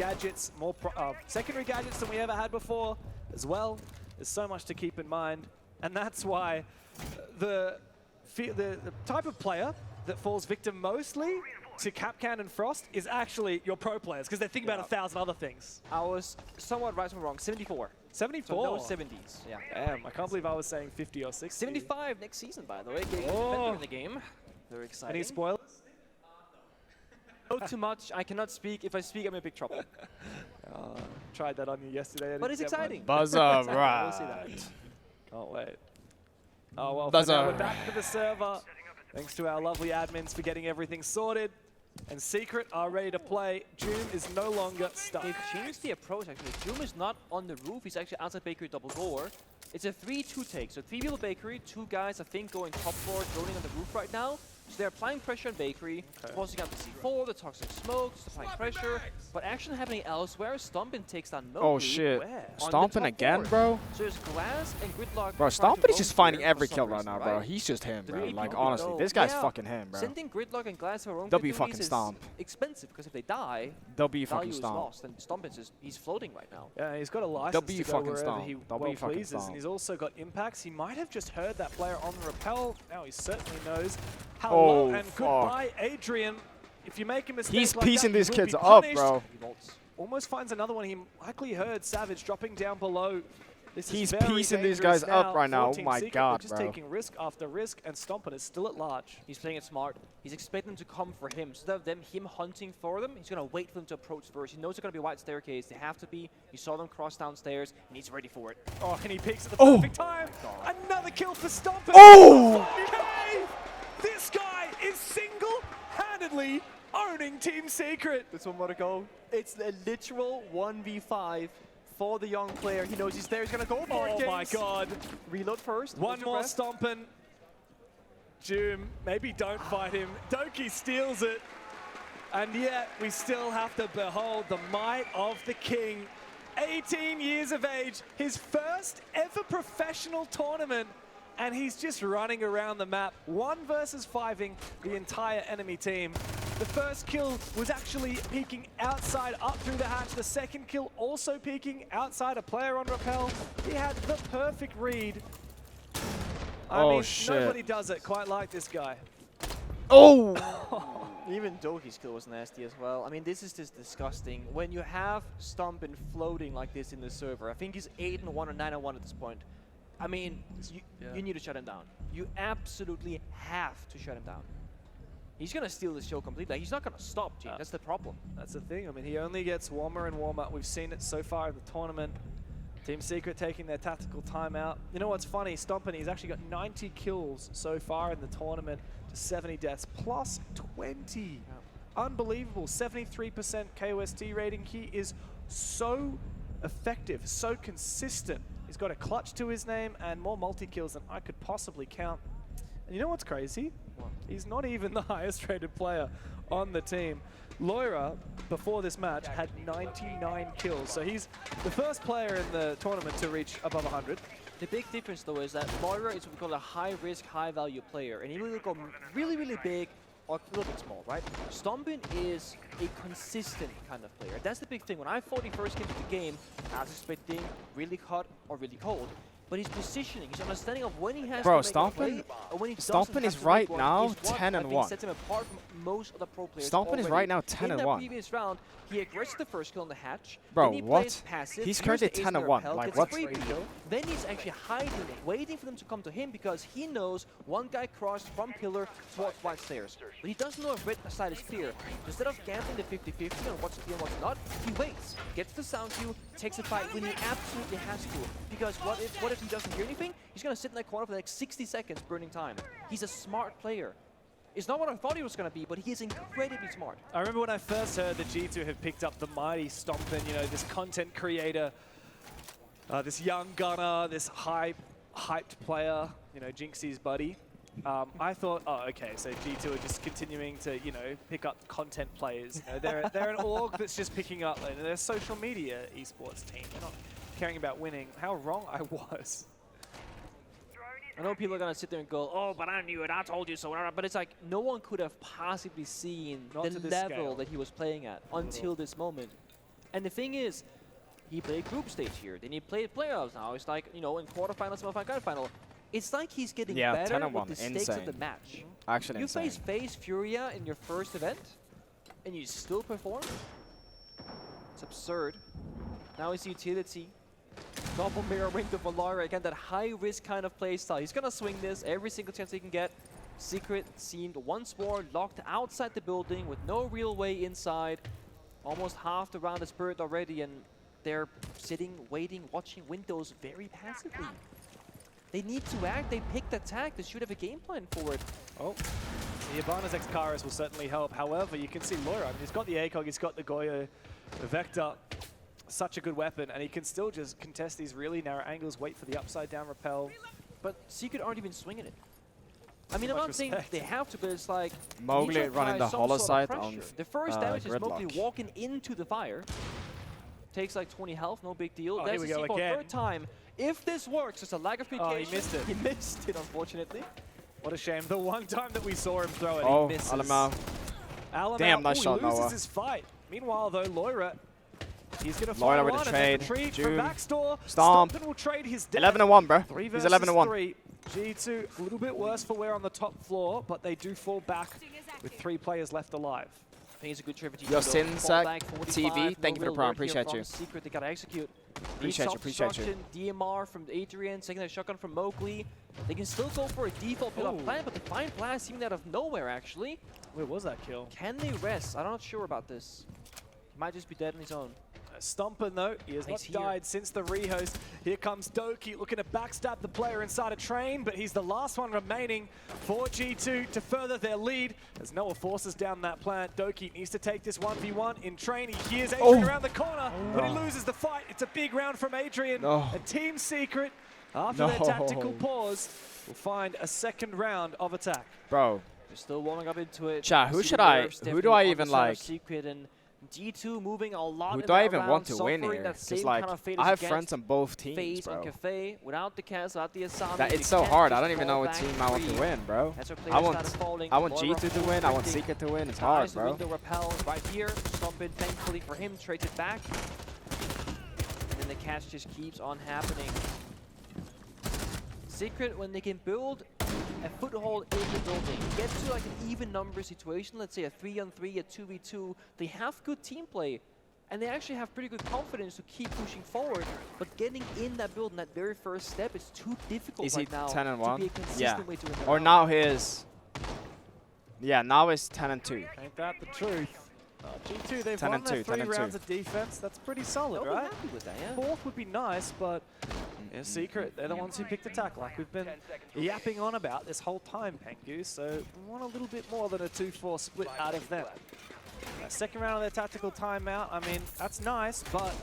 gadgets, more secondary gadgets than we ever had before as well. There's so much to keep in mind, and that's why the type of player that falls victim mostly to Capcan and Frost is actually your pro players, because they think about 1,000 other things. I was somewhat right or wrong. 74. 74? So no 70s. Yeah. Damn, I can't believe I was saying 50 or 60. 75 next season, by the way. Getting better in the game. Very exciting. Any spoilers? Not too much. I cannot speak. If I speak, I'm in big trouble. Tried that on you yesterday. But it's exciting. Buzzer, right. We'll see that. Oh, wait. Oh, well, Buzzer. for now, we're back to the server. Thanks to our lovely admins for getting everything sorted. And Secret are ready to play. Joom is no longer stuck. They've changed the approach, actually. Joom is not on the roof. He's actually outside Bakery double door. It's a 3-2 take. So 3 people Bakery, 2 guys, I think, going top floor, droning on the roof right now. So they're applying pressure on Bakery, forcing out the C4, the toxic smoke, just applying pressure. But action happening elsewhere. Stompn takes down Moby. Oh shit. Where? Stompn again, bro? So there's Glass and Gridlock. Bro, trying to Stompn is roam just finding here every for kill some right reason, now, bro. He's just him, bro. Three Like, people honestly, go. this guy's Yeah. fucking him, bro. Sending Gridlock and Glass to our own W victories fucking is Stomp. expensive, because if they die, W value fucking is Stomp. lost. And Stompn is he's floating right now. Yeah, he's got a license W to go fucking wherever Stomp. he W well fucking pleases, Stomp. and he's also got impacts. He might have just heard that player on the rappel. Now he certainly knows how Oh, low. And fuck. goodbye, Adrian. If you make a mistake He's like piecing that, these you will kids be up, punished. bro. He vaults. Almost finds another one. He likely heard Savage dropping down below. This He's is very piecing these dangerous guys up right now. Oh 14 my Secret, God, they're just bro. taking risk after risk, and Stompn is still at large. He's playing it smart. He's expecting them to come for him. Instead of him hunting for them, he's going to wait for them to approach first. He knows they're going to be a wide staircase. They have to be. He saw them cross downstairs, and he's ready for it. Oh, and he peeks at the Oh. perfect time. Another kill for Stompn. Oh! Okay. This guy is single-handedly owning Team Secret. There's one more to go. It's a literal 1v5 for the young player. He knows he's there. He's going to go for it. Oh my God. Reload first. One Hold your more breath. Stompn. Joom, maybe don't fight him. Doki steals it. And yet, we still have to behold the might of the king. 18 years of age, his first ever professional tournament, and he's just running around the map, 1 versus 5ing the entire enemy team. The first kill was actually peeking outside up through the hatch. The second kill also peeking outside a player on rappel. He had the perfect read. I mean, shit. nobody does it quite like this guy. Oh! Even Doki's kill was nasty as well. I mean, this is just disgusting. When you have Stompn floating like this in the server, I think he's 8-1 or 9-1 at this point. I mean, you need to shut him down. You absolutely have to shut him down. He's going to steal the show completely. Like, he's not going to stop, Gene. That's the problem. That's the thing. I mean, he only gets warmer and warmer. We've seen it so far in the tournament. Team Secret taking their tactical timeout. You know what's funny? Stompn, he's actually got 90 kills so far in the tournament to 70 deaths, plus 20. Yeah. Unbelievable. 73% KOST rating. He is so effective, so consistent. He's got a clutch to his name and more multi-kills than I could possibly count. And you know what's crazy? What? He's not even the highest rated player on the team. Loira, before this match, had 99 kills. So he's the first player in the tournament to reach above 100. The big difference, though, is that Moira is what we call a high-risk, high-value player. And he will go really, really big or a little bit small, right? Stompn is a consistent kind of player. That's the big thing. When I thought he first came to the game, I was expecting really hot or really cold. But his positioning, his understanding of when he has Bro, to make a play, or when he doesn't Stompn have is to make right one, now is what I 10-1. think sets him apart from most of the pro players. Stompn is already. right now In that 10-1. previous round, he aggressed the first kill on the hatch. Bro, then he what? plays passive, He's used currently the ace on the 10-1. rappel, Like, gets what? a free kill. Then he's actually hiding, waiting for them to come to him because he knows one guy crossed from pillar towards white stairs. But he doesn't know if red side is clear. So instead of gambling the 50-50 on what's clear and what's not, he waits, gets the sound cue, takes a fight when he absolutely has to. Because what if he doesn't hear anything? He's going to sit in that corner for the next 60 seconds burning time. He's a smart player. It's not what I thought he was going to be, but he is incredibly smart. I remember when I first heard that G2 had picked up the mighty Stompn, you know, this content creator, this young gunner, this hyped player, you know, Jinxie's buddy. I thought, oh, okay, so G2 are just continuing to, you know, pick up content players. You know, they're an org that's just picking up, like, they're a social media esports team. They're not caring about winning. How wrong I was. I know people are going to sit there and go, oh, but I knew it, I told you so. But it's like, no one could have possibly seen Not to the this level scale. that he was playing at until this moment. And the thing is, he played group stage here, then he played playoffs. Now it's like, you know, in quarterfinals, semifinal, final. It's like he's getting better with the stakes of the match. Actually, you face Furia in your first event, and you still perform. It's absurd. Now his utility. Double mirror ring to Valora, again, that high-risk kind of playstyle. He's gonna swing this every single chance he can get. Secret seen once more, locked outside the building with no real way inside. Almost half the round is burned already, and they're sitting, waiting, watching windows very passively. They need to act, they picked attack, they should have a game plan for it. Oh, the Ivana's X-Karis will certainly help. However, you can see Loira, I mean, he's got the ACOG, he's got the Goyo, the Vector. Such a good weapon, and he can still just contest these really narrow angles, wait for the upside down repel. But Secret aren't even swinging it. I mean, I'm not saying they have to, but it's like Mowgli running the hollow side on the first damage is Gridlock. Mowgli walking into the fire. Takes like 20 health, no big deal. Oh, There's here we the go again. Third time. If this works, it's a lack of communication. Oh, he missed it. He missed it, unfortunately. What a shame. The one time that we saw him throw it, Oh, he misses. Alamau. Alamau, Damn, nice shot, he loses Noah. his fight. Meanwhile, though, Loira, he's going to Loira find with one the and then trade. retreat from June. backstore. Stomp. Stompn will trade his death. 11-1, bro. 3 He's versus 11-1. 3. G2 a little bit worse for wear on the top floor, but they do fall back with 3 players left alive. I think it's a good trip for G2. Yo, Sinsac TV, thank you for the prime. Appreciate you. Secret, they gotta execute. Appreciate you. DMR from Adrian, second shotgun from Mowgli. They can still go for a default build-up plan, but the fine blast even out of nowhere, actually. Where was that kill? Can they rest? I'm not sure about this. He might just be dead on his own. Stompn, though, he has not died since the rehost. Here comes Doki looking to backstab the player inside a train, but he's the last one remaining for G2 to further their lead. As Noah forces down that plant, Doki needs to take this 1v1 in train. He hears Adrian around the corner, but he loses the fight. It's a big round from Adrian. A Team Secret, after their tactical pause, will find a second round of attack. Bro. They're still warming up into it. Chat, who do I even like? Secret and G2 moving a lot. Who do I even want to win here? Because like, I have friends on both teams, bro. Cafe, without the cast, without the Asami, That it's so hard. I don't even know what team I want to win, bro. I want G2 to win. I want Secret to win. It's hard, bro. The repel right here. Stompn, thankfully for him, trades it back. And then the catch just keeps on happening. Secret, when they can build a foothold in the building, get to like an even number situation, let's say a 3-on-3, a 2v2, they have good team play, and they actually have pretty good confidence to keep pushing forward, but getting in that build in that very first step is too difficult right now. Is he 10-1? To be a consistent way to win the Or round. now his... Yeah, now it's 10-2. Ain't that the truth? G2, they've won their 3 rounds of defense. That's pretty solid, They'll right? be happy with that, yeah. 4th would be nice, but Secret, they're the ones who picked attack, like we've been yapping on about this whole time, BenQ. So we want a little bit more than a 2-4 split out of them. Second round of their tactical timeout, I mean, that's nice, but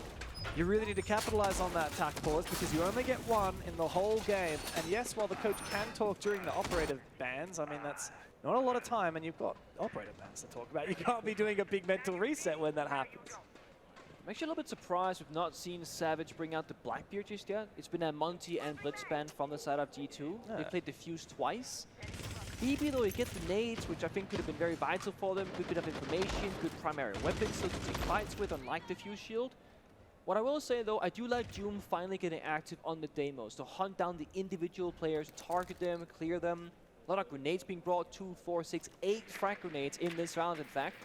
you really need to capitalize on that attack pause because you only get 1 in the whole game. And yes, while the coach can talk during the operator bans, I mean, that's not a lot of time, and you've got operator bans to talk about. You can't be doing a big mental reset when that happens. I'm actually a little bit surprised we've not seen Savage bring out the Blackbeard just yet. It's been a Monty and Blitzband from the side of G2. Yeah. They played Diffuse twice. BB, though, you get the nades, which I think could have been very vital for them. Good bit of information, good primary weapons so to take fights with, unlike Diffuse Shield. What I will say, though, I do like Doom finally getting active on the demos to hunt down the individual players, target them, clear them. A lot of grenades being brought, 2, 4, 6, 8 frag grenades in this round, in fact.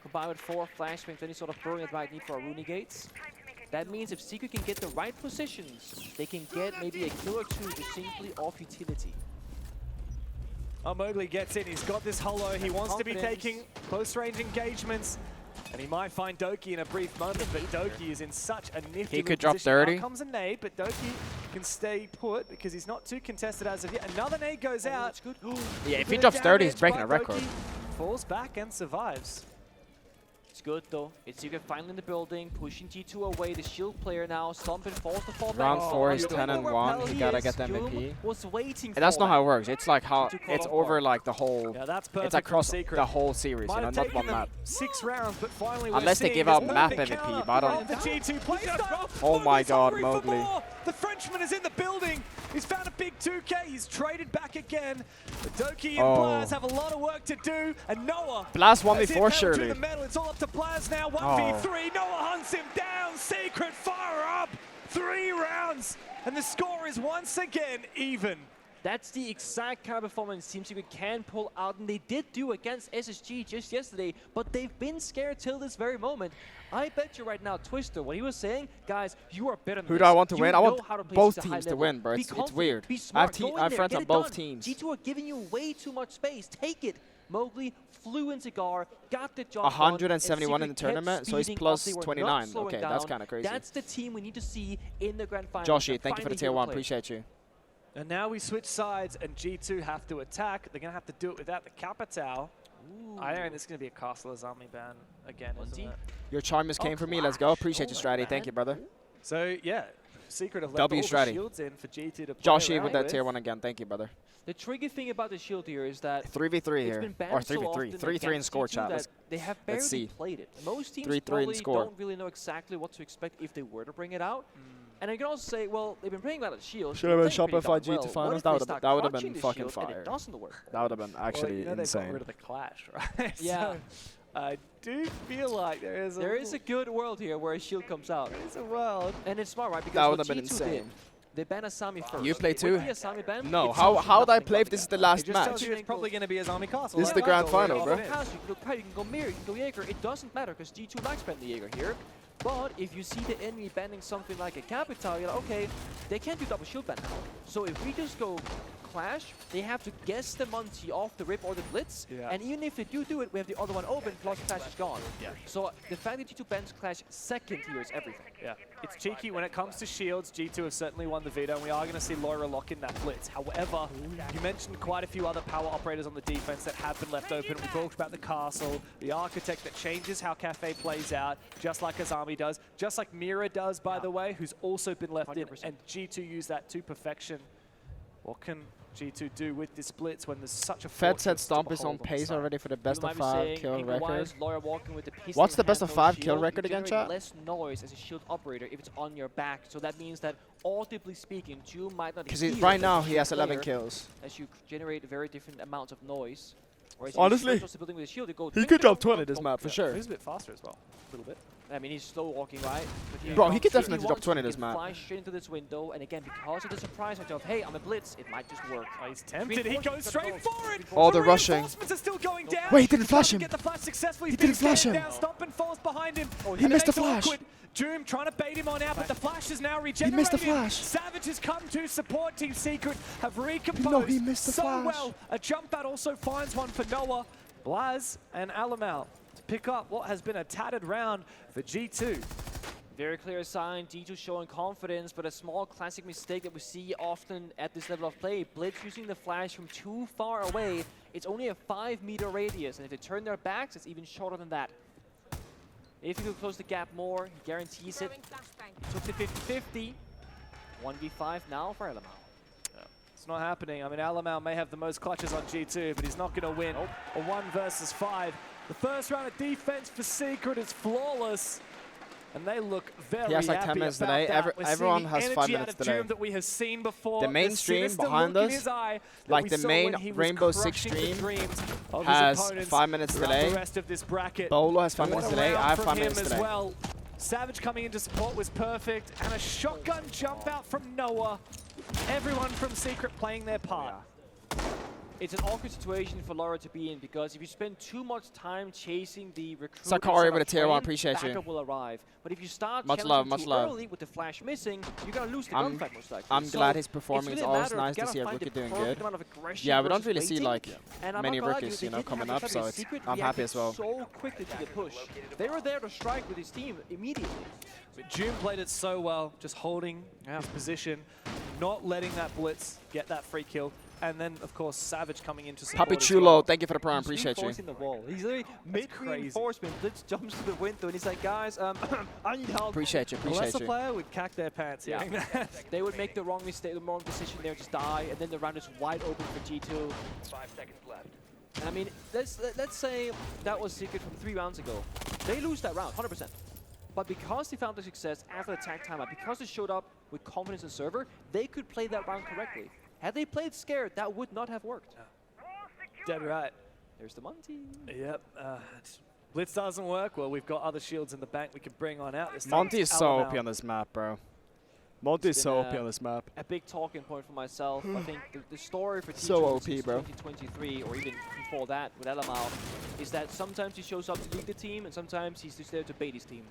Combined with 4 flashbangs, any sort of burn that might need for Aruni gates. That means if Secret can get the right positions, they can get maybe a kill or 2 just simply off utility. Oh, Mowgli gets in, he's got this holo, he wants to be taking close range engagements. And he might find Doki in a brief moment, but Doki is in such a nifty He could drop 30. Now comes a nade, but Doki can stay put because he's not too contested as of yet. Another nade goes out. Good. Yeah, if he drops 30, he's breaking a record. Falls back and survives. It's good though. It's Secret finally in the building, pushing G2 away. The shield player now. Stompn falls to fall back. Round 4 is Oh, 10-1. He gotta get the Doom MVP. was waiting for And that's not that. how it works. It's like how it's over like the whole. Yeah, that's perfect. It's across Secret. the whole series, Might you know, have not taken one them map. 6 rounds, but finally Unless they give out map MVP, but I don't. The G2 plays that. Oh my God, Hungry for Mowgli. more. The Frenchman is in the building. He's found a big 2K. He's traded back again. But Doki and Blaz have a lot of work to do. And Noah. Blaz 1v4 surely. The medal. It's all up to Blaz now. 1v3. Noah hunts him down. Secret fire up. 3 rounds. And the score is once again even. That's the exact kind of performance Team Secret can pull out, and they did do against SSG just yesterday, but they've been scared till this very moment. I bet you right now, Twister, what he was saying, guys, you are better than Who this. do I want to win? I want both both teams to win, bro. It's weird. Be smart. I have friends on both teams. G2 are giving you way too much space. Take it. Mowgli flew in Cigar, got the job 171 done, in the tournament, so he's plus 29. Okay, that's kind of crazy. That's the team we need to see in the grand final. Joshy, thank you for the tier 1. Appreciate you. And now we switch sides, and G2 have to attack. They're going to have to do it without the Capital. I think this is going to be a Castle Azami ban again, isn't it? Your Charmers came for me. Let's go. Appreciate you, Stratty. Thank you, brother. So, yeah, Secret have left all the shields in for G2 to play Joshy with that tier 1 again. Thank you, brother. The tricky thing about the shield here is that 3v3 here, or 3v3. 3-3 in score chat. They have barely played it. Most teams 3-3 probably in score. don't really know exactly what to expect if they were to bring it out. And I can also say, well, they've been playing out of shield. Should have been Shopify G2 finals. That would have been fucking fire. fire. It doesn't work. That would have been actually They insane. got rid of the clash, right? Yeah. So, I do feel like there is a good world here where a shield comes out. There is a world. And it's smart, right? Because that would what have been G2 insane. did, they ban Asami first. You play too? Ban, no. How would I play if this is the last it match? Tells you it's probably going to be Azami Castle. This is the grand final, bro. You can go Kite, you can go Mirror, you can go Jaeger. It doesn't matter because G2 likes banning the Jaeger here. But if you see the enemy banning something like a Capital, you're like, okay, they can't do double shield ban now. So if we just go Clash, they have to guess the Munty off the Rip or the Blitz. Yeah. And even if they do it, we have the other one open, plus Clash is gone. Yeah. So the fact that G2 bans Clash second here is everything. Yeah. It's cheeky when it comes to shields. G2 have certainly won the veto, and we are going to see Laura lock in that Blitz. However, you mentioned quite a few other power operators on the defense that have been left open. We talked about the Castle, the Architect that changes how Cafe plays out, just like Azami does, just like Mira does, by the way, who's also been left 100%. In, and G2 use that to perfection. What can G2 do with this blitz when there's such a Fed said Stomp is on pace already for the best of 5 kill record. What's the best of 5 kill record again, chat? Less noise as a shield operator if it's on your back. So that means that audibly speaking, you might not. Because right now he has 11 kills. As you generate very different amounts of noise. Honestly, he could drop 20 this map for sure. He's a bit faster as well, a little bit. I mean, he's slow walking, right? Bro, he could definitely drop 20 this map. Fly straight into this window, and again, because of the surprise of, hey, I'm a blitz, it might just work. Oh, he's tempted. He goes straight for it. Oh, the rushing. Are still going down. Wait, he didn't flash him. Get the flash successfully. He didn't flash him. Stomp and falls behind him. Oh, he missed the flash. Doom trying to bait him on out, but the flash is now regenerated. He missed the flash. Savage has come to support Team Secret, have recomposed no, he missed the flash. Well. A jump out also finds one for Noah. Blaz and Alamal to pick up what has been a tattered round for G2. Very clear sign, G2 showing confidence, but a small classic mistake that we see often at this level of play. Blitz using the flash from too far away. It's only a 5-meter radius, and if they turn their backs, it's even shorter than that. If you can close the gap more, he guarantees it. He took the 50-50. 1v5 now for Alamal. It's not happening. I mean, Alamal may have the most clutches on G2, but he's not going to win a 1 versus 5. The first round of defense for Secret is flawless, and they look very he has like 10 minutes today. Everyone has 5 minutes today. That we have seen before. The main stream behind us, like the main Rainbow Six stream, has 5 minutes today. The rest of this bracket. Bolo has 5 minutes today. I have 5 minutes today. Well. Savage coming into support was perfect, and a shotgun jump out from Noah. Everyone from Secret playing their part. It's an awkward situation for Laura to be in, because if you spend too much time chasing the recruit, Sakari with a tier 1, appreciate you. Backup will arrive. But if you start much love early with the flash missing, you're gonna lose the gunfight most likely. I'm glad his performance is always nice to see a rookie doing good. Yeah, we don't really see like many rookies, you know, coming up, so I'm happy as well. So quickly to the push. They were there to strike with his team immediately. But June played it so well, just holding his position, not letting that blitz get that free kill. And then, of course, Savage coming into support. Papi Chulo, thank you for the prime, appreciate you. The wall. He's literally mid-reinforcement. Blitz jumps to the window and he's like, guys, I need help. Appreciate you, appreciate you. The player would cack their pants. Yeah. They would make the wrong mistake, the wrong decision there, just die, and then the round is wide open for G2. 5 seconds left. And I mean, let's say that was Secret from 3 rounds ago. They lose that round, 100%. But because they found the success after the attack timeout, because they showed up with confidence in server, they could play that round correctly. Had they played scared, that would not have worked. Dead right. There's the Monty. Yep. Blitz doesn't work. Well, we've got other shields in the bank we can bring on out. This Monty is so OP on this map, bro. Monty is so OP on this map. A big talking point for myself. I think the story for so OP, since bro. 2023, or even before that with LML, is that sometimes he shows up to lead the team, and sometimes he's just there to bait his team.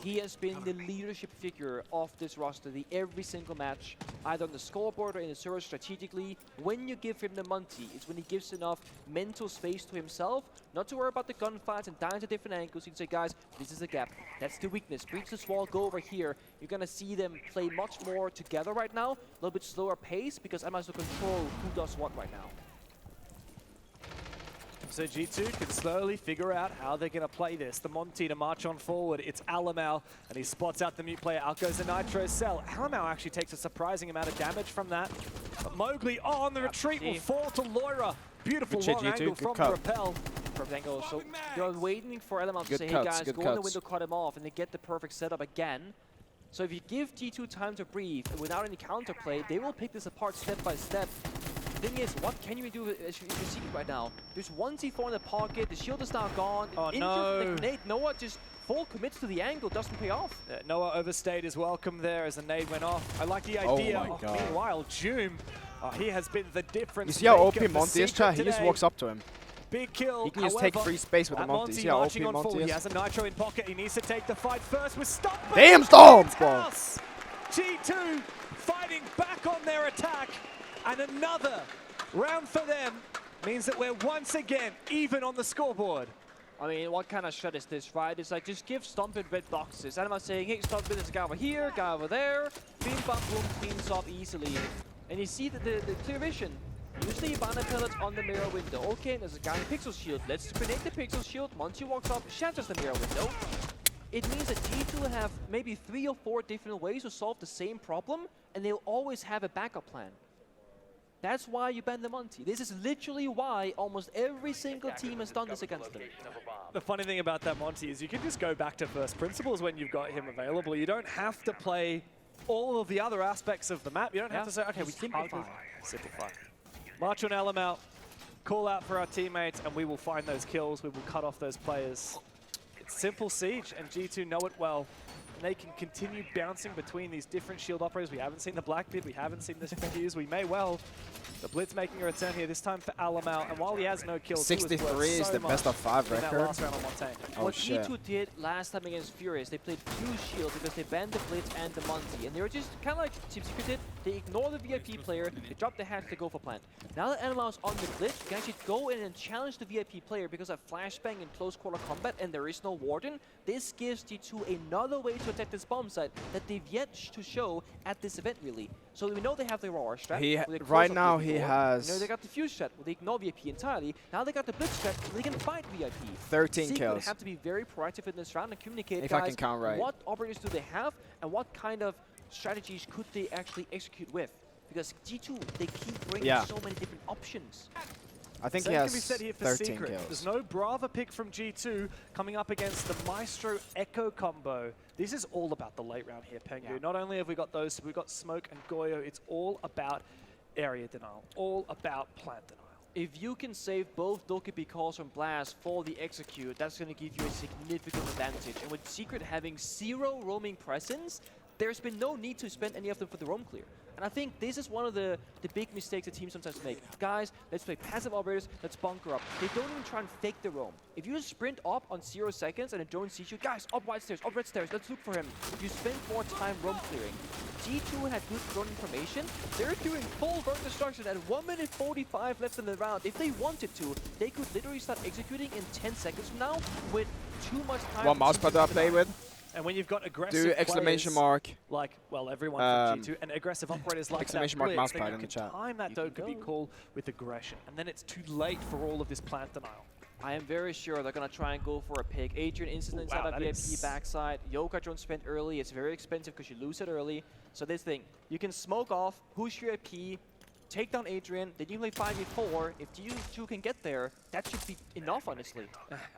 He has been the leadership figure of this roster every single match, either on the scoreboard or in the server strategically. When you give him the Monty, it's when he gives enough mental space to himself, not to worry about the gunfights and dying to different angles. You can say, guys, this is a gap. That's the weakness. Breach this wall, go over here. You're going to see them play much more together right now, a little bit slower pace, because I'm also control who does what right now. So G2 can slowly figure out how they're going to play this. The Monty to march on forward. It's Alamau, and he spots out the mute player. Out goes the Nitro Cell. Alamau actually takes a surprising amount of damage from that. But Mowgli on the retreat will fall to Loira. Beautiful long angle from the rappel. Perfect angle. So they're waiting for Alamau to say, hey guys, go in the window, cut him off, and they get the perfect setup again. So if you give G2 time to breathe, and without any counterplay, they will pick this apart step by step. The thing is, what can you do as you see right now? There's one C4 in the pocket, the shield is now gone. Oh no! Nade, Noah just full commits to the angle, doesn't pay off. Noah overstayed his welcome there as the nade went off. I like the idea. Oh my God. Meanwhile, Joom, he has been the difference. You see how OP Monty is, chat? He just walks up to him. Big kill. He can just take free space with the Monty. See how OP Monty is? He has a Nitro in pocket. He needs to take the fight first with Stomp. Damn, Stompns, bro! G2 fighting back on their attack. And another round for them means that we're once again even on the scoreboard. I mean, what kind of shot is this, right? It's like, just give Stompin red boxes. And I'm saying, hey, Stompin, there's a guy over here, guy over there. Beam bump boom cleans off easily. And you see the clear vision. Use the Ivana pellets on the mirror window. Okay, there's a guy in Pixel Shield. Let's grenade the Pixel Shield. Once he walks up, shatters the mirror window. It means that G2 have maybe 3 or 4 different ways to solve the same problem, and they'll always have a backup plan. That's why you ban the Monty. This is literally why almost every single team has done this against them. The funny thing about that Monty is you can just go back to first principles when you've got him available. You don't have to play all of the other aspects of the map. You don't have to say, okay, we simplify. Simplify. March on Alamau, call out for our teammates, and we will find those kills. We will cut off those players. It's simple siege, and G2 know it well. And they can continue bouncing between these different shield operators. We haven't seen the Blackbeard, we haven't seen this Fuse. We may well. The Blitz making a return here, this time for Alamau. And while he has no kills, 63 is the best of 5 record. Last round on Montaigne. Oh, what shit. G2 did last time against Furious, they played 2 shields because they banned the Blitz and the Monty. And they were just kind of like Team Secret did. They ignore the VIP player, they drop the hatch, they go for plant. Now that Alamau's on the Blitz, you can actually go in and challenge the VIP player because of flashbang in close quarter combat and there is no Warden. This gives G2 another way to attack this bomb site that they've yet to show at this event, really. So we know they have the Aurora strat. Right now he has... You know, they got the Fuse strat, where they ignore VIP entirely. Now they got the Blitz strat, where they can fight VIP. 13 Secret kills. have to be very proactive in this round and communicate, if guys, I can count right. What operators do they have and what kind of strategies could they actually execute with? Because G2, they keep bringing so many different options. I think Same he has can be said here for 13 Secret. kills. There's no Brava pick from G2 coming up against the Maestro Echo combo. This is all about the late round here, BenQ. Yeah. Not only have we got those, we've got Smoke and Goyo. It's all about area denial, all about plant denial. If you can save both Dokkaebi calls from Blast for the execute, that's going to give you a significant advantage. And with Secret having 0 roaming presence, there's been no need to spend any of them for the roam clear. And I think this is one of the big mistakes that teams sometimes make. Guys, let's play passive operators, let's bunker up. They don't even try and fake the roam. If you sprint up on 0 seconds and a drone sees you, guys, up white stairs, up red stairs, let's look for him. You spend more time roam clearing. G2 had good drone information. They're doing full burn destruction at 1 minute 45 left in the round. If they wanted to, they could literally start executing in 10 seconds from now with too much time. What Mousepad do I play with? And when you've got aggressive Do exclamation players, mark. like, well, everyone from G2, and aggressive operators like exclamation that mark Blitz, Mousepad then in the chat. time that Dokkaebi call with aggression, and then it's too late for all of this plant denial. I am very sure they're going to try and go for a pick. Adrian instant inside of VIP backside. Yoka drone spent early. It's very expensive because you lose it early. So this thing, you can smoke off, push your IP, take down Adrian, then you play 5v4. If you two can get there, that should be enough, honestly.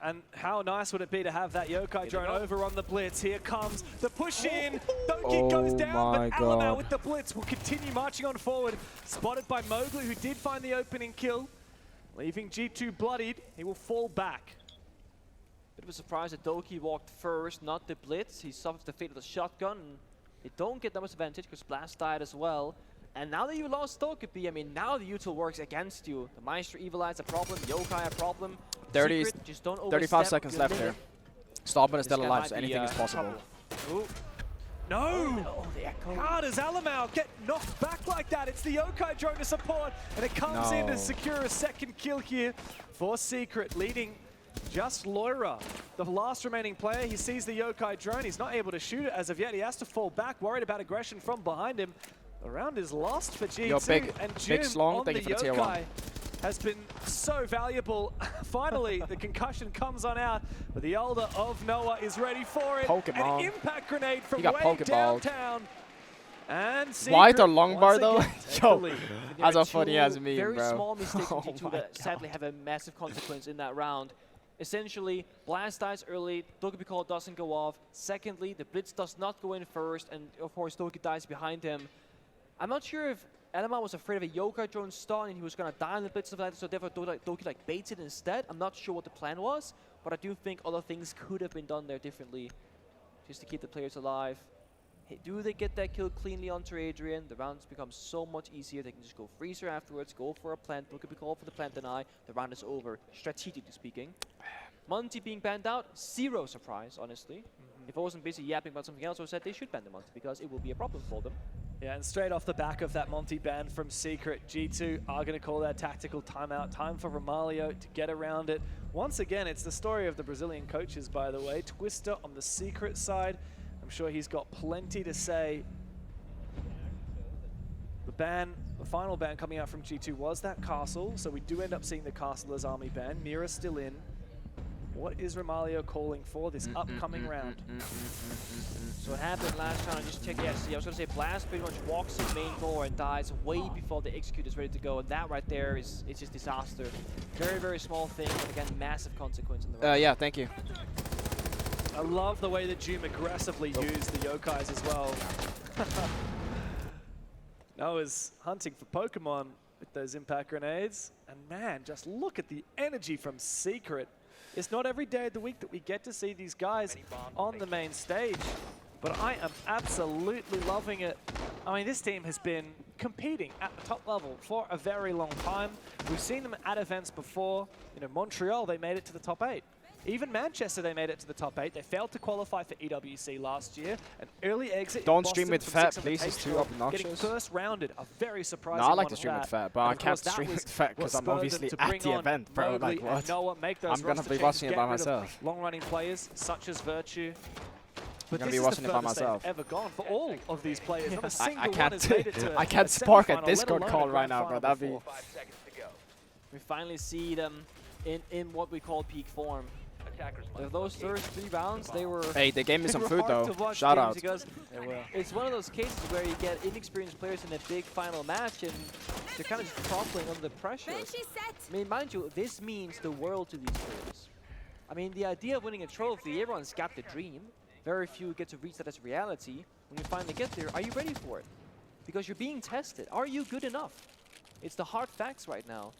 And how nice would it be to have that Yokai drone over on the blitz? Here comes the push in. Donkey goes down, but Alamau with the blitz will continue marching on forward. Spotted by Mowgli, who did find the opening kill. Leaving G2 bloodied, he will fall back. Bit of a surprise that Doki walked first, not the blitz. He suffers the fate of the shotgun. And they don't get that much advantage because Blast died as well. And now that you lost Togepi, I mean, now the util works against you. The Meister Evil Eye's a problem, Yokai a problem. 35 seconds left here. Stompns is still alive, so anything is possible. No! How does Alamau get knocked back like that? It's the Yokai drone to support, and it comes in to secure a second kill here for Secret, leading just Loira, the last remaining player. He sees the Yokai drone. He's not able to shoot it as of yet. He has to fall back, worried about aggression from behind him. The round is lost for G2, and Jim on the Yokai has been so valuable. Finally, the concussion comes on out, but the Elder of Noah is ready for it. An impact grenade from way downtown. And White or long bar though? Yo, as funny as me, very bro. Small mistakes from G2 that sadly have a massive consequence in that round. Essentially, Blast dies early, Doki Call doesn't go off. Secondly, the Blitz does not go in first, and of course Doki dies behind him. I'm not sure if Alamau was afraid of a Yokai drone stun and he was going to die in the Blitz of that, so therefore Doki baits it instead. I'm not sure what the plan was, but I do think other things could have been done there differently, just to keep the players alive. Hey, do they get that kill cleanly onto Adrian? The rounds become so much easier. They can just go Freezer afterwards, go for a plant, Doki call for the plant deny. The round is over, strategically speaking. Monty being banned out, zero surprise, honestly. If I wasn't busy yapping about something else, I would have said they should ban the Monty because it will be a problem for them. Yeah, and straight off the back of that Monty ban from Secret, G2 are going to call that tactical timeout. Time for Romalio to get around it. Once again, it's the story of the Brazilian coaches, by the way. Twister on the Secret side. I'm sure he's got plenty to say. The final ban coming out from G2 was that Castle, so we do end up seeing the Castle as army ban. Mira's still in. What is Romalio calling for this upcoming round? So what happened last round, I just checked, yes, I was going to say Blast pretty much walks in main door and dies way before the Execute is ready to go, and that right there is just disaster. Very, very small thing, and again, massive consequence in the round. Yeah, thank you. I love the way that Doom aggressively used the Yokais as well. Noah's hunting for Pokemon with those impact grenades, and man, just look at the energy from Secret. It's not every day of the week that we get to see these guys on the main stage, but I am absolutely loving it. I mean, this team has been competing at the top level for a very long time. We've seen them at events before. You know, Montreal, they made it to the top 8. Even Manchester, they made it to the top 8. They failed to qualify for EWC last year. An early exit. Don't stream with Fat, please. It's too obnoxious. Getting first rounded, a very surprising No, I like to stream with Fat, but I can't stream with Fat because I'm obviously at the event, bro. Like, what? I'm going to be watching it by myself. Long-running players such as Virtue. But I'm going to be watching it by myself. Ever gone for all of these players. Not a single one has made it to I can't spark a Discord call right now, bro. That'd be... We finally see them in what we call peak form. Those first 3 rounds, they were... Hey, they gave me some food though. Shout out. Because it's one of those cases where you get inexperienced players in a big final match and they're kind of just crumbling under the pressure. I mean, mind you, this means the world to these players. I mean, the idea of winning a trophy, everyone's got the dream. Very few get to reach that as reality. When you finally get there, are you ready for it? Because you're being tested. Are you good enough? It's the hard facts right now.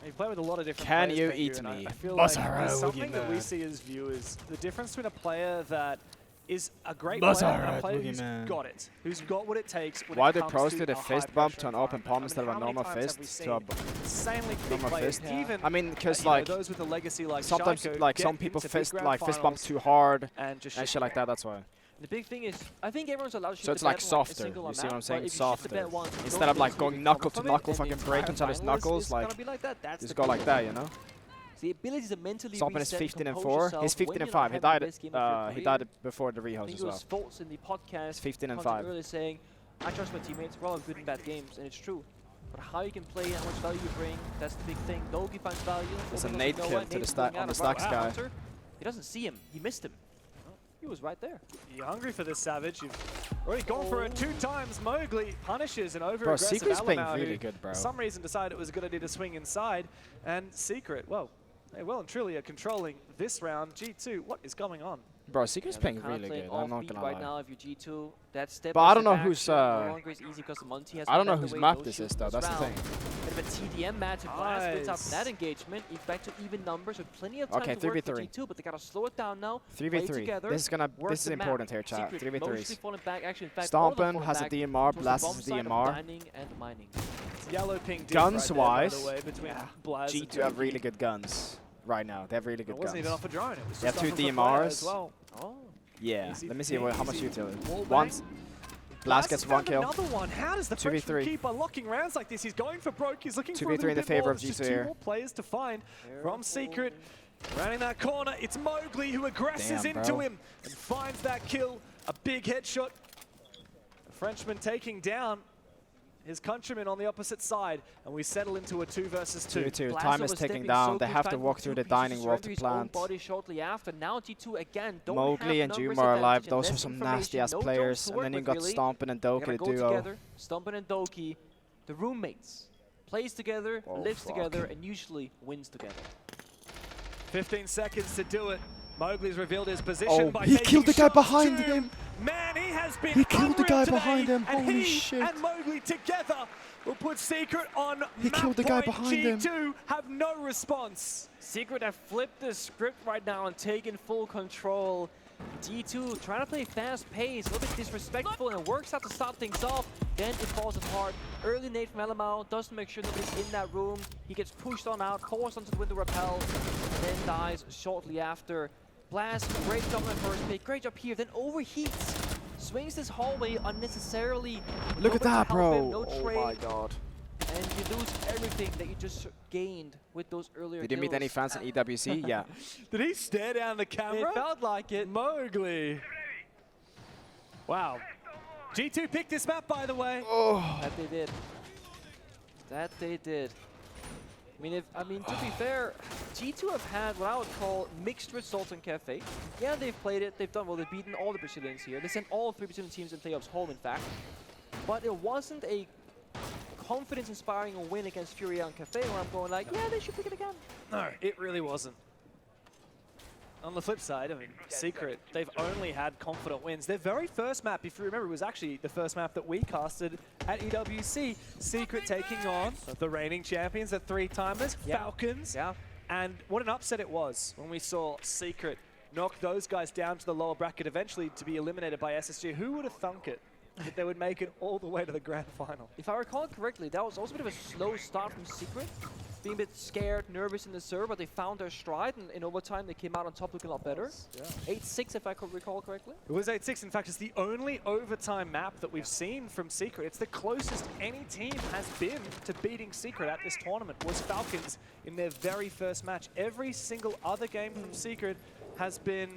You play with a lot of different Can players. you eat me? I feel like there's something that we see as viewers. The difference between a player that is a great player and a player who's got it. Who's got what it takes when Why it they comes posted to a fist bump to an open palm instead of a normal fist to a normal fist? I mean, because like those with a legacy like sometimes Shaiko like some people fist bump too hard and shit like that. That's why. The big thing is, I think everyone's allowed to shoot so it's like softer. You see what I'm saying? Softer. Instead of like going knuckle to knuckle, fucking breaking each other's knuckles, like just go like that, you know? The ability to mentally Stompns is 15-4. He's 15-5. He died before the rehouse as well. Faults in the podcast. He's 15-5. Earlier saying, I trust my teammates. We're all good and bad games, and it's true. But how you can play and how much value you bring, that's the big thing. Dogi finds value. There's a nade kill to the on the stacks guy. He doesn't see him. He missed him. He was right there. You're hungry for this, Savage. You've already gone for it 2 times. Mowgli punishes an over-aggressive Secret's playing Alamau really who good, bro. for some reason decided it was a good idea to swing inside. And Secret, well, they well and truly are controlling this round. G2, what is going on? Bro, Secret's playing really good. I'm not gonna lie. Right now, if you're G2, that step. But I don't know who's. No longer is easy because Monty has I don't know whose map this is though. That's the thing. Bit of a TDM match. Blast wins out that engagement. He's back to even numbers with plenty of time to work for G2, but they gotta slow it down now. 3v3. This is important here, chat. 3v3s. Stompns has a DMR. Blast has a DMR. Yellow ping. Guns-wise, G2 have really good guns right now. They have really good guns. It wasn't even off a drone. It was they have just 2 DMRs. Well. Oh. Yeah. Easy Let me see how much utility. Once. Blast gets 1 kill. Another one. How does the Frenchman keep unlocking rounds like this? He's going for broke. He's looking for a 2v3 in the favor of G2 G2 here. 2 more players to find from Secret. Rounding that corner, it's Mowgli who aggresses into him and finds that kill. A big headshot. The Frenchman taking down his countryman on the opposite side, and we settle into a 2 versus 2. 2v2. Time is ticking down. They have to walk through the dining wall to plant. Body shortly after. Now G2 again don't Mowgli have and Juma are alive. Those are some nasty ass players. And then you got Stompns and Doki, the duo. Stompns and Doki, the roommates, plays together, lives together, and usually wins together. 15 seconds to do it. Mowgli's revealed his position by he killed the guy behind him. Man, he has been. He killed the guy today, behind him. And Holy he shit! And Mowgli together will put Secret on. He killed the guy behind him. G2 have no response. Secret have flipped the script right now and taken full control. G2 trying to play fast pace, a little bit disrespectful, and it works out to start things off. Then it falls apart. Early nade from Alamau doesn't make sure nobody's in that room. He gets pushed on out, forced onto the window rappel, and then dies shortly after. Blast, great job on the first pick, great job here, then overheats. Swings this hallway unnecessarily. Look at that, bro. No oh trade, my god. and you lose everything that you just gained with those earlier Did he meet any fans in EWC? Yeah. Did he stare down the camera? It felt like it. Mowgli. Wow. G2 picked this map, by the way. Oh. That they did. That they did. I mean, to be fair, G2 have had what I would call mixed results in Cafe. Yeah, they've played it. They've done well. They've beaten all the Brazilians here. They sent all 3 Brazilian teams in playoffs home, in fact. But it wasn't a confidence-inspiring win against Furia and Cafe where I'm going like, yeah, they should pick it again. No, it really wasn't. On the flip side, I mean, Secret, they've only had confident wins. Their very first map, if you remember, was actually the first map that we casted at EWC. Secret taking on the reigning champions, the 3-timers, Falcons. Yeah. And what an upset it was when we saw Secret knock those guys down to the lower bracket, eventually to be eliminated by SSG. Who would have thunk it that they would make it all the way to the grand final? If I recall correctly, that was also a bit of a slow start from Secret. Being a bit scared, nervous in the server, but they found their stride, and in overtime they came out on top looking a lot better. 8-6 if I could recall correctly. It was 8-6. In fact, it's the only overtime map that we've seen from Secret. It's the closest any team has been to beating Secret at this tournament, was Falcons in their very first match. Every single other game from Secret has been,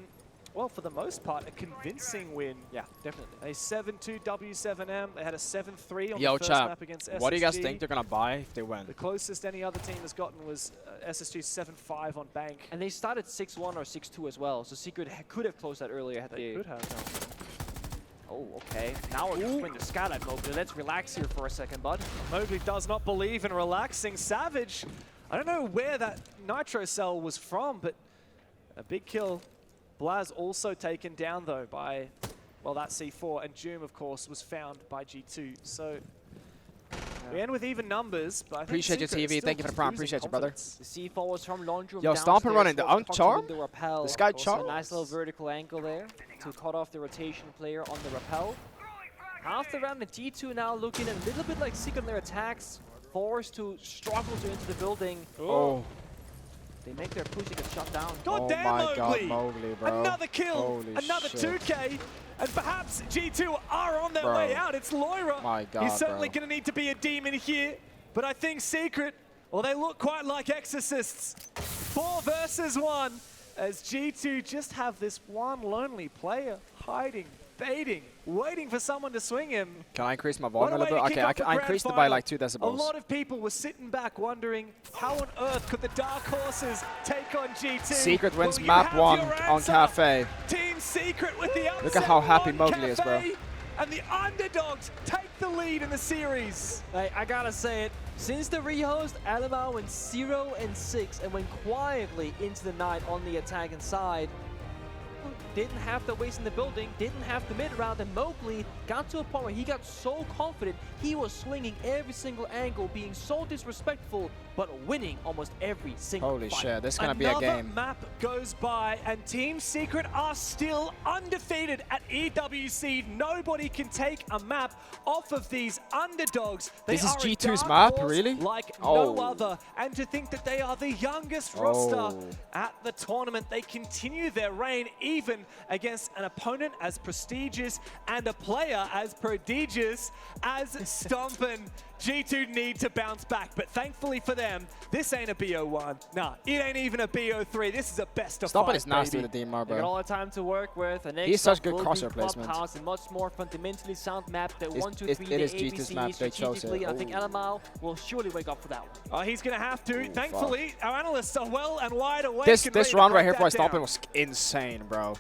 well, for the most part, a convincing win. Yeah, definitely. A 7-2 W7M. They had a 7-3 on Yo, the first chat, map against SSG. what do you guys think they're going to buy if they win? The closest any other team has gotten was SSG's 7-5 on BenQ. And they started 6-1 or 6-2 as well, so Secret could have closed that earlier had they... could have. Oh, okay. Now we're just playing the skylight Mowgli. Let's relax here for a second, bud. Mowgli does not believe in relaxing. Savage, I don't know where that Nitro cell was from, but a big kill. Blaz also taken down, though, by, well, that C4. And Doom, of course, was found by G2. So we end with even numbers. But I appreciate you, TV. Thank you for the prompt. Appreciate you, brother. The C4 was from Laundry. Yo, Stomp and running the Uncharm? This guy Charm? A nice little vertical angle there to cut off the rotation player on the rappel. After round, the G2 now looking a little bit like Secret on their attacks. Forced to struggle to enter the building. Oh. They make their push, they get shut down. God damn, my God, Mowgli, bro. Another kill, Holy another shit. 2K, and perhaps G2 are on their way out. It's Loira. My God, He's certainly going to need to be a demon here, but I think Secret, well, they look quite like exorcists. 4 versus 1, as G2 just have this one lonely player hiding, baiting, waiting for someone to swing him. Can I increase my volume a little bit? Okay, I increased it by final. like 2 decibels. A lot of people were sitting back wondering how on earth could the Dark Horses take on G2? Secret wins Well, map 1 on Cafe. Team Secret with the upset. Look at how happy on Mowgli is, bro. Cafe, and the underdogs take the lead in the series. Hey, I gotta say it. Since the rehost, Alamau went 0-6 and went quietly into the night on the attacking side. Didn't have the waste in the building, didn't have the mid round, and Mowgli got to a point where he got so confident he was swinging every single angle, being so disrespectful, but winning almost every single Holy fight. shit, this is gonna be a game. Another map goes by, and Team Secret are still undefeated at EWC. Nobody can take a map off of these underdogs. They This is are a G2's dark map, horse really? like Oh. no other. And to think that they are the youngest roster at the tournament, they continue their reign even against an opponent as prestigious and a player as prodigious as Stompns. G2 need to bounce back, but thankfully for them, this ain't a BO1. Nah, it ain't even a BO3. This is a best of 5, Stompns is nasty baby. with the DMR, They got bro. all the time to work with. And He's such good crosshair placement. Clubhouse, a much more fundamentally sound map. The 1, 2, 3, it the is G2's ABC map. They chose it. strategically. I think Ooh. Alamau will surely wake up for that one. Oh, he's going to have to. Ooh, Thankfully, our analysts are well and wide awake. This and ready to run right break here for that down. Stompns was insane, bro.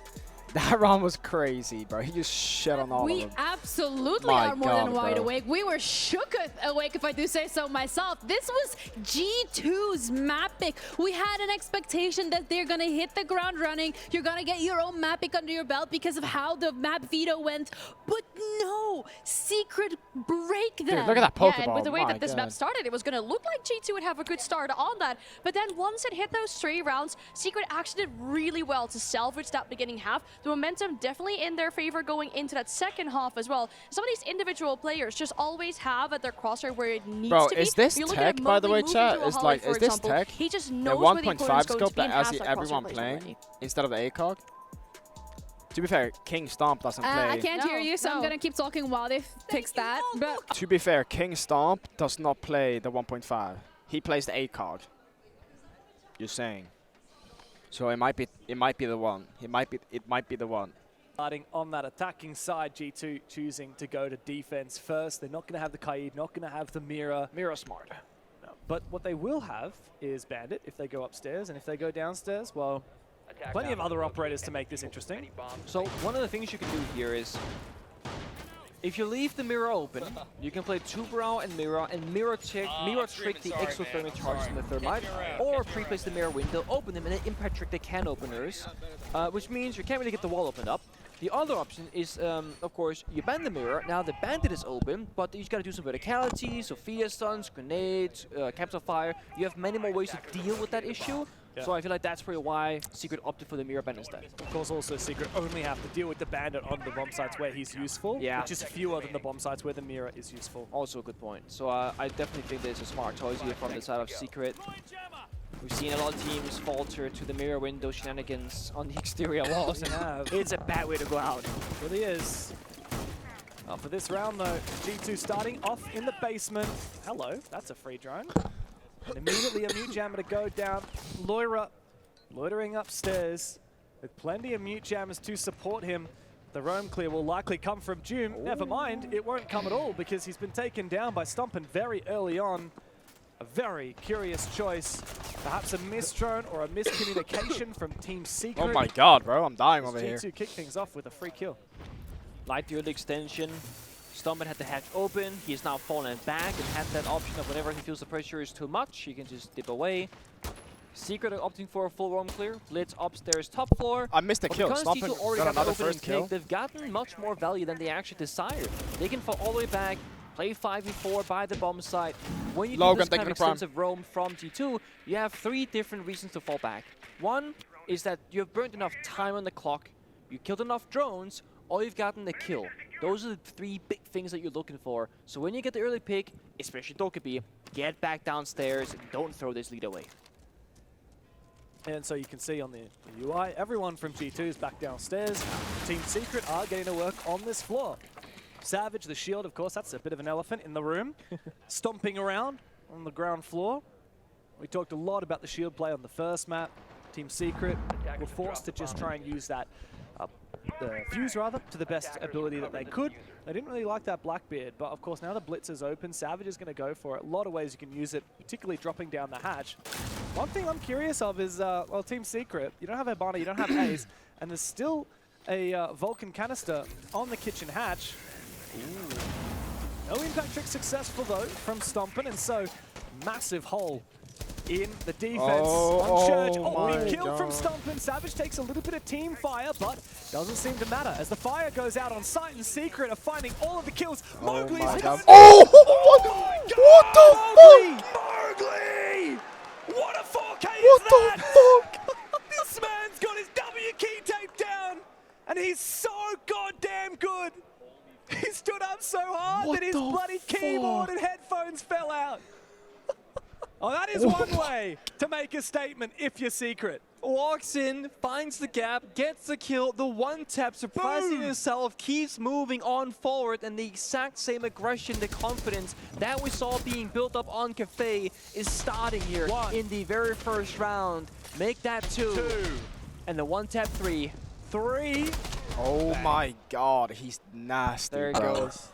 That run was crazy, bro. He just shit on all of We them. absolutely My are more than God, wide bro. awake. We were shook awake, if I do say so myself. This was G2's map pick. We had an expectation that they're going to hit the ground running. You're going to get your own map pick under your belt because of how the map veto went. But no, Secret break them. Dude, look at that Pokeball. Yeah, and with the way My that this God. map started, it was going to look like G2 would have a good start on that. But then once it hit those 3 rounds, Secret actually did really well to salvage that beginning half. The momentum definitely in their favor going into that second half as well. Some of these individual players just always have at their crosshair where it needs Bro, to be. is this You look tech, at by the Mowgli way, moving chat? to a Is Holly, like, for is this example. tech? He just The knows where the 1.5 opponent's going to scope be and that has as that everyone crosshair placed playing already. instead of the ACOG? To be fair, King Stomp doesn't play. I can't hear No, you, so I'm no. going to keep talking while they fix that. But To be fair, King Stomp does not play the 1.5. He plays the ACOG. Just saying. So it might be the one. It might be the one. Starting on that attacking side, G2 choosing to go to defense first. They're not going to have the Kaid, not going to have the Mira. Mira smart. No. But what they will have is Bandit if they go upstairs, and if they go downstairs, well, plenty of other operators to make this interesting. So one of the things you can do here is, if you leave the mirror open, you can play 2 Brow and mirror trick the exothermic charges in the thermite, or pre-place the mirror window, open them, and then impact trick the can openers, which means you can't really get the wall opened up. The other option is, of course, you ban the mirror. Now the bandit is open, but you got to do some verticality, Sophia stuns, grenades, capital fire. You have many more ways to deal with that issue. Yeah. So I feel like that's probably why Secret opted for the mirror ban instead. Of course, also Secret only have to deal with the Bandit on the bomb sites where he's useful, Yeah. which is fewer than the bomb sites where the Mira is useful. Also a good point. So I definitely think there's a smart choice here from the side of Secret. We've seen a lot of teams falter to the mirror window shenanigans on the exterior walls. have. It's a bad way to go out. It really is. For this round, though, G2 starting off in the basement. Hello, that's a free drone. And immediately a mute jammer to go down. Loira loitering upstairs with plenty of mute jammers to support him. The roam clear will likely come from Doom. Never mind, it won't come at all because he's been taken down by Stompns very early on. A very curious choice. Perhaps a missed drone or a miscommunication from Team Secret. Oh my God, bro, I'm dying over here. G2 kick things off with a free kill. Light the early extension. Stompns had the hatch open. He is now fallen back and had that option of whenever he feels the pressure is too much, he can just dip away. Secret are opting for a full roam clear. Blitz upstairs, top floor. I missed a But kill. because Stompns G2 already got got another the opening first kill. pick, they've gotten much more value than they actually desired. They can fall all the way back, play 5v4 by the bomb site. When you do Logan this kind taking of the prime. extensive roam from G2, you have 3 different reasons to fall back. One is that you have burned enough time on the clock, you killed enough drones, or you've gotten the kill. Those are the 3 big things that you're looking for. So when you get the early pick, especially Dokkaebi, get back downstairs and don't throw this lead away. And so you can see on the UI, everyone from G2 is back downstairs. Team Secret are getting to work on this floor. Savage, the shield, of course, that's a bit of an elephant in the room. Stomping around on the ground floor. We talked a lot about the shield play on the first map. Team Secret were forced to just try and use that the fuse rather to the best ability that they could. They didn't really like that Blackbeard, but of course now the blitz is open. Savage is going to go for it. A lot of ways you can use it, particularly dropping down the hatch. One thing I'm curious of is, well, Team Secret, you don't have Hibana, you don't have Ace, and there's still a Vulcan canister on the kitchen hatch. Ooh. No impact trick successful though from Stompn, and so massive hole in the defense on Church. Big kill from Stompn. Savage takes a little bit of team fire, but doesn't seem to matter as the fire goes out on site, and Secret are finding all of the kills. Mowgli's my God. what the fuck? Mowgli! What a 4K is that? This man's got his W key taped down, and he's so goddamn good. He stood up so hard that his bloody keyboard and headphones fell out. Oh, that is one way to make a statement if you're Secret. Walks in, finds the gap, gets the kill, the one tap, surprising himself, keeps moving on forward, and the exact same aggression, the confidence that we saw being built up on Cafe is starting here in the very first round. Make that 2. And the one tap 3. 3. Oh my God, he's nasty. There it goes.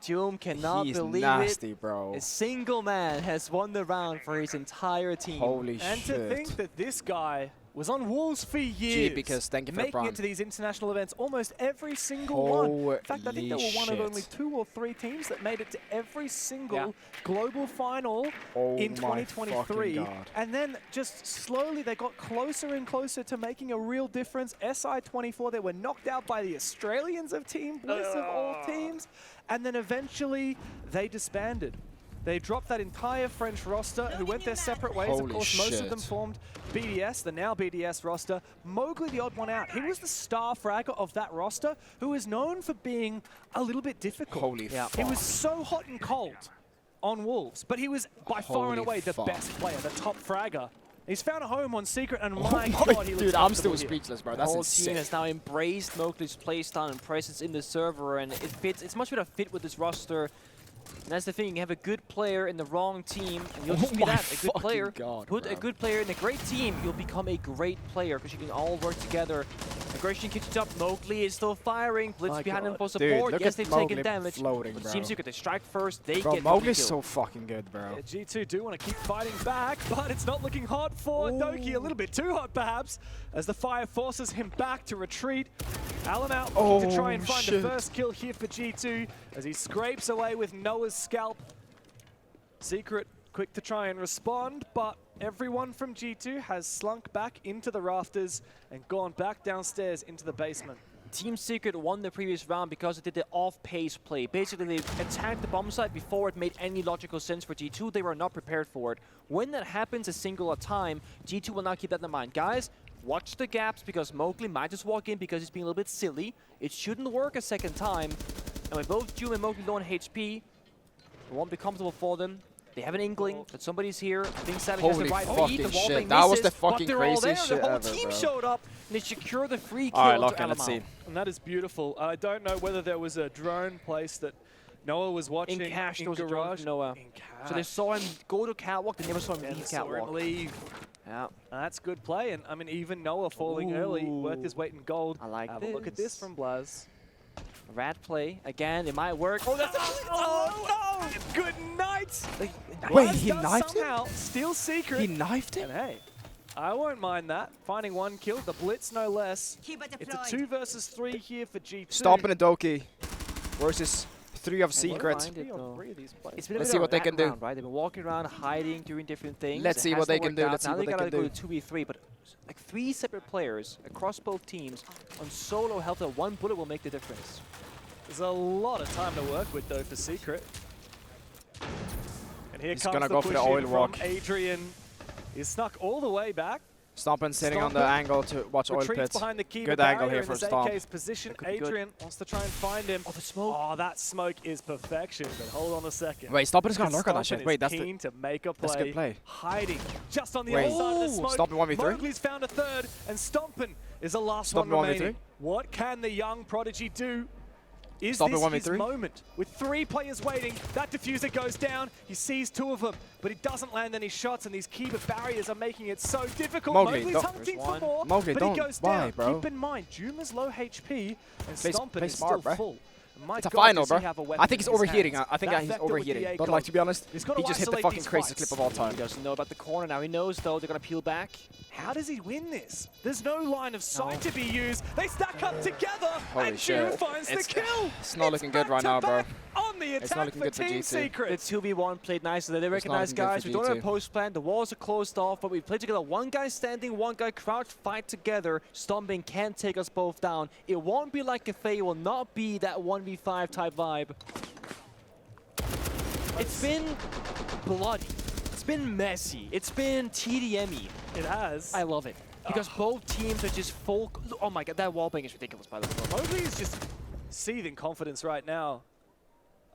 Doom cannot believe nasty, it. Bro. A single man has won the round for his entire team. Holy and shit. And to think that this guy was on Wolves for years, because thank you for making it to these international events, almost every single one. In fact, I think there were one of only 2 or 3 teams that made it to every single global final in 2023. And then just slowly they got closer and closer to making a real difference. SI24, they were knocked out by the Australians of Team Bliss of all teams. And then eventually they disbanded. They dropped that entire French roster who went their separate ways. Of course, most of them formed BDS, the now BDS roster. Mowgli, the odd one out. He was the star fragger of that roster who is known for being a little bit difficult. Holy fuck. He was so hot and cold on Wolves, but he was by far and away the best player, the top fragger. He's found a home on Secret, and my God, he looks dude, I'm still here. speechless, bro. The That's whole insane. team has now embraced Mowgli's playstyle and presence in the server, and it fits. It's much better fit with this roster. And that's the thing, you have a good player in the wrong team, and you'll just be that, a good player. Put a good player in a great team, you'll become a great player, because you can all work together. Aggression catches up, Mowgli is still firing, Blitz behind him for support. Dude, yes, they've taken damage. Floating, but bro. Team Secret, they strike first, they bro, get Mowgli's so fucking good, bro. Yeah, G2 do want to keep fighting back, but it's not looking hot for Doki. A little bit too hot, perhaps, as the fire forces him back to retreat. Alan out looking to try and find the first kill here for G2 as he scrapes away with Noah's scalp. Secret quick to try and respond, but everyone from G2 has slunk back into the rafters and gone back downstairs into the basement. Team Secret won the previous round because it did the off-pace play. Basically, they attacked the bomb site before it made any logical sense for G2. They were not prepared for it. When that happens a single at a time, G2 will now keep that in mind. Guys, watch the gaps because Mowgli might just walk in because he's being a little bit silly. It shouldn't work a second time. And with both Doom and Mowgli low on HP, it won't be comfortable for them. They have an inkling that somebody's here. I think Savage has the right feed. The wall misses, that was the fucking craziest shit ever, The whole ever, team bro. showed up and they secure the free kill. Alright, look, let's see. And that is beautiful. I don't know whether there was a drone place that Noah was watching in cash, there was a garage. drone Noah. So they saw him go to catwalk, they never saw him leave catwalk. Yeah. That's good play, and I mean even Noah falling early, worth his weight in gold. I like Have this. a look at this from Blaz. Rat play again. It might work. Oh, that's no! Good night. Wait, he knifed him? Somehow steal Secret. He knifed him? And hey, I won't mind that. Finding one kill, the Blitz no less. It's a 2 versus 3 here for G2. Stomping a Doki versus 3 of Secret. Let's see what they can do. Right? They've been walking around, hiding, doing different things. Let's see what they can do. Let's see what they can do. Now they gotta go to 2v3, but like 3 separate players across both teams on solo health, that one bullet will make the difference. There's a lot of time to work with though for Secret. And here He's comes gonna the go for the push in oil from walk. Adrian. He's snuck all the way back. Stompn sitting on the angle to watch oil Retreats pits. behind the key Good angle here for Stomp. AK's position. Adrian wants to try and find him. Oh, the smoke. Oh, that smoke is perfection. But hold on a second. Wait, Stompn is gonna lurk on that shit. Wait, that's keen to make a play. That's a good play. Hiding just on the Wait. other side of the smoke. Stompn 1v3? Mowgli's found a third, and Stompn is the last Stompn one 1v3? remaining. What can the young prodigy do? Is Stompn this his 1v3? moment? With 3 players waiting, that diffuser goes down. He sees 2 of them, but he doesn't land any shots, and these Kiba barriers are making it so difficult. Mowgli, Mowgli's hunting for more, Mowgli, but don't. he goes Why, down. bro? Keep in mind, Juma's low HP, and Play Stompn is smart, still bro. full. My It's a God, final, does he bro. have a weapon I think he's in his overheating. hands. I think That he's vector with the overheating. But A-Cog. like, to be honest, He's gotta he just hit the isolate fucking these craziest spikes. clip of all time. He doesn't know about the corner now. He knows, though, they're going to peel back. How does he win this? There's no line of sight to be used. They stack up together, Holy and shit. June finds the It's- kill. it's not looking good right now, bro. back-to-back On the It's not attack looking for good for Team G2. The Secret. 2v1 played nicely. They recognize, looking good guys, for we don't have a G2. post plan. The walls are closed off, but we play together. One guy standing, one guy crouched, fight together. Stomping can take us both down. It won't be like a Faye. It will not be that 1v5 type vibe. It's been bloody. It's been messy. It's been TDM-y. It has. I love it. Because both teams are just full... Oh my god, that wallbang is ridiculous, by the way. Mowgli is just seething confidence right now.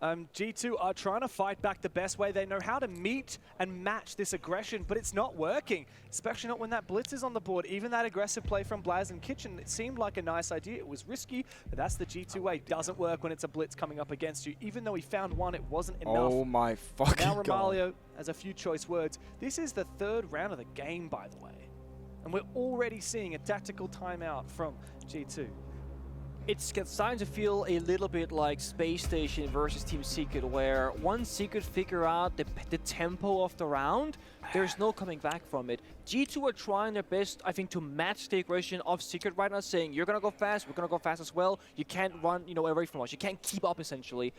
G2 are trying to fight back the best way. They know how to meet and match this aggression, but it's not working, especially not when that blitz is on the board. Even that aggressive play from Blaz and Kitchen, it seemed like a nice idea. It was risky, but that's the G2 way. Doesn't work when it's a blitz coming up against you. Even though he found one, it wasn't enough. Oh my fucking Now god. Romalio has a few choice words. This is the third round of the game, by the way. And we're already seeing a tactical timeout from G2. It's starting to feel a little bit like Space Station versus Team Secret, where once Secret figure out the tempo of the round, there's no coming back from it. G2 are trying their best, I think, to match the aggression of Secret right now, saying, you're going to go fast, we're going to go fast as well. You can't run, away from us. You can't keep up, essentially.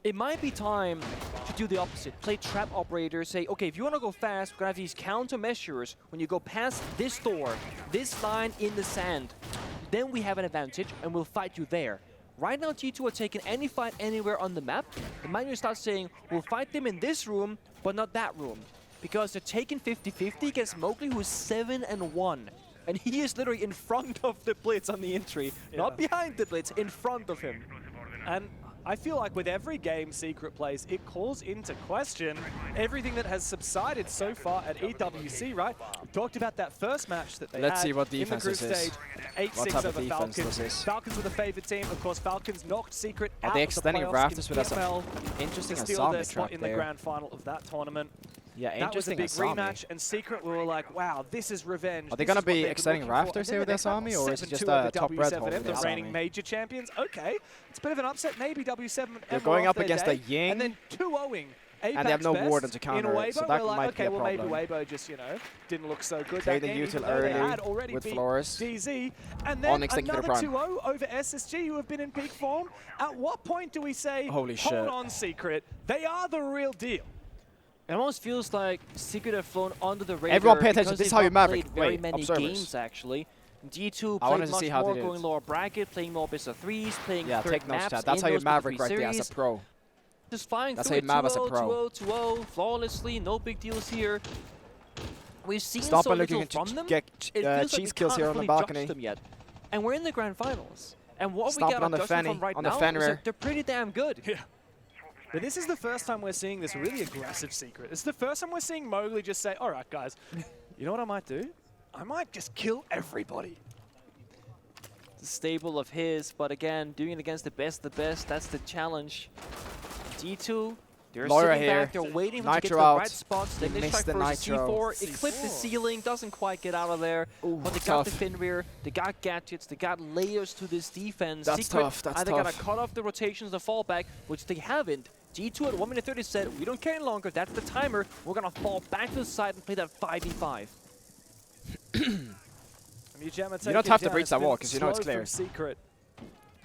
It might be time to do the opposite. Play trap operator, say, okay, if you want to go fast, we're going to have these countermeasures. When you go past this door, this line in the sand, then we have an advantage, and we'll fight you there. Right now, G2 are taking any fight anywhere on the map. The manager starts saying, we'll fight them in this room, but not that room. Because they're taking 50-50 against Mowgli, who's 7-1. And he is literally in front of the blitz on the entry. Yeah. Not behind the blitz, in front of him. And I feel like with every game Secret plays, it calls into question everything that has subsided so far at EWC, right? We talked about that first match that they Let's had see what in the defense group this is. stage, What 8-6 type of over defense Falcons. this is. Falcons were the favourite team. Of course, Falcons knocked Secret out Are they of the extending playoffs rafters in with us? PML Interesting to steal their Asami spot trap in the there. grand final of that tournament. Yeah, That was a interesting big Asami. rematch, and Secret we were like, wow, this is revenge. Are they This gonna is what be they've been extending looking for. rafters And here with then Asami, or is it just 7-2 a over top red hole W7M, with the reigning Asami? major champions? Okay, it's a bit of an upset. Maybe W7M They're going were up off their against day, a Ying, and then 2-0ing. and they have no Apex Warden Best to counter in it, so Weibo, that we're like, might be okay, a well, maybe problem. Weibo just, didn't look so good Play that the game, util even though they early had already with beat Flores. DZ. And then Onyx taking another the prime. 2-0 over SSG, who have been in peak form. At what point do we say, Holy hold shit. on, Secret, they are the real deal? It almost feels like Secret have flown under the radar. Everyone pay attention. because This is they've how you not Maverick. played very Wait, many observers. games, actually. G2 I wanted played to much see how more, they did. going lower bracket, playing more best of threes, playing Yeah, third take notes, maps chat. That's in how you those best of Maverick three right there as series. a pro. Just flying That's through how you Mav as a 2-0, pro. 2-0, flawlessly, no big deals here. We've seen Stop so looking little at from them, get it feels like cheese we kills can't here on the fully judge balcony. them yet. And we're in the grand finals. And what Stomping we get on the judgment fanny, from right on the now is Fenrir. that they're pretty damn good. Yeah. But this is the first time we're seeing this really aggressive Secret. It's the first time we're seeing Mowgli just say, all right, guys, you know what I might do? I might just kill everybody. It's a stable of his, but again, doing it against the best, that's the challenge. G2, they're Laura sitting here. back, they're waiting for to get to Nitro the out. right spots. They They missed try the first Nitro. C4, it clipped the ceiling, doesn't quite get out of there. Ooh, But they got the tough. Fenrir, they got gadgets, they got layers to this defense. That's Secret tough, that's either gotta tough. cut off the rotations, the fallback, which they haven't. G2 at 1 minute 30 said, we don't care any longer, that's the timer. We're gonna fall back to the side and play that 5v5. You don't have to breach that wall, 'cause you know it's clear. Secret.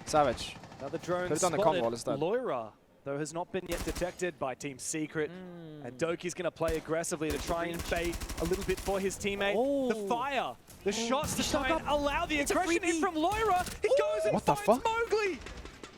Savage. Another drone Could've done the spotted. con wall instead. Loira, though, has not been yet detected by Team Secret. And Doki's going to play aggressively to try and bait a little bit for his teammate. The Oh. fire, the shots to stuck try and up. allow the It's a aggression in freebie. from Loira. He goes and What the finds fuck? Mowgli.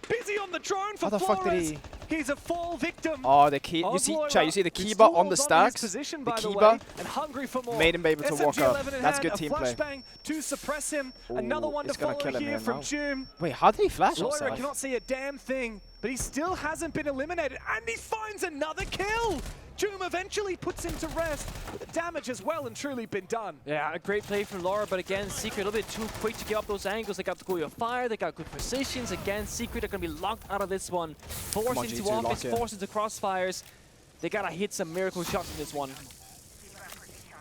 Busy on the drone for How the fuck did Flores. he- He's a fall victim. Oh, the key. You of see, Loira, chat. You see the who Kiba still on the holds onto his stacks. position, The by the Kiba way, and hungry for more. made him able to walk SMG up. 11 in That's hand, good a team play. flashbang to suppress him. Another Ooh, one to it's gonna follow kill him here here from now. June. Wait, how did he flash Loira himself? cannot see a damn thing, but he still hasn't been eliminated, and he finds another kill! Joom eventually puts him to rest, but the damage has well and truly been done. Yeah, a great play from Laura, but again, Secret a little bit too quick to get up those angles. They got the Goyo of Fire, they got good positions. Again, Secret are going to be locked out of this one. Forced on, into G2, lock offense, in. forced into crossfires. They got to hit some miracle shots in this one.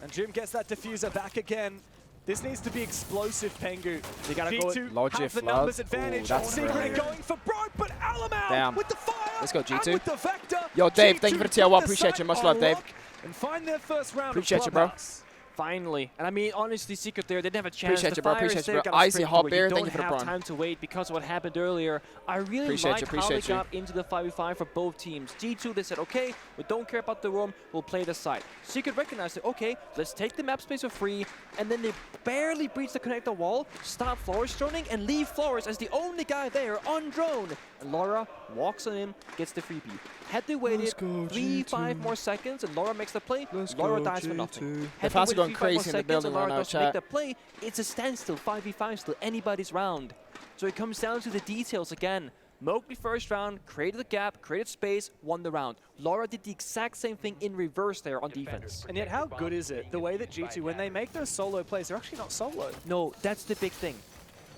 And Joom gets that diffuser back again. This needs to be explosive, Pengu. They gotta go G2 Logic have the flood. numbers advantage. Ooh, that's Secret brilliant. going for broke, but Alamau Damn. with the fire. Let's go, and G2. with the vector. Yo, Dave, G2 thank you for the got tier 1. the Appreciate you. site Much on love, Dave. lock And find their first round Appreciate of you, bro. Clubhouse. Finally. And I mean, honestly, Secret there, they didn't have a chance. Appreciate The you, bro. fire is Appreciate you, there, bro. gotta Icy sprint Hot through it. Beer, You thank you don't for the have prawn. time to wait because of what happened earlier. I really Appreciate like you, how they appreciate you. got into the 5v5 for both teams. G2, they said, okay, we don't care about the roam, we'll play the side. Secret recognized it, okay, let's take the map space for free, and then they barely breach the connector wall, stop Flores droning, and leave Flores as the only guy there on drone. And Laura walks on him, gets the freebie. Had they waited 3-5 more seconds and Laura makes the play, Laura dies for nothing. The fans are going crazy in the building right Laura now, doesn't make chat. the play, it's a standstill, 5v5 still, anybody's round. So it comes down to the details again. Mowgli first round, created the gap, created space, won the round. Laura did the exact same thing in reverse there on defense. And yet, how good is it? The way that G2, when they make those solo plays, they're actually not solo. No, that's the big thing.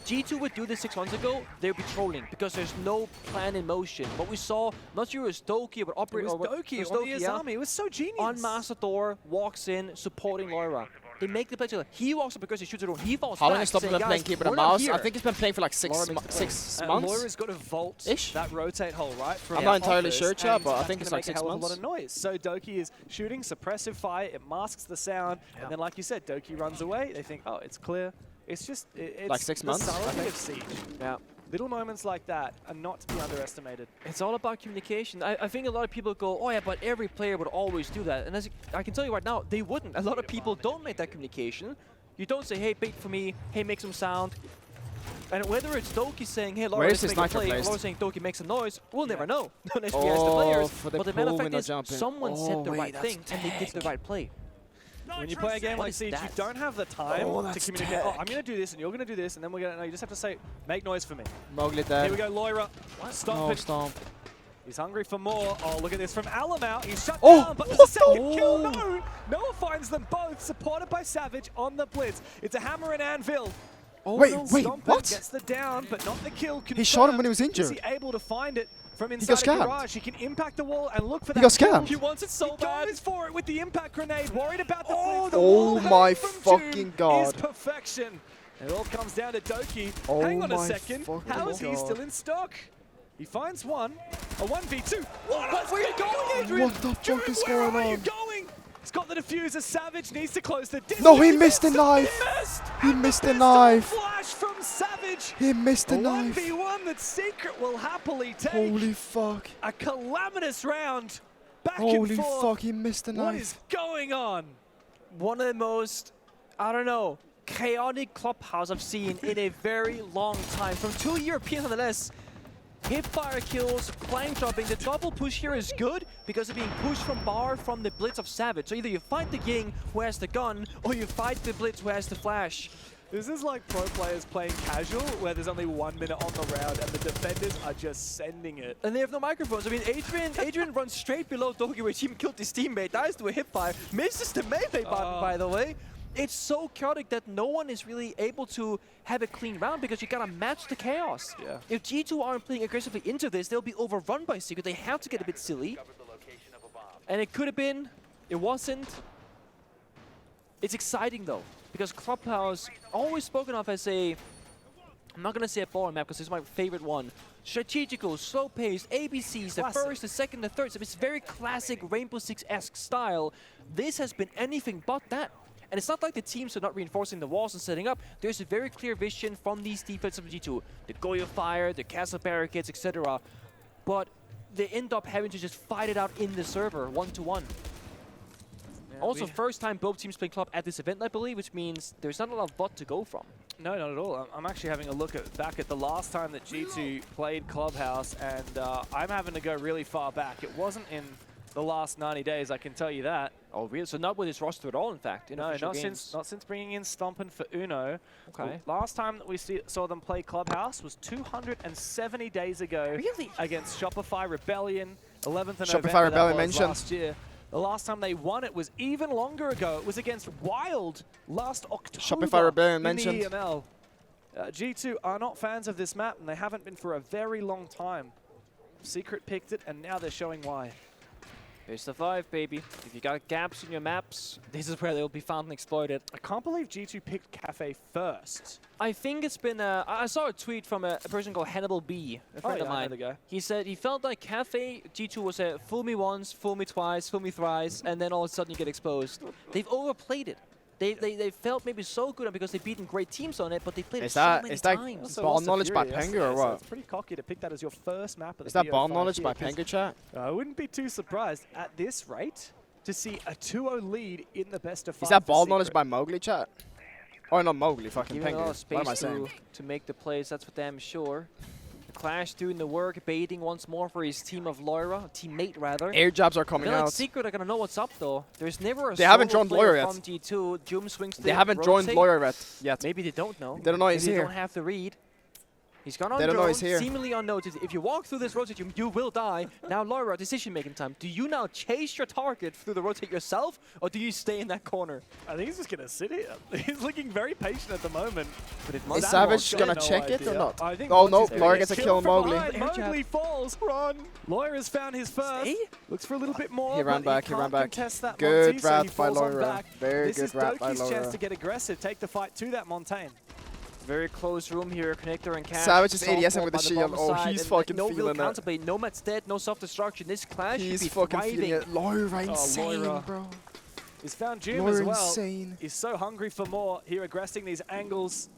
G2 would do this 6 months ago, they'd be trolling because there's no plan in motion. What we saw, not sure it was Doki, but It operator was Doki on the Azami. It was so genius. on Master Door, walks in, supporting Laura. They make the play together. He walks up because he shoots it on. He falls How back, long has Stompns saying, been playing "Guys, Keeper the we're not Mouse? here." I think he's been playing for like Laura six makes the months. Laura's got to vault Ish? that rotate hole, right? From I'm not the entirely office, sure, chat, and but I that's think it's gonna like make 6 a hell of months. a lot of noise. So Doki is shooting suppressive fire. It masks the sound, and then, like you said, Doki runs away. They think, oh, it's clear. It's just it's Like 6 months, The I subtlety think. of Siege. Yeah. Little moments like that are not to be underestimated. It's all about communication. I think a lot of people go, oh yeah, but every player would always do that. And as I can tell you right now, they wouldn't. A lot of people don't make that communication. You don't say, hey, bait for me, hey, make some sound. And whether it's Doki saying, hey, Laura, Where let's is this make a nitro play, or placed? Laura saying, Doki, make some noise, we'll never know. Unless we Oh, ask the players. for the But the matter of pull fact when they're is, jumping. someone Oh, said the wait, right that's thing, and they did the right play. When you play a game What like is Siege, you that? don't have the time Oh, to that's communicate. Oh, tech. I'm going to do this, and you're going to do this, and then we're going to. No, you just have to say, make noise for me. Mowgli Here we dead. go, Loira. Stomp No, it. Stomp. He's hungry for more. Oh, look at this from Alamau. He's shut Oh, down, but there's a what second the- kill. No! Noah finds them both, supported by Savage on the blitz. It's a hammer and anvil. Oh, Wait, no. wait, Stomp what? gets the down, but not the kill. He shot him when he was Confirmed. injured. Is he able to find it from got inside a scammed. garage? He can impact the wall and look for that He got kill. scammed. He wants it so bad. He goes for it with the impact grenade. Worried about the blitz. The Oh wall my hang from fucking June God. is perfection. It all comes down to Doki. Oh Hang on a my second. fucking How is he God. still in stock? He finds one. A 1v2. Where are you going, Adrian? What the June, fuck is where going are you on? going? He's got the diffuser. Savage needs to close the distance. No, he missed the knife. He missed. He And missed the pistol knife. Flash from Savage. He missed the A knife. 1v1 that Secret will happily take. Holy fuck. A calamitous round. Back Holy and forth. fuck, he missed the What knife. is going on? One of the most, I don't know, chaotic Clubhouse I've seen in a very long time. From 2 Europeans nonetheless. Hipfire kills, flank dropping. The double push here is good because of being pushed from bar from the blitz of Savage. So either you fight the Ying who has the gun, or you fight the blitz who has the flash. This is like pro players playing casual, where there's only 1 minute on the round and the defenders are just sending it. And they have no microphones. I mean, Adrian runs straight below Doki, where he killed his teammate, dies to a hipfire, misses the melee button, by the way. It's so chaotic that no one is really able to have a clean round because you gotta match the chaos. Yeah. If G2 aren't playing aggressively into this, they'll be overrun by Secret. They have to get a bit silly. And it could have been, it wasn't. It's exciting though, because Clubhouse, always spoken of as a, I'm not gonna say a boring map because this is my favorite one. Strategical, slow-paced, ABCs, the Classic. first, the second, the third. So it's very classic Rainbow Six-esque style. This has been anything but that. And it's not like the teams are not reinforcing the walls and setting up. There's a very clear vision from these defensive G2. The Goyo fire, the castle barricades, etc. But they end up having to just fight it out in the server, one-to-one. Yeah, Also, first time both teams play Club at this event, I believe, which means there's not a lot of bot to go from. No, not at all. I'm actually having a look back at the last time that G2 played Clubhouse, and I'm having to go really far back. It wasn't in the last 90 days, I can tell you that. Oh, really? So not with his roster at all, in fact. In No, official not games. since bringing in Stompn for Uno. Okay. The last time that we saw them play Clubhouse was 270 days ago. Really? Against Shopify Rebellion, 11th of Shopify November, Rebellion that was mentioned. last year. The last time they won it was even longer ago. It was against Wild last October. Shopify Rebellion in mentioned. the EML. G2 are not fans of this map, and they haven't been for a very long time. Secret picked it, and now they're showing why. Best of 5, baby. If you got gaps in your maps, this is where they'll be found and exploited. I can't believe G2 picked Cafe first. I think it's been I saw a tweet from a person called Hannibal B, a friend of I know mine. the guy. He said he felt like Cafe G2 was a fool me once, fool me twice, fool me thrice, and then all of a sudden you get exposed. They've overplayed it. They felt maybe so good because they've beaten great teams on it, but they played it so many times. Also ball lost to knowledge by Fury Pengu yesterday, or so what? it's pretty cocky to pick that as your first map of the Is that ball BO5 knowledge here, by 'cause Pengu chat? I wouldn't be too surprised at this rate to see a 2-0 lead in the best of 5. Is that for ball knowledge Secret. by Mowgli chat? Oh, not Mowgli, fucking Giving a lot of Pengu. What am I space saying? to make the plays, that's for damn sure. The Clash doing the work, baiting once more for his team of Loira, teammate rather. Air jabs are I coming feel like out. Secret are gonna know what's up though. There's never a They haven't solo joined player Loira yet. from G2. Joom swings They haven't joined Loira yet. Maybe they don't know. They don't know he's Maybe here. They don't have to read. He's gone on They don't know drone, he's here. seemingly unnoticed. If you walk through this rotate, you will die. Now Loira, decision-making time. Do you now chase your target through the rotate yourself, or do you stay in that corner? I think he's just going to sit here. He's looking very patient at the moment. But it Is must Savage got gonna no check it or idea. not? I think Oh once no, he's Loira there, gets a he's kill on killed from Mowgli. behind. Mowgli falls. Run. Loira's found his first. Stay? Looks for a little bit more. He ran but back, he ran can't back. contest that Good Monty, so he rat by falls on Loira. back. Very This good is rat by Doki's chance Loira. to get aggressive, take the fight to that Montaigne. Very close room here, Connector and Cash. Savage is Soft ADSing ball with the by shield. bomb Oh, side, he's and, fucking no real feeling it. counterplay. Nomad's dead, no self-destruction. This Clash He's should be fucking thriving. feeling it. Loira insane, Loira. bro. He's found Jim Loira as well. insane. He's so hungry for more here, aggressing these angles.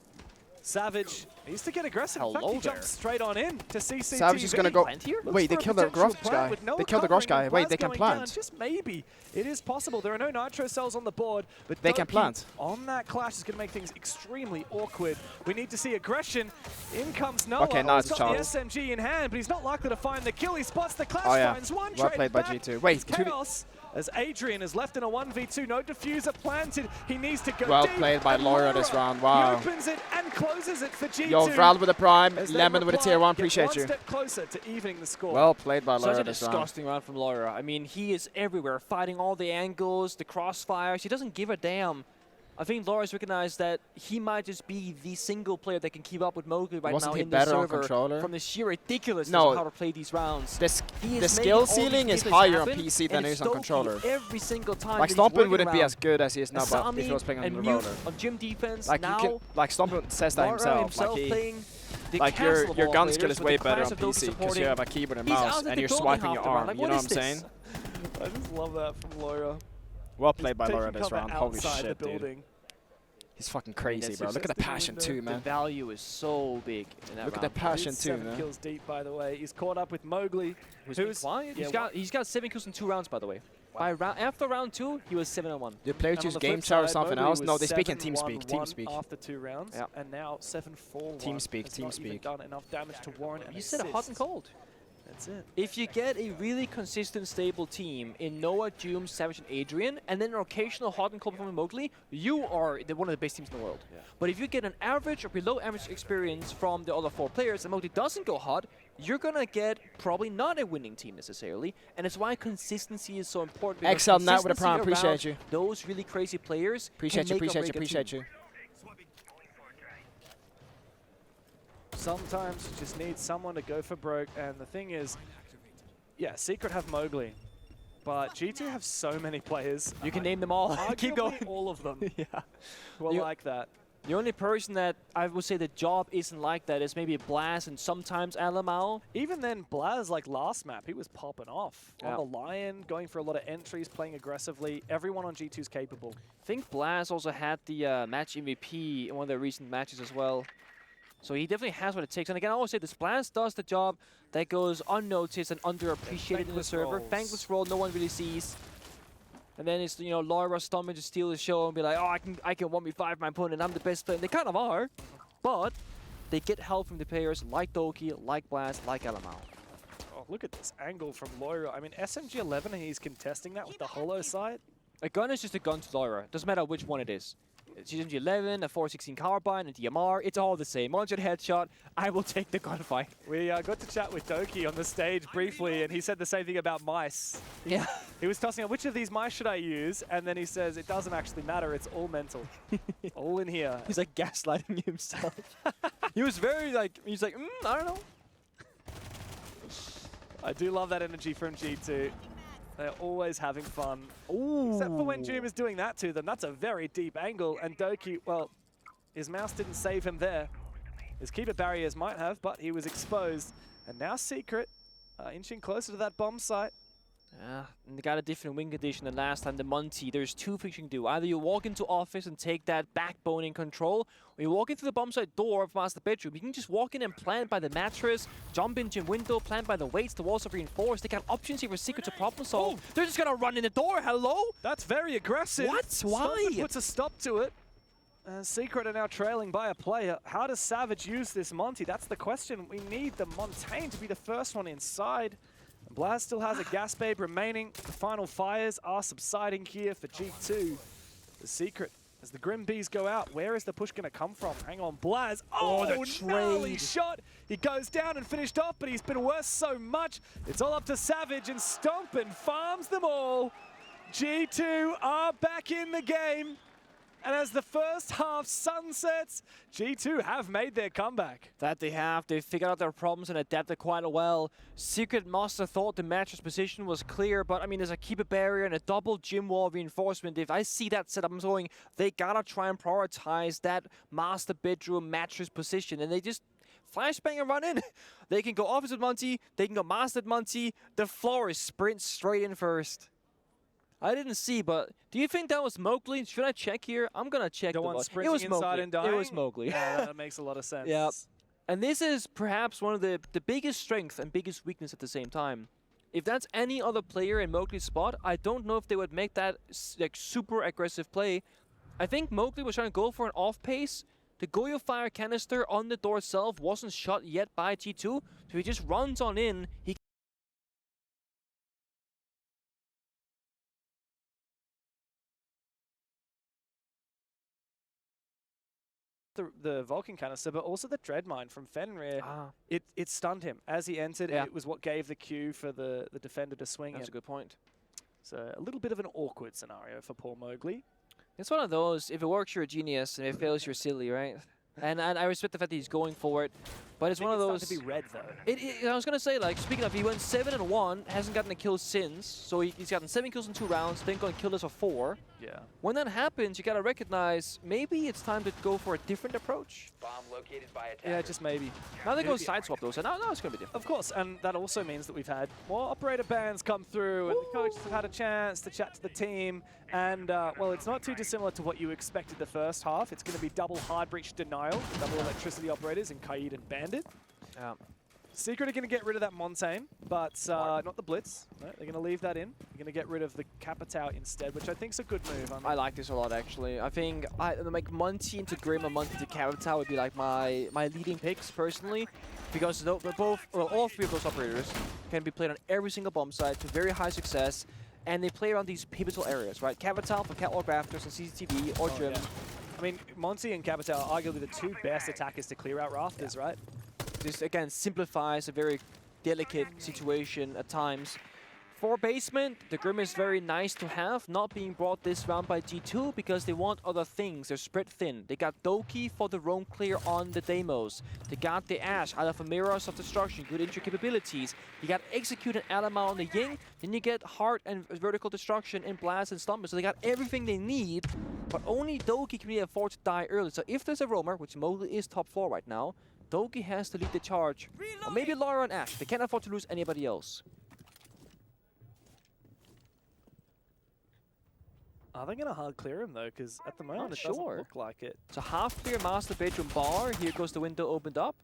Savage needs to get aggressive. In fact, Hello he jumps there. straight on in to CCTV. Savage is gonna go. Plant here? Wait, they for a killed the potential Grosh plant guy. with no They killed the Grosh recovering guy. and Wait, they Blaz can going down. plant. Just maybe. It is possible. There are no nitro cells on the board, but They can Doki plant. on that Clash is going to make things extremely awkward. We need to see aggression. In comes Noah. Okay, now Oh, it's he's got the Charles. SMG in hand, but he's not likely to find the kill. He spots the Clash, Oh, yeah. finds one, Well traded played by back. G2. Wait, It's 2v chaos. As Adrian is left in a 1v2, no diffuser planted. He needs to go Well deep, played by and Loira this round, wow. He opens it and closes it for G2. Yo, Vral with the prime, as they Lemon with a reply, tier 1, get appreciate one you. step closer to evening the score. Well played by Such Loira a this round. disgusting round from Loira. I mean, he is everywhere, fighting all the angles, the crossfires. He doesn't give a damn. I think Loira's recognized that he might just be the single player that can keep up with Mowgli right Wasn't now he in the better on server controller? from the sheer ridiculousness No. of how to play these rounds. The He is skill making all these ceiling is gameplays higher on happen, PC than and it it's is on Doki controller. every single time Like that he's Stompn working wouldn't be around. as good as he is now, but if he Asami was playing on and controller. Mute on gym defense. Like now, you can, like Stompn says that Loira himself. Like playing the like castle of your all gun players skill is with way the better class on of Doki PC because supporting. you have a keyboard and He's mouse out at and the you're goalie swiping half your the round. arm. Like, You what know is what I'm this? saying? I just love that from Loira. Well played by Taking Loira this cover round. Holy outside shit, the dude. building. He's fucking That's crazy, bro. just Look at the the passion window. too, The man. value is so big in that Look at round. the passion He's too, 7 man. kills deep, by the way. He's caught up with Mowgli. Who's been quiet? yeah, He's got 7 kills in 2 rounds, by the way. After round 2, he was 7-1. Do players And choose on the game flip chat or side, something Mowgli else? No, was they speak in team 7-1-1 speak. Team speak. after 2 rounds, Yeah. and now 7-4-1. Team speak, Has team not even speak. done enough damage to warrant an You said hot and assist. cold. That's it. If you get a really consistent, stable team in Noah, Joom, Savage, and Adrian, and then an occasional hot and cold from Mowgli, you are one of the best teams in the world. Yeah. But if you get an average or below average experience from the other 4 players and Mowgli doesn't go hot, you're going to get probably not a winning team necessarily. And it's why consistency is so important. because XL Nat with a consistency prime, appreciate around you. Those really crazy players Appreciate can you, make or appreciate you, break a appreciate team. you. Sometimes you just need someone to go for broke, and the thing is, yeah, Secret have Mowgli, but G2 have so many players. You can name them all. Keep Arguably going. all of them Yeah. who are You- like that. The only person that I would say the job isn't like that is maybe Blast and sometimes Alamao. Even then, Blaz, like last map, he was popping off. Yeah. On the Lion, going for a lot of entries, playing aggressively. Everyone on G2 is capable. I think Blast also had the match MVP in one of their recent matches as well. So he definitely has what it takes. And again, I always say this, Blast does the job that goes unnoticed and underappreciated in the Thankless server. rolls. Thankless roll, no one really sees. And then it's, Loira, Stompns to steal the show and be like, oh, I can 1v5 my opponent, I'm the best player. And they kind of are, but they get help from the players like Doki, like Blast, like Alamao. Oh, look at this angle from Loira. I mean, SMG11, he's contesting that with the hollow side. A gun is just a gun to Loira. Doesn't matter which one it is. It's SMG11, a 416 carbine, a DMR. It's all the same. 100 headshot. I will take the gunfight. We got to chat with Doki on the stage briefly, and he said the same thing about mice. Yeah. He was tossing out, which of these mice should I use? And then he says, it doesn't actually matter. It's all mental. All in here. He's like gaslighting himself. He was very like, he's like, I don't know. I do love that energy from G2. They're always having fun. Ooh. Except for when Doom is doing that to them. That's a very deep angle. And Doki, well, his mouse didn't save him there. His keeper barriers might have, but he was exposed. And now Secret inching closer to that bomb site. Yeah, and they got a different win condition than last time. The Monty, there's two things you can do. Either you walk into office and take that backbone in control, or you walk into the bomb site door of master bedroom. You can just walk in and plant by the mattress, jump into window, plant by the weights, the walls are reinforced. They got options here for Secret to problem solve. They're just gonna run in the door, hello? That's very aggressive. What? Why? Stompns puts a stop to it. Secret are now trailing by a player. How does Savage use this Monty? That's the question. We need the Montaigne to be the first one inside. Blaz still has a gas babe remaining. The final fires are subsiding here for G2. The Secret, as the Grim Bees go out, where is the push going to come from? Hang on, Blaz. Oh, the gnarly trade. shot. He goes down and finished off, but he's been worse so much. It's all up to Savage, and Stompns farms them all. G2 are back in the game. And as the first half sunsets, G2 have made their comeback. That they have. They've figured out their problems and adapted quite well. Secret must have thought the mattress position was clear, but I mean, there's a keeper barrier and a double gym wall reinforcement. If I see that setup, I'm going, they gotta try and prioritize that master bedroom mattress position, and they just flashbang and run in. They can go opposite Monty, they can go mastered Monty. The floor is sprint straight in first. I didn't see, but do you think that was Mowgli? Should I check here? I'm gonna check. The one It sprinting was inside Mowgli. and dying? It was Mowgli. Yeah, that makes a lot of sense. Yeah. And this is perhaps one of the biggest strength and biggest weakness at the same time. If that's any other player in Mowgli's spot, I don't know if they would make that like super aggressive play. I think Mowgli was trying to go for an off pace. The Goyo fire canister on the door itself wasn't shot yet by G2, so he just runs on in. He the Vulcan canister, but also the Dread Mine from Fenrir. It stunned him as he entered. Yeah. It was what gave the cue for the defender to swing That's in. a good point. So a little bit of an awkward scenario for poor Mowgli. It's one of those, if it works, you're a genius, and if it fails, you're silly, right? And I respect the fact that he's going for it, but it's one of those... to be red, though. I was going to say, like, speaking of, he went 7-1, hasn't gotten a kill since, so he's gotten 7 kills in 2 rounds, then going kill us for 4. Yeah. When that happens, you got to recognize maybe it's time to go for a different approach. Bomb located by attackers. Yeah, just maybe. Now they go Maybe. side swap though, so now it's going to be different. Of course, and that also means that we've had more operator bans come through, and the coaches have had a chance to chat to the team. And, well, it's not too dissimilar to what you expected the first half. It's going to be double hard breach denial, double electricity operators in Kaid and Bandit. Secret are going to get rid of that Montaigne, but not the Blitz. No, they're going to leave that in. They're going to get rid of the Capitao instead, which I think is a good move. I like this a lot, actually. I think like Monty into Grim and Monty to Capitao would be like my leading picks, personally. Because all 3 of those operators can be played on every single bomb site to very high success. And they play around these pivotal areas, right? Capitao for catwalk rafters and CCTV or Grim. Yeah. I mean, Monty and Capitao are arguably the 2 best attackers to clear out rafters, right? This, again, simplifies a very delicate situation at times. For basement, the Grim is very nice to have, not being brought this round by G2 because they want other things. They're spread thin. They got Doki for the roam clear on the demos. They got the Ash, either for Mirrors of Destruction, good entry capabilities. You got Execute and Alama on the Ying, then you get Heart and Vertical Destruction in Blast and Stompns. So they got everything they need, but only Doki can really afford to die early. So if there's a roamer, which Mowgli is top 4 right now, Doki has to lead the charge. Or maybe Lara and Ash. They can't afford to lose anybody else. Are they going to hard clear him, though? Because at the moment, Not it doesn't sure. look like it. It's a half-clear master bedroom bar. Here goes the window opened up.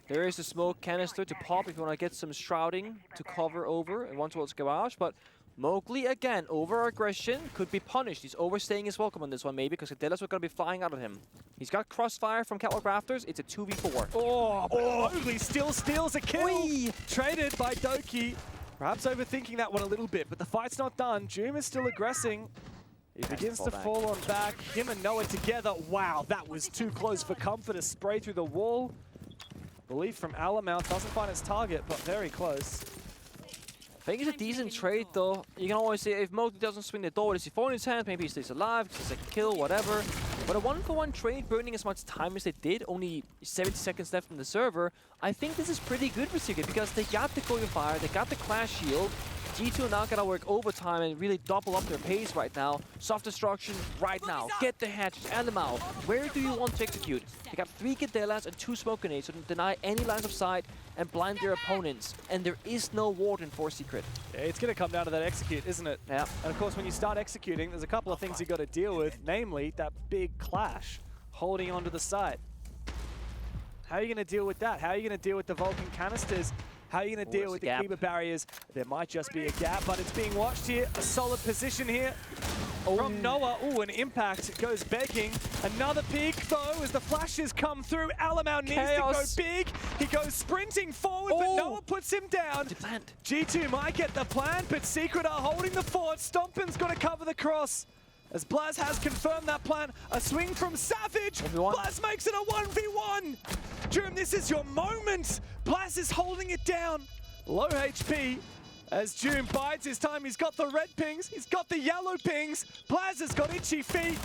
There is the smoke canister to pop if you want to get some shrouding to cover over and one towards garage. But Mowgli, again, over-aggression could be punished. He's overstaying his welcome on this one, maybe, because Cadelas are going to be flying out at him. He's got crossfire from catwalk rafters. It's a 2v4. Oh, Mowgli still steals a kill. Whee! Traded by Doki. Perhaps overthinking that one a little bit, but the fight's not done. Doom is still aggressing. He begins to fall on back. Him and Noah together. Wow, that was too close for comfort. A spray through the wall. Belief from Alamouth doesn't find its target, but very close. I think it's a decent trade, though. You can always say if Mowgli doesn't swing the door with his C4 in his hand, maybe he stays alive, gets a second kill, whatever. But a 1-for-1 trade burning as much time as they did, only 70 seconds left in the server, I think this is pretty good for Secret because they got the Goyo Fire, they got the Clash Shield, G2 now gotta work overtime and really double up their pace right now. Soft destruction right now. Get the hatches, and them out. Where do you want to execute? They got 3 Cadellas and 2 smoke grenades, so deny any lines of sight and blind their opponents. And there is no warden for Secret. Yeah, it's going to come down to that execute, isn't it? Yeah. And of course, when you start executing, there's a couple of things you got to deal with, namely that big clash holding onto the side. How are you going to deal with that? How are you going to deal with the Vulcan canisters? How are you going to deal with the Keeper barriers? There might just be a gap, but it's being watched here. A solid position here from Noah. Ooh, an impact goes begging. Another peek, though, as the flashes come through. Alamau needs to go big. He goes sprinting forward, but Noah puts him down. G2 might get the plant, but Secret are holding the fort. Stompns got to cover the cross. As Blaz has confirmed that plan, a swing from Savage. Blaz makes it a 1v1. Jerem, this is your moment. Blaz is holding it down. Low HP as June bides his time. He's got the red pings. He's got the yellow pings. Blaz has got itchy feet.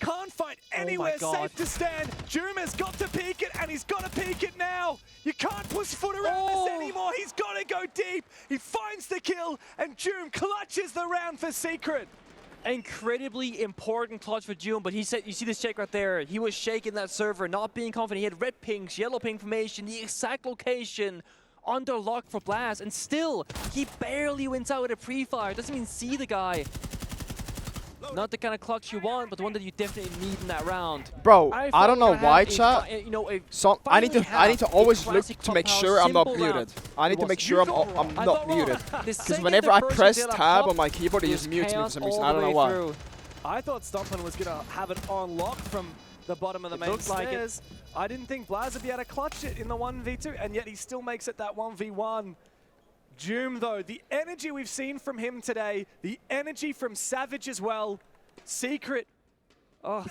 Can't find anywhere safe to stand. June has got to peek it, and he's got to peek it now. You can't push foot around this anymore. He's got to go deep. He finds the kill, and June clutches the round for Secret. Incredibly important clutch for June, but he said, you see this check right there, he was shaking that server, not being confident. He had red pings, yellow ping formation, the exact location under lock for Blast, and still, he barely wins out with a pre-fire. Doesn't even see the guy. Not the kind of clutch you want, but the one that you definitely need in that round. Bro, I don't know why, chat. So I need to always look to make sure I'm not muted. I need to make sure I'm not muted. Because whenever I press tab on my keyboard, it just mutes me for some reason. I don't know why. I thought Stompman was going to have it on lock from the bottom of the main stairs. I didn't think Blaz would be able to clutch it in the 1v2, and yet he still makes it that 1v1. Joom, though, the energy we've seen from him today, the energy from Savage as well. Secret,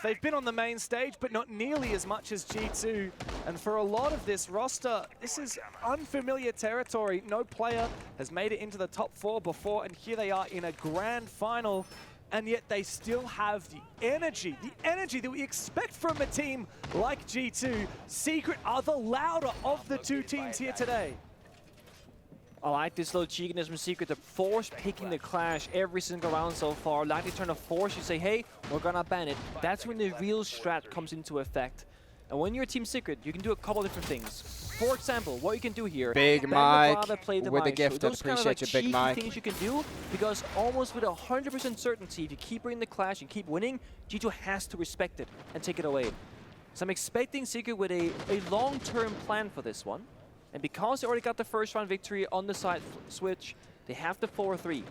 they've been on the main stage, but not nearly as much as G2. And for a lot of this roster, this is unfamiliar territory. No player has made it into the top 4 before, and here they are in a grand final. And yet they still have the energy that we expect from a team like G2. Secret are the louder of the 2 teams here today. I like this little cheekiness from Secret to force picking the clash every single round so far. Like they turn to force you say, hey, we're gonna ban it. That's when the real strat comes into effect. And when you're Team Secret, you can do a couple different things. For example, what you can do here, Big Mike with the gift. Those Appreciate you, Big Mike. Things you can do, because almost with 100% certainty, if you keep bringing the clash and keep winning, G2 has to respect it and take it away. So I'm expecting Secret with a long-term plan for this one. And because they already got the first round victory on the side switch, they have the 4-3.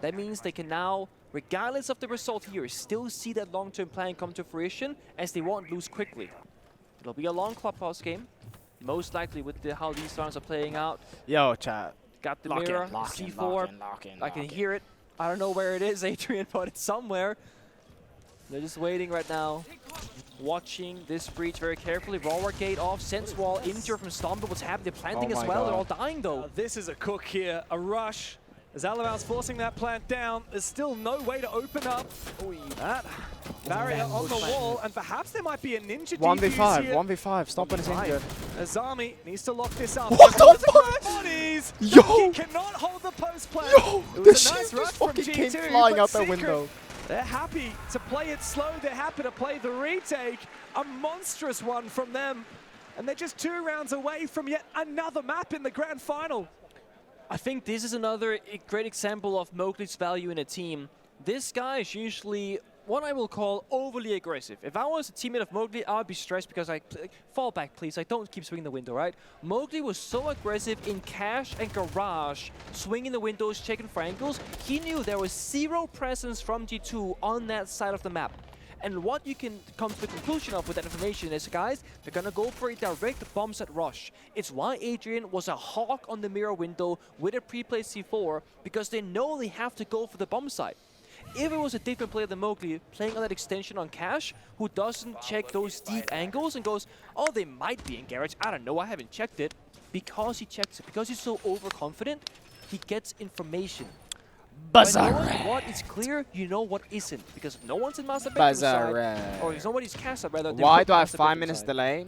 That means they can now, regardless of the result here, still see that long-term plan come to fruition, as they won't lose quickly. It'll be a long Clubhouse game, most likely with how these rounds are playing out. Yo, chat. Got the mirror, C4. I can hear it. I don't know where it is, Adrian, but it's somewhere. They're just waiting right now. Watching this breach very carefully. Roller gate off, sense wall, injure from Stomp, but what's happening? They're planting as well. They're all dying though. This is a cook here, a rush. As Alamau's forcing that plant down, there's still no way to open up that barrier on the wall, and perhaps there might be a ninja defuse here. 1v5, Stompman is injured. Azami needs to lock this up. What the fuck? Bodies! Yo! He cannot hold the post plant. Yo! It The was a shit nice just rush from fucking came G2, flying but out the Secret, window. They're happy to play it slow. They're happy to play the retake. A monstrous one from them. And they're just 2 rounds away from yet another map in the grand final. I think this is another great example of Mowgli's value in a team. This guy is usually what I will call overly aggressive. If I was a teammate of Mowgli, I would be stressed because fall back, please. Don't keep swinging the window, right? Mowgli was so aggressive in cache and garage, swinging the windows, checking for angles. He knew there was 0 presence from G2 on that side of the map. And what you can come to the conclusion of with that information is, guys, they're gonna go for a direct bomb set rush. It's why Adrian was a hawk on the mirror window with a pre-placed C4, because they know they have to go for the bomb site. If it was a different player than Mowgli playing on that extension on Cash, who doesn't check those deep angles and goes, oh, they might be in garage, I don't know, I haven't checked it. Because he checks it, because he's so overconfident, he gets information. When knowing what is clear, you know what isn't. Because if no one's in Master Bedroom side, or if nobody's cast up, rather. Why do I have 5 minutes delay?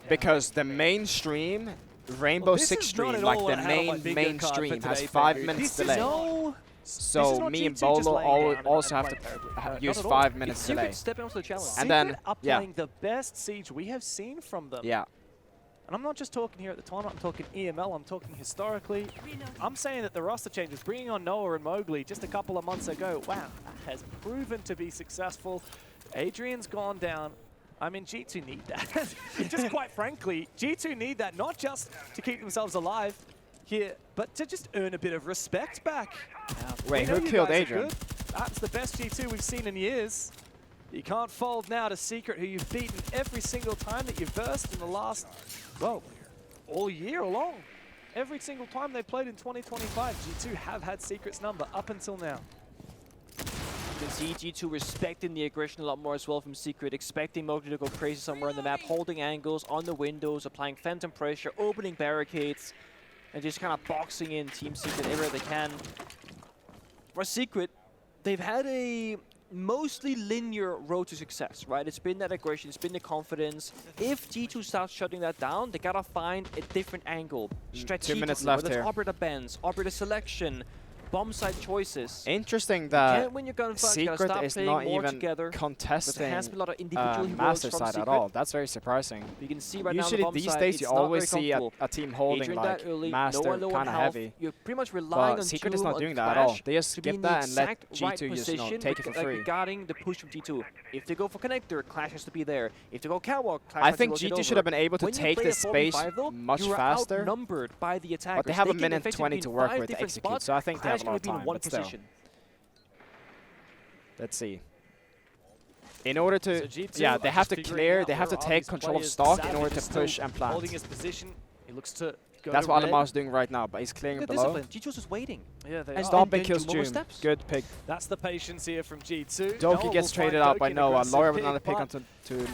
Because the main stream Rainbow Well, this Six is not stream, at like all the what I had on my bingo main card for stream, has today, 5 BenQ. minutes This is delay. no- So not me and G2 just Bolo laying down also and have to playing terribly. use Not at all. 5 minutes Secret delay. stepping up to the challenge. And then, Secret are yeah. playing the best Siege we have seen from them. Yeah. And I'm not just talking here at the tournament, I'm talking EML, I'm talking historically. I'm saying that the roster changes, bringing on Noah and Mowgli just a couple of months ago, wow, that has proven to be successful. Adrian's gone down. I mean, G2 need that. Just quite frankly, G2 need that not just to keep themselves alive here, but to just earn a bit of respect back. Wait, We know who you killed guys are Adrian? good. That's the best G2 we've seen in years. You can't fold now to Secret, who you've beaten every single time that you've versed in the last, well, all year long. Every single time they played in 2025, G2 have had Secret's number up until now. You can see G2 respecting the aggression a lot more as well from Secret, expecting Mowgli to go crazy somewhere on the map, holding angles on the windows, applying phantom pressure, opening barricades, and just kind of boxing in Team Secret everywhere they can. For Secret, they've had a mostly linear road to success, right? It's been that aggression, it's been the confidence. If G2 starts shutting that down, they gotta find a different angle. Strategically, 2 minutes left whether here. it's operator bends, operator selection, bomb site choices. Interesting that Can't win your gunfights, gotta Secret start is playing not more even together. contesting There has been a lot of individual heroes master from side Secret. at all. That's very surprising. You can see right Usually now on the these bomb side, days it's you not always very see a comfortable. team holding Adrian like that early, master no one low on kind of health. heavy. You're pretty much relying But on Secret Doom is not on doing that at all. Flash They just to be get in the that and let exact right G2 just position, take it for like free. guarding the push from G2. If they go for connector, Clash has to be there. If they go catwalk, Clash I has think to rotate G2 over. should have been able to When you take play this a space 4v5 though, much you are faster. outnumbered by the attackers. But they have a can minute effectively 20 be to in work 5 with to different execute, spots. so I think they have Clash a lot can of be in time, one but still. position. Let's see. In order So to, G2 yeah, they are have just to figuring clear, out they have to where are take these control of players. stock in Savage order is to still push and plant. holding his position. He looks to go That's to what red. Adamar is doing right now, but he's clearing Good below. discipline. G2's just waiting. Yeah, they And are. Stomp then and kills do more June. steps. Good pick. That's the patience here from G2. Doki Noah gets will traded find out by Doki, an Noah. aggressive Laura with another pick but onto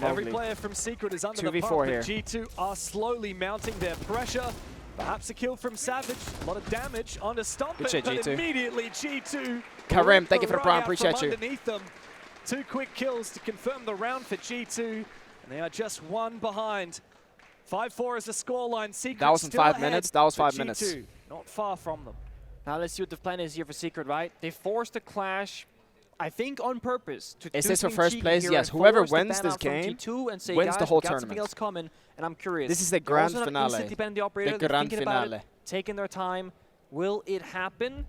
every Mowgli. player from Secret is under 2v4 the pump, here. but G2 are slowly mounting their pressure. Perhaps a kill from Savage. A lot of damage onto Stomp, Good shit, but G2. immediately G2. Karim, thank you for the rip prime. out from Appreciate you. underneath them. 2 quick kills to confirm the round for G2, and they are just 1 behind. 5-4 is the scoreline. Secret That was in still 5 ahead, minutes. That was but 5 minutes. G2 not far from them. Now let's see what the plan is here for Secret, right? They forced the Clash, I think on purpose. To Is do this for something first cheeky place? here Yes, and whoever force the wins ban this out from game G2 and say, wins guys, the whole we got something tournament. else coming, and I'm curious. This is the They're grand also not finale. instantly banning the operator. The They're grand thinking about finale. it, taking their time. Will it happen?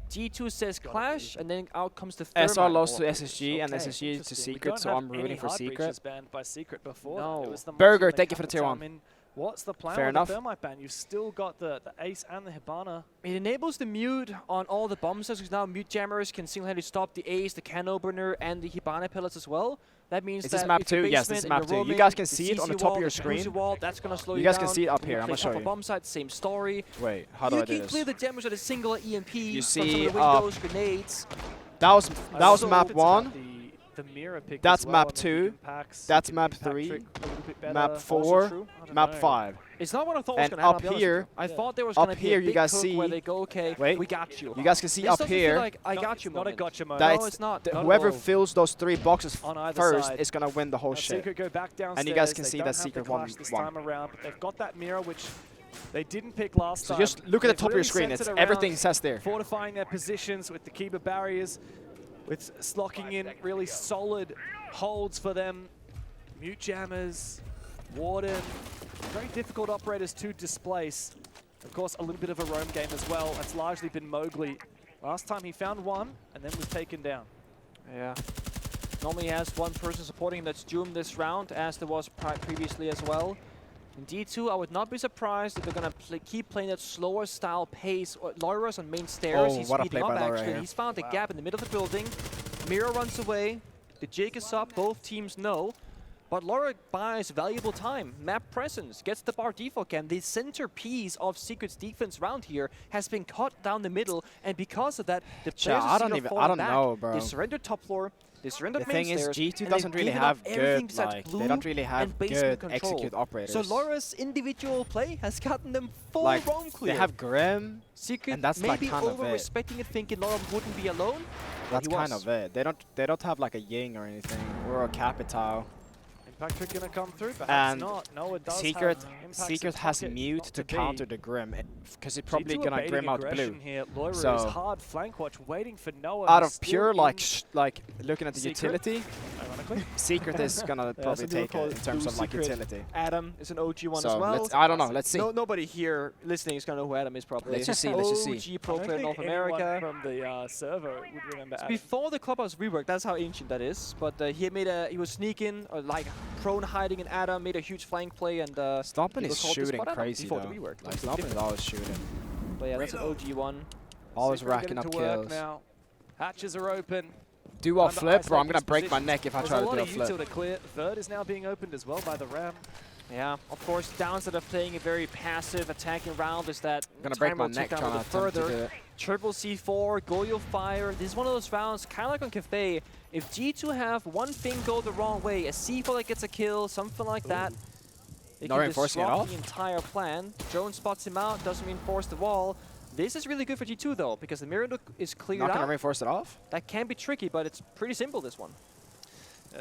G2 says Clash, and then out comes the third. SR lost to SSG and Okay, SSG to interesting. We Secret, don't so have I'm rooting any for hard Secret. breaches banned by Secret before. No. It was the Burger, multi thank you that for the counted tier time 1. in. What's the plan Fair with enough. the thermite ban? You've still got the Ace and the Hibana. It enables the mute on all the bomb sets, because now mute jammers can single-handedly stop the Ace, the can opener, and the Hibana pellets as well. That means Is that this map if your 2? Yes, this basement is and map you're 2. You roaming, guys can the see it on the CC top wall, of your the Jacuzzi screen. wall, that's gonna slow you You guys down. can see it up When here. you I'm play gonna show proper you. bomb site, same story. Wait, how do You I do can clear this? the jammers with a single EMP You from some of see, the windows, grenades. That was Also, map it's 1. got the mirror pick That's as well map on the 2. impacts. That's You can map impact 3. trick a little bit better. Map Also 4. true. I don't Map know. 5. It's not what I thought was And gonna happen. up I'll be honest here- with you. I thought there was up gonna be here a you big guys hook see- where they go, okay, Wait. we got you. You guys can see This up doesn't feel here. like I got you Not a moment. gotcha moment. that No, it's not. No. whoever Whoa. fills those 3 boxes On either first side. is gonna win the whole Now shit. Secret go back downstairs. And you guys can They see don't that have the Secret Clash this won. time around, but they've got that mirror which they didn't pick last So time. just look at the They've top of your really screen. centered It's around everything says there. fortifying their positions with the Kiba barriers, with slocking in really solid holds for them. Mute jammers, Warden, very difficult operators to displace. Of course, a little bit of a roam game as well. It's largely been Mowgli. Last time he found one and then was taken down. Yeah. Normally he has one person supporting him, that's Doom this round, as there was previously as well. In D2, I would not be surprised if they're going to keep playing that slower style pace. Laura's on main stairs, Oh, he's what a speeding play up by Laura actually. here. He's found a gap in the middle of the building. Mira runs away. The Jake is up, both teams know. But Laura buys valuable time. Map presence, gets the bar default cam. The centerpiece of Secret's defense round here has been cut down the middle, and because of that, the players I of don't Secret even- falling I don't back. know, bro. They surrendered top floor. They surrendered The main thing is, stairs, G2 and doesn't they've really given up have everything good, besides like, they blue don't really have and basement good control. execute operators. So Laura's individual play has gotten them full Like, roam clear. they have Grim, Secret and that's like maybe kind of it. over-respecting it, thinking Laura wouldn't be alone. that's he kind was. of it. They don't have like a Ying or anything, or a Capital. And Impact trick gonna come through, perhaps And not. No, it does Secret have has pocket, mute not to be. counter the Grim, because he's probably G2 gonna evading Grim out aggression blue. Here. Loira So- is hard flank watch, waiting for Noah. Out who's of pure still like looking at the Secret? utility, ironically. Secret is gonna probably so they'll take call it in it terms Blue of like Secret. utility. Adam is an OG one So as well. I don't know. Let's see. Nobody here listening is gonna know who Adam is probably. Let's just see, let's just see. OG pro I don't player in think North anyone America. from the server would remember Adam. Before the Clubhouse rework, that's how ancient that is. But he was sneaking, or like prone hiding in Adam, made a huge flank play, and Stompn people is called this shooting spot Adam crazy before though. the rework. Like Stompn is always shooting, But yeah, that's an OG one. always Secret racking getting up to work kills. now. Hatches are open. Do a Under flip, bro. I'm isolated gonna break my position. neck if I There's try a to lot do a of util flip. to clear. Third is now being opened as well by the Ram. Yeah, of course, downside of playing a very passive attacking round is that I'm gonna break my timer will neck tick down trying a to little attempt to do further. it. Triple C4, Goyo Fire. This is one of those rounds, kind of like on Cafe. If G2 have one thing go the wrong way, a C4 that gets a kill, something like that, it Not can reinforcing it disrupt off? the entire plan. Jones spots him out, doesn't reinforce the wall. This is really good for G2 though, because the mirror look is cleared Not gonna out. reinforce it off. That can be tricky, but it's pretty simple, this one.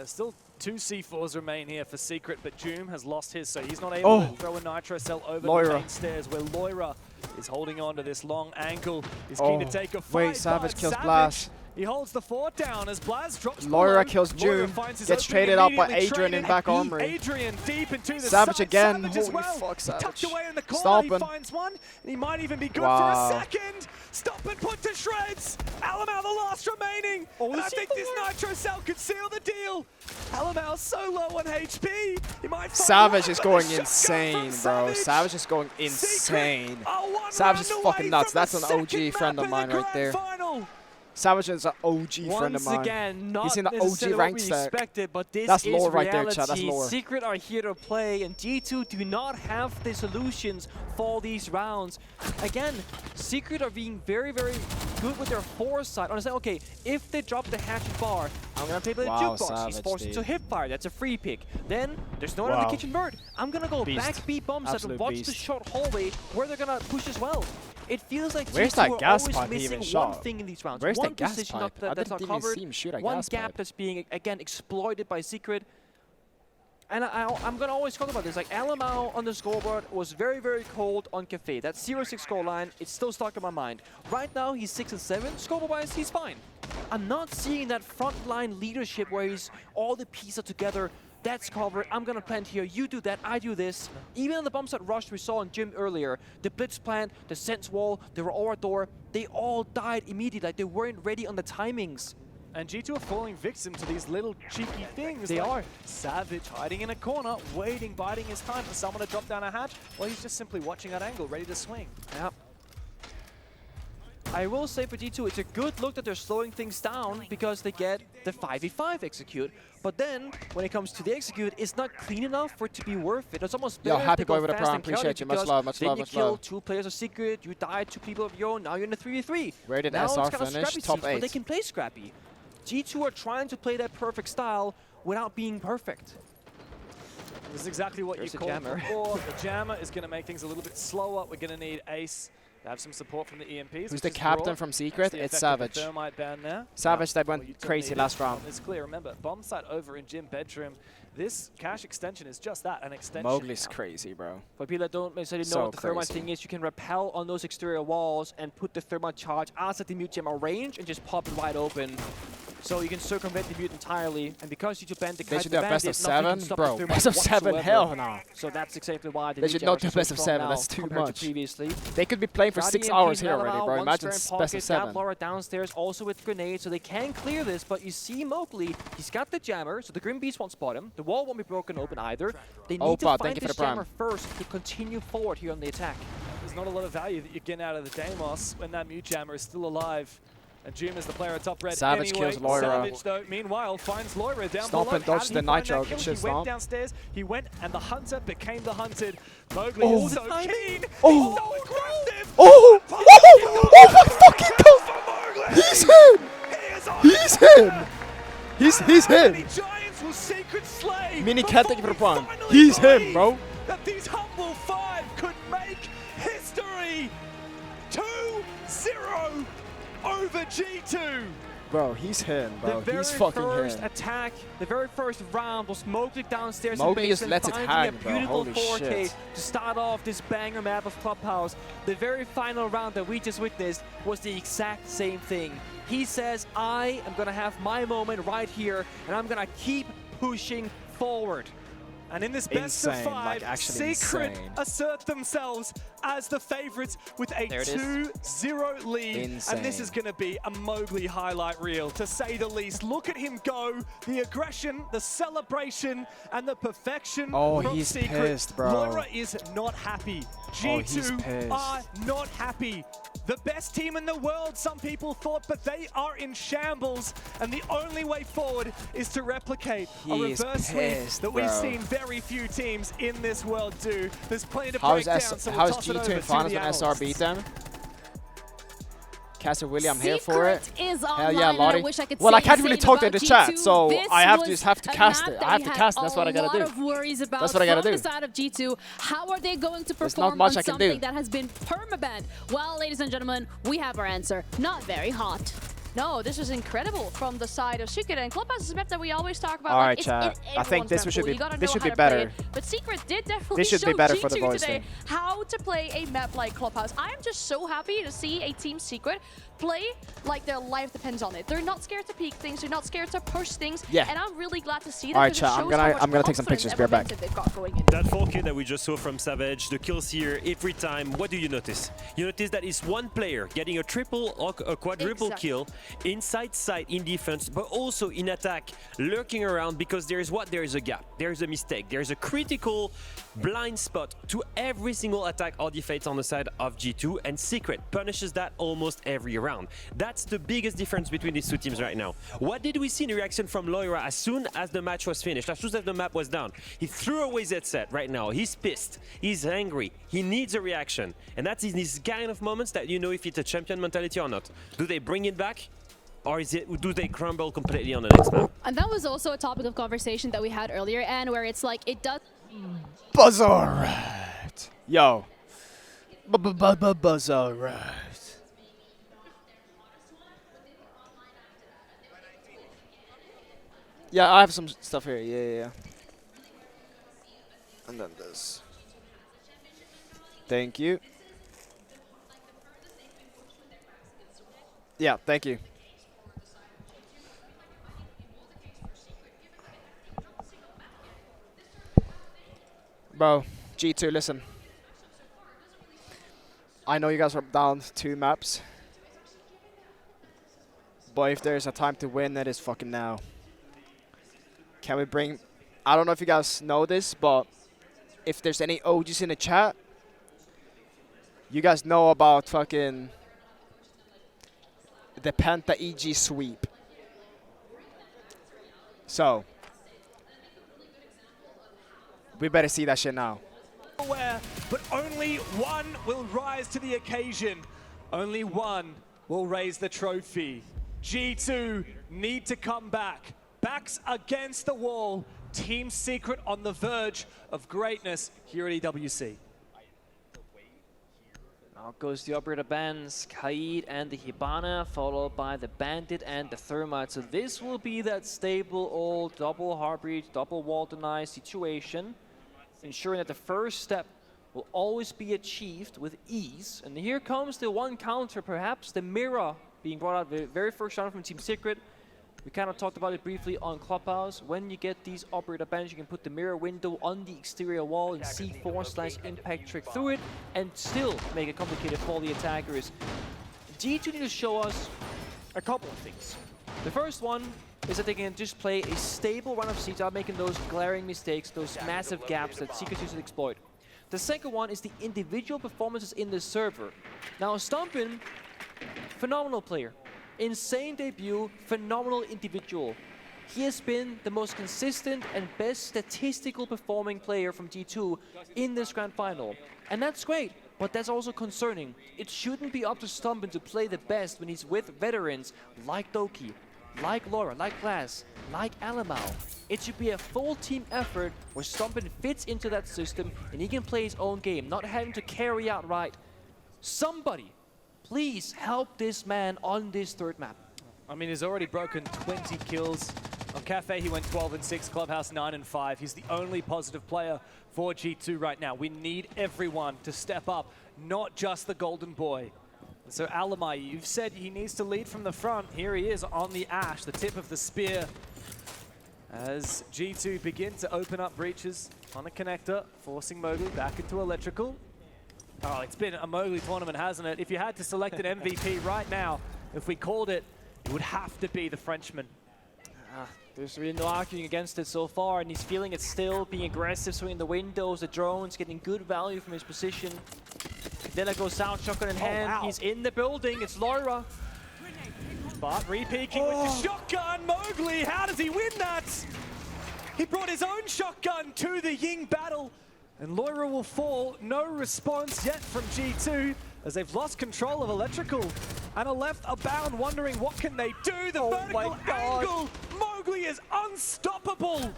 Still 2 C4s remain here for Secret, but Doom has lost his, so he's not able to throw a Nitro Cell over Loira. the main stairs, where Loira is holding on to this long angle. He's keen to take a fight. Wait, Savage but kills Savage, Blaz. He holds the fort down as Blaz drops Loira below. kills Loira June, finds his gets opening traded out by immediately, Adrian in traded. back armory. Adrian deep into the Savage side. again. Savage as Holy well. fuck, Savage. Tucked away in the corner, Stompn. he finds one, and he might even be good Wow. for a second. Stop and put to shreds. Alamau, the last remaining. And I think this Nitro Cell could seal the deal. Alamau so low on HP. He might find Savage one, is but going the shotgun insane, from bro. Savage. Savage is going Secret insane. are one Savage is round fucking away nuts. from That's the an OG second friend map of in mine the right there. grand final. Savage is an OG friend of Once mine. again, not He's in the OG necessarily rank what we stack. expected, but this That's is lore right there, reality. chat. That's lore. Secret are here to play, and G2 do not have the solutions for these rounds. Again, Secret are being very, very good with their foresight. Understand? Okay, if they drop the hatchet bar, I'm gonna play the Wow, jukebox. He's Savage, forced dude. into hip fire. That's a free pick. Then there's no one on Wow. the kitchen bird. I'm gonna go Beast. back B bombs and Absolute watch the beast. short hallway where they're gonna push as well. It feels like Where's G2 that are gas always pipe he missing even one shot? thing in these rounds. Where's one that gas position pipe? up that, I that's didn't not even covered. see him shoot a One gas gap pipe. that's being, again, exploited by Secret. And I'm going to always talk about this. Like, Alamau on the scoreboard was very, very cold on Cafe. That 0-6 scoreline, it's still stuck in my mind. Right now, he's 6-7. Scoreboard-wise, he's fine. I'm not seeing that frontline leadership where he's all the pieces are together. That's covered. I'm going to plant here. You do that. I do this. Even on the bombs that rushed we saw on Gym earlier, the blitz plant, the sense wall, the Aura door, they all died immediately. Like, they weren't ready on the timings. And G2 are falling victim to these little cheeky things. They like are. Savage hiding in a corner, waiting, biding his time for someone to drop down a hatch. Well, he's just simply watching that angle, ready to swing. Yep. I will say for G2, it's a good look that they're slowing things down because they get the 5v5 execute. But then, when it comes to the execute, it's not clean enough for it to be worth it. It's almost Yo, better if happy they go boy with a fast prime. and carry Appreciate you. Much because love, much then love, you much kill love. 2 players of Secret, you die 2 people of your own, now you're in a 3v3. Where did now SR it's kind of finish? scrappy Top teams, but they 8. can play scrappy. G2 are trying to play that perfect style without being perfect. This is exactly what There's you a called jammer. before. The jammer is going to make things a little bit slower. We're going to need Ace to have some support from the EMPs. Who's which the is captain broad. from That's Secret? the It's effect of the Savage. Thermite ban there. Savage that Well, went you don't crazy need last it. round. It's clear. Remember, bomb site over in gym bedroom. This cache extension is just that, an extension. Mowgli's now. crazy, bro. For people that don't necessarily know So what the thermite crazy. thing is, you can rappel on those exterior walls and put the thermite charge outside the mute gem range and just pop it wide open. So you can circumvent the mute entirely. And because you do bend the They kite should the do a best of bandit, nothing can 7? stop Bro, the best of thermite 7? whatsoever. Hell no. So that's exactly why the They mute should gem not are do so best of strong 7, now that's too compared to much. previously. They could be playing for Got 6 the hours EMP here already, Malamau, bro. one Imagine star in best of pocket, 7. Gap Laura downstairs, also with grenades, so they can clear this. But you see Mowgli, he's got the jammer, so the Grim Beast won't spot him. The wall won't be broken open either. They need Opa, to thank find you for this the prime. jammer first to continue forward here on the attack. There's not a lot of value that you're getting out of the Deimos when that mute jammer is still alive. And Doom is the player at top red Savage anyway. kills Loira. Savage, though, meanwhile, finds Loira down Stomp below. and dodge How did the he find Nitro. that kill? Good shit, He went Stomp. downstairs, he went, and the hunter became the hunted. Mowgli Oh. is so keen. Oh. He's so aggressive. Oh! Oh my fucking god! He's him! He's him! He's him! Many giants will Secret slay. Mini before cat, thank you for the we prime. finally He's him, believe bro. That these humble 5 could make history. 2-0 over G2. Bro, he's him, bro. The He's very fucking first him. attack, the very first round was Mowgli downstairs Mowgli in just basement, lets it finding hang, a bro. beautiful Holy 4K shit. to start off this banger map of Clubhouse. The very final round that we just witnessed was the exact same thing. He says, I am gonna have my moment right here, and I'm gonna keep pushing forward. And in this best of Insane, five, like, actually Secret insane. assert themselves as the favorites with a There it is. 2-0 lead. Insane. And this is going to be a Mowgli highlight reel, to say the least. Look at him go. The aggression, the celebration, and the perfection Oh, from he's Secret. pissed, bro. Laura is not happy. he's G2 pissed. are not happy. The best team in the world, some people thought, but they are in shambles. And the only way forward is to replicate a He is reverse sweep pissed, that we've bro. seen very few teams in this world do. There's plenty to How's break down, S so we'll how's toss it G2 over in to finals the when SR beat them? Cassie Willie, I'm here for it. Secret is Hell online, yeah, and I Lottie. wish I could Well, say I can't the really same talk to about the chat, G2. so This I have was to a cast map it. that I have we to had cast it. That's what I a gotta lot do. of worries about That's what I gotta from do. the side of G2. How are they going to There's not perform much on I can something do. that has been permabanned? Well, ladies and gentlemen, we have our answer. Not very hot. No, this was incredible from the side of Secret, and Clubhouse is a map that we always talk about. All like, right, it's chat. in I think everyone's this map should pool. be You gotta this know should how be to play better. it. But Secret did definitely This should show be better for G2 the voice today thing. how to play a map like Clubhouse. I am just so happy to see a Team Secret play like their life depends on it. They're not scared to peek things. They're not scared to push things. Yeah. And I'm really glad to see that. All right, because chat. it I'm shows gonna- how much I'm gonna take some confidence pictures. and Be right back. momentum they've got going in. That 4K that we just saw from Savage, the kills here every time, what do you notice? You notice that it's one player getting a triple or a quadruple Exactly. kill inside side in defense, but also in attack, lurking around because there is a gap, there is a mistake, there is a critical blind spot to every single attack or defense on the side of G2, and Secret punishes that almost every round. That's the biggest difference between these two teams right now. What did we see in reaction from Loira as soon as the match was finished, as soon as the map was down? He threw away his headset right now. He's pissed, he's angry, he needs a reaction. And that's in these kind of moments that you know if it's a champion mentality or not. Do they bring it back? Or do they crumble completely on the next map? And that was also a topic of conversation that we had earlier, and where it's like, it does... Buzzard. Yo. Buzzard. Yeah, I have some stuff here. Yeah. And then this. Thank you. Yeah, thank you. Bro, G2, listen. I know you guys are down 2 maps. But if there's a time to win, it is fucking now. Can we bring... I don't know if you guys know this, but if there's any OGs in the chat, you guys know about fucking the Penta EG sweep. So, we better see that shit now. Aware, but only one will rise to the occasion. Only one will raise the trophy. G2 need to come back. Backs against the wall. Team Secret on the verge of greatness here at EWC. Now goes the operator bands, Kaid and the Hibana, followed by the Bandit and the Thermite. So this will be that stable old double Heartbreach, double wall deny situation, ensuring that the first step will always be achieved with ease. And here comes the one counter, perhaps the mirror being brought out the very first round from Team Secret. We kind of talked about it briefly on Clubhouse. When you get these operator bands, you can put the mirror window on the exterior wall and C4/impact trick through it and still make it complicated for the attackers. G2 need to show us a couple of things. The first one is that they can just play a stable run of siege without making those glaring mistakes, those massive gaps that Secret used to exploit. The second one is the individual performances in the server. Now, Stompns, phenomenal player. Insane debut, phenomenal individual. He has been the most consistent and best statistical performing player from G2 in this grand final. And that's great, but that's also concerning. It shouldn't be up to Stompns to play the best when he's with veterans like Doki, like Laura, like Glass, like Alamau. It should be a full team effort where Stompns fits into that system and he can play his own game, not having to carry out right. Somebody, please help this man on this third map. I mean, he's already broken 20 kills. On Cafe, he went 12 and 6, Clubhouse 9 and 5. He's the only positive player for G2 right now. We need everyone to step up, not just the golden boy. And so Alamai, you've said he needs to lead from the front. Here he is on the Ash, the tip of the spear. As G2 begin to open up breaches on the connector, forcing Mowgli back into electrical. Oh, it's been a Mowgli tournament, hasn't it? If you had to select an MVP right now, if we called it, it would have to be the Frenchman. There's really no arguing against it so far, and he's feeling it still, being aggressive, swinging the windows, the drones, getting good value from his position. Then it goes out, shotgun in hand. Wow. He's in the building. It's Loira. But re-peeking with the shotgun, Mowgli, how does he win that? He brought his own shotgun to the Ying battle, and Loira will fall. No response yet from G2, as they've lost control of electrical and are left abound, wondering what can they do. The vertical angle, Mowgli is unstoppable.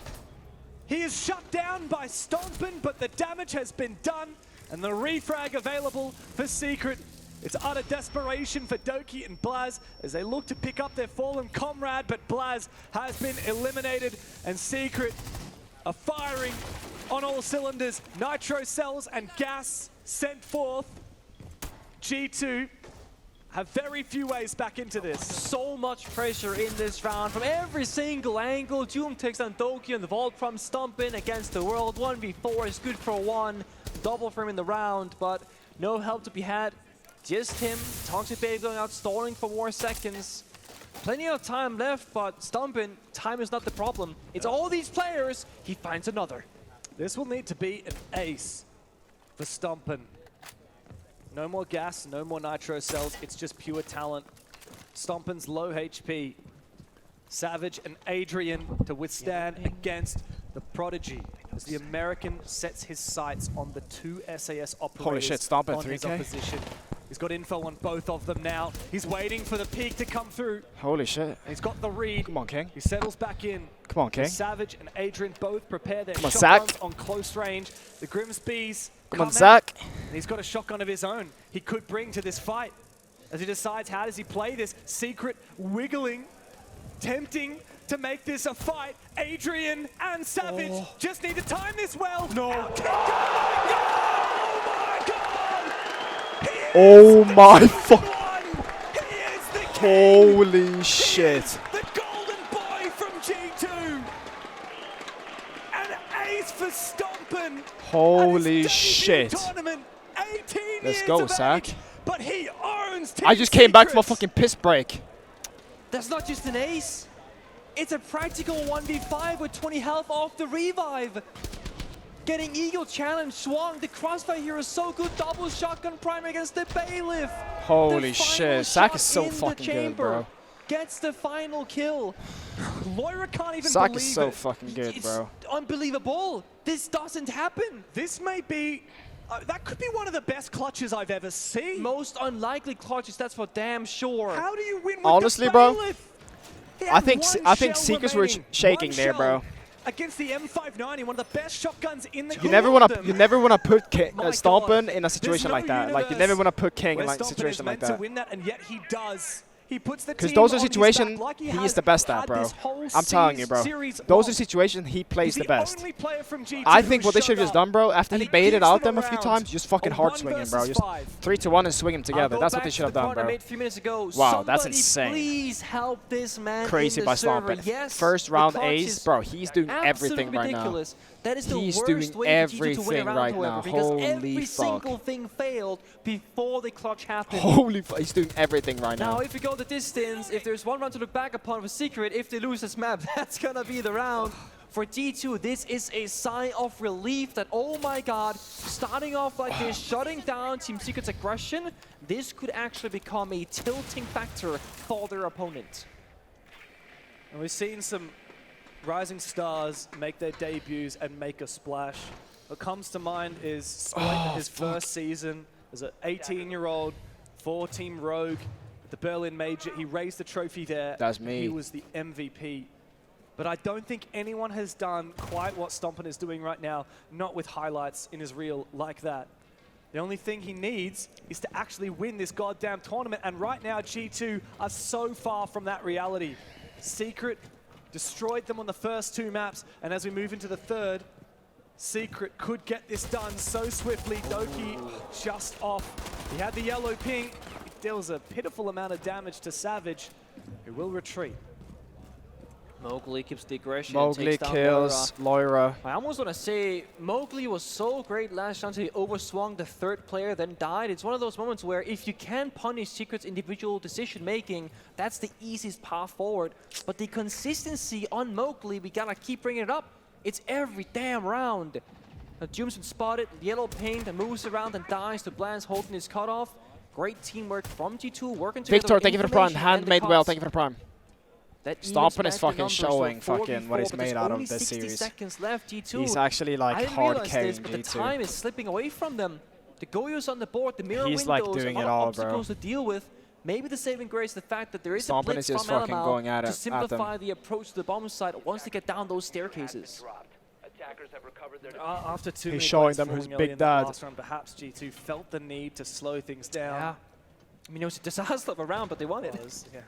He is shut down by Stompn, but the damage has been done, and the refrag available for Secret. It's utter desperation for Doki and Blaz as they look to pick up their fallen comrade, but Blaz has been eliminated, and Secret are firing on all cylinders. Nitro cells and gas sent forth. G2 have very few ways back into this. So much pressure in this round from every single angle. Doom takes on Doki on the vault from Stompn against the world. 1v4 is good for one. Double for him in the round, but no help to be had. Just him. Toxic Babe going out, stalling for more seconds. Plenty of time left, but Stompn, time is not the problem. It's all these players. He finds another. This will need to be an ace for Stompn. No more gas, no more nitro cells. It's just pure talent. Stompn's low HP. Savage and Adrian to withstand against the Prodigy, as the American sets his sights on the two SAS operators. Holy shit, Stompn on his 3K. opposition. He's got info on both of them now. He's waiting for the peak to come through. Holy shit. He's got the read. Come on, King. He settles back in. Come on, King. Savage and Adrian both prepare their Come on, shotguns Zach. on close range. The Grimsbees Come on, out, Zach. and he's got a shotgun of his own he could bring to this fight as he decides how does he play this. Secret wiggling, tempting to make this a fight. Adrian and Savage just need to time this well. No. Oh my fuck. He is the king. Holy shit. The golden boy from G2. An ace for Stompn. Holy shit. Tournament, 18 Let's years go, of Zach. age, but he owns Team I just came back from a Secrets. fucking piss break. That's not just an ace. It's a practical 1v5 with 20 health off the revive. Getting Eagle challenge swung. The crossfire here is so good. Double shotgun prime against the Bailiff. Holy The final shit. Zach shot is so in the fucking good, chamber. bro. Gets the final kill. Loira can't even Zach believe is so it. fucking good, It's bro. unbelievable. This doesn't happen. This may be, that could be one of the best clutches I've ever seen. Most unlikely clutches, that's for damn sure. How do you win with Honestly, the bro, Bailiff? He I had think one shell Secrets were remaining. shaking One there, shell bro. Against the M590, one of the best shotguns in the You game. never wanna put My Stompn God. in a situation There's like no that. Like you universe never wanna put King where in like a Stompn situation is like meant to that. win that, and yet he does. He puts the Because team those are on his situations back like he has is the best at, had bro. this whole I'm telling you, bro. series Those are long. situations he plays He's the best. only player from G2 I think what they who's should have just shut up. done, bro, after And he he baited keeps out them them a few around. times, just fucking A hard 1 swing him, bro. versus Just 5. 3-1 and swing him I'll together. go That's back what they to should have the done, point I bro. made a few minutes ago. Wow, that's Somebody insane. Please help this man Crazy in by the server. Stompn. Yes, First the round clutch ace, is bro. He's doing everything absolutely right now. ridiculous. That is the He's worst doing way for G2 to win a everything round, right however, now. because Holy every fuck. single thing failed before the clutch happened. Holy fuck, he's doing everything right Now, now. if we go the distance, if there's one round to look back upon with Secret, if they lose this map, that's gonna be the round. For G2, this is a sigh of relief that, oh my god, starting off like this, shutting down Team Secret's aggression, this could actually become a tilting factor for their opponent. And we've seen some rising stars make their debuts and make a splash. What comes to mind is Spoit in his first season as an 18-year-old, 4-team rogue at the Berlin Major. He raised the trophy there. That's me. He was the MVP. But I don't think anyone has done quite what Stompn is doing right now, not with highlights in his reel like that. The only thing he needs is to actually win this goddamn tournament. And right now, G2 are so far from that reality. Secret destroyed them on the first 2 maps. And as we move into the third, Secret could get this done so swiftly. Doki just off. He had the yellow ping. It deals a pitiful amount of damage to Savage, who will retreat. Mowgli keeps the aggression. Mowgli takes down kills Loira. I almost want to say Mowgli was so great last chance he overswung the 3rd player, then died. It's one of those moments where if you can punish Secret's individual decision making, that's the easiest path forward. But the consistency on Mowgli, we gotta keep bringing it up. It's every damn round. Doom's been spotted, yellow paint, and moves around and dies to Bland's holding his cutoff. Great teamwork from G2, working together. Victor, thank you for the prime. Handmade well, thank you for the prime. Stompn is fucking showing fucking what he's made out of this series. Seconds left, G2. He's actually like hard carrying G2. But the G2. time is slipping away from them. The Goyo's on the board, the mirror He's windows, like doing a lot it of all, obstacles bro. to deal with. Maybe the saving grace, the fact that there is a Stompn blitz is just from fucking Alamau going at to it, simplify the approach to the bomb site once they get down those staircases. After 2 He's minutes showing them who's falling early big in the dad. last round, perhaps G2 felt the need to slow things down. Yeah. I mean, it was a disaster of a round, but they won it. Yeah.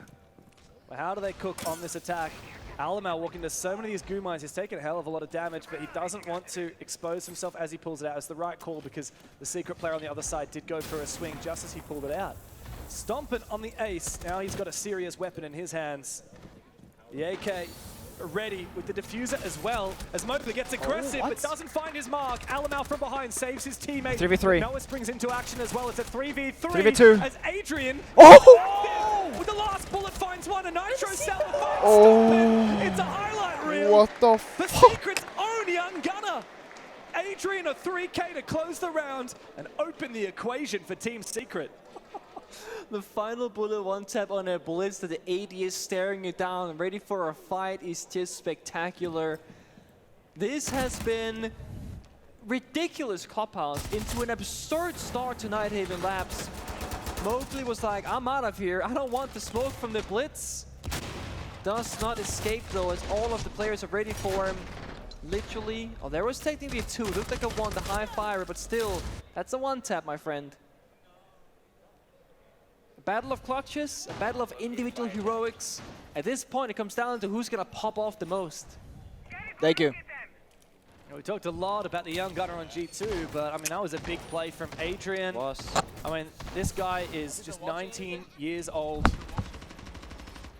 But how do they cook on this attack? Alamau walking into so many of these goo mines. He's taken a hell of a lot of damage, but he doesn't want to expose himself as he pulls it out. It's the right call because the Secret player on the other side did go for a swing just as he pulled it out. Stompn on the ace. Now he's got a serious weapon in his hands. The AK ready with the diffuser as well as Mowgli gets aggressive but doesn't find his mark. Alamau from behind saves his teammate. 3v3. Noah springs into action as well. It's a 3v3. 3v2. As Adrian with the last bullet finds one. A Nitro Cell finds Stompn. It's a highlight reel. What the The fuck? Secret's own young gunner. Adrian a 3K to close the round and open the equation for Team Secret. The final bullet, 1-tap on a blitz that the AD is staring it down, ready for a fight, is just spectacular. This has been ridiculous Clubhouse into an absurd start to Nighthaven Labs. Mowgli was like, I'm out of here, I don't want the smoke from the blitz. Does not escape though, as all of the players are ready for him. Literally, oh, there was technically a 2, looked like a 1, the high fire, but still, that's a 1-tap, my friend. Battle of clutches, a battle of individual heroics. At this point, it comes down to who's gonna pop off the most. Thank you. We talked a lot about the young gunner on G2, but I mean, that was a big play from Adrian. I mean, this guy is just 19 years old.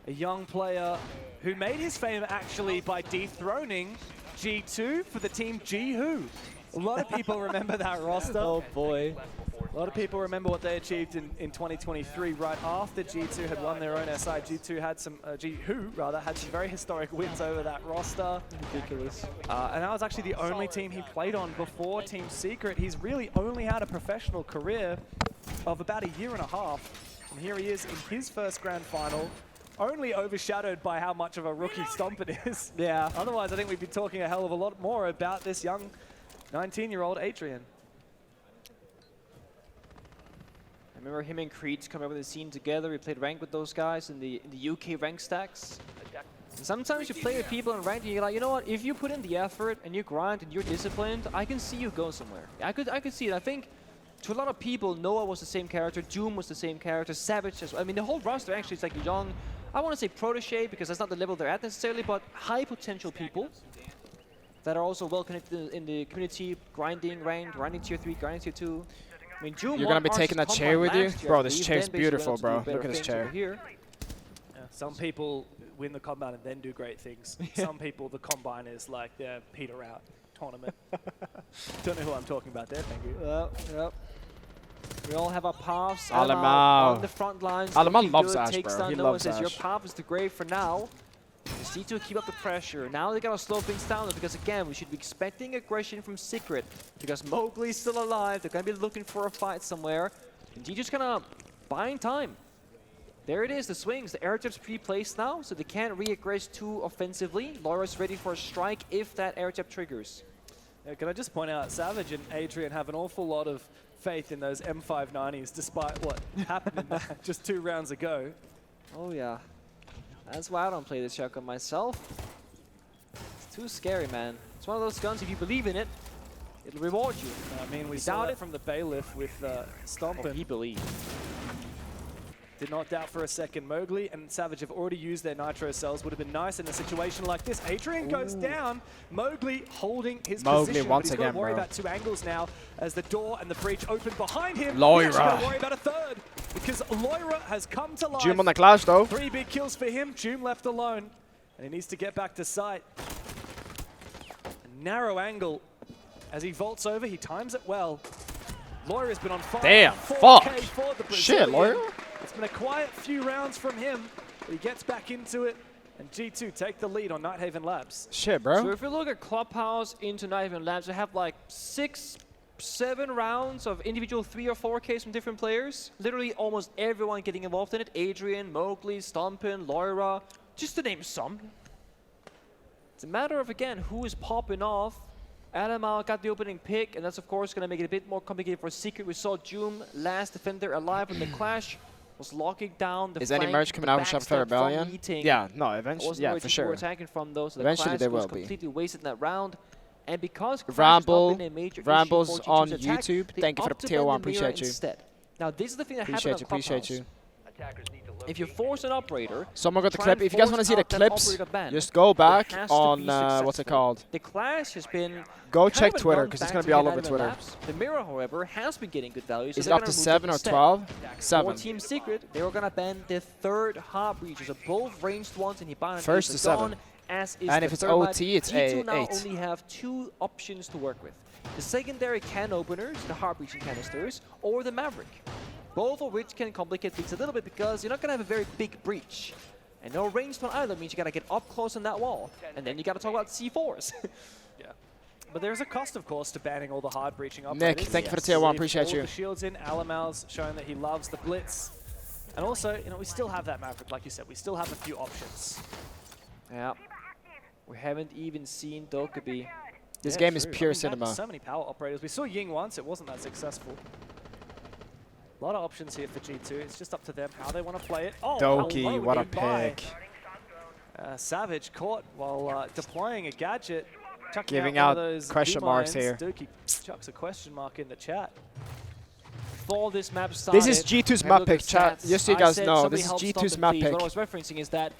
A young player who made his fame actually by dethroning G2 for the team G-Who. A lot of people remember that roster. Oh boy. A lot of people remember what they achieved in 2023, right after G2 had won their own SI. G2 had some, G-Who rather, had some very historic wins over that roster. Ridiculous. And that was actually the only team he played on before Team Secret. He's really only had a professional career of about a year and a half. And here he is in his first grand final, only overshadowed by how much of a rookie Stompn is. Yeah. Otherwise, I think we'd be talking a hell of a lot more about this young 19-year-old Adrian. I remember him and Creed coming up with the scene together. We played rank with those guys in the UK rank stacks. And sometimes you play with people in rank and you're like, you know what? If you put in the effort and you grind and you're disciplined, I can see you go somewhere. I could see it. I think to a lot of people, Noah was the same character, Doom was the same character, Savage as well. I mean, the whole roster actually is like young. I want to say protege because that's not the level they're at necessarily, but high potential people that are also well connected in the community, grinding ranked, grinding tier 3, grinding tier 2. I mean, You're gonna be taking that chair with you? Bro, this chair's beautiful, bro. Look at this chair. Yeah, some people win the Combine and then do great things. Some people, the Combine is like their peter out tournament. Don't know who I'm talking about there, thank you. Yep. We all have our paths. Alamau on the front lines. Alamau loves Ash, Ash, takes bro. down He Noah, loves says, your Ash. path is the grave for now. Just need to keep up the pressure. Now they gotta slow things down because again, we should be expecting aggression from Secret because Mowgli's still alive. They're gonna be looking for a fight somewhere. And G just kinda buying time. There it is, the swings. The air jab's pre-placed now, so they can't re-aggress too offensively. Laura's ready for a strike if that air jab triggers. Yeah, can I just point out, Savage and Adrian have an awful lot of faith in those M590s, despite what happened in that just 2 rounds ago. Oh yeah. That's why I don't play this shotgun myself. It's too scary, man. It's one of those guns, if you believe in it, it'll reward you. I mean, we You saw doubt it it? from the Bailiff with Stompn. He believed. Did not doubt for a second. Mowgli and Savage have already used their nitro cells. Would have been nice in a situation like this. Adrian goes down. Mowgli holding his position. once but he's again, got to worry bro. about 2 angles now as the door and the breach open behind him. Loira. He's got to worry about a 3rd because Loira has come to life. Joom on the clash though. 3 big kills for him. Joom left alone. And he needs to get back to sight. A narrow angle. As he vaults over, he times it well. Loira's been on fire. Damn, 4K fuck. for the Shit, Brazilian. Loira. It's been a quiet few rounds from him, but he gets back into it, and G2 take the lead on Nighthaven Labs. Shit, bro. So if you look at Clubhouse into Nighthaven Labs, they have like 6, 7 rounds of individual 3 or 4Ks from different players. Literally almost everyone getting involved in it. Adrian, Mowgli, Stompn, Loira, just to name some. It's a matter of, again, who is popping off. Alamal got the opening pick, and that's of course going to make it a bit more complicated for Secret. We saw Joom, last defender alive in the clash, was locking down the Is any flank, merch coming out of backstab Shopify from Rebellion? Meeting. Yeah, no, eventually, Wasn't yeah, where for G2 were sure. attacking from though, so Eventually the they clash was will be. completely wasted in that round. And because Clash has Ramble, not been a major issue Rambles for on G2's attack, YouTube. they Thank you for the opt to tier bend 1, the mirror appreciate you. instead. Now this is the thing that Appreciate happened you, on appreciate Clubhouse. you. If you force an operator, Someone got the try clip. and If you guys want to force see the out that clips, operator ban, just go back it has to on, be what's it successful. called? The Clash has been Go kind check of a Twitter, because it's going to be all over non-factor Twitter. in Labs. The mirror, however, has been getting good value. So Is it they're up gonna to remove 7 it or instead. 12? For 7. Team Secret, they were gonna ban the 3rd hard breaches. So both ranged ones in Hibana and First Ace to of 7. Dawn, as is And the if it's Thermite. OT, it's G2 now 8. only have 2 options to work with. The secondary can openers, the hard breaching canisters, or the Maverick. Both of which can complicate things a little bit because you're not gonna have a very big breach. And no ranged one either means you gotta get up close on that wall. And then you gotta talk about C4s. Yeah. But there's a cost, of course, to banning all the hard breaching Nick, operators. thank you for the tier 1, Leave appreciate all you. The shields in. Alamal's showing that he loves the blitz. And also, you know, we still have that Maverick, like you said. We still have a few options. Yeah. We haven't even seen Dokkaebi. This Yeah, game is true. pure I mean, cinema. So many power operators. We saw Ying once. It wasn't that successful. A lot of options here for G2. It's just up to them how they want to play it. Oh, Doki, hello, what a goodbye. pick. Savage caught while deploying a gadget. Chucking Giving out, out one of those question marks B-mines. here. Doki chucks a question mark in the chat. Before this map started, This is G2's have a map look at pick, chat. stats. Just so you I guys said know, somebody this is help G2's Stomp map please. What pick. I was referencing is that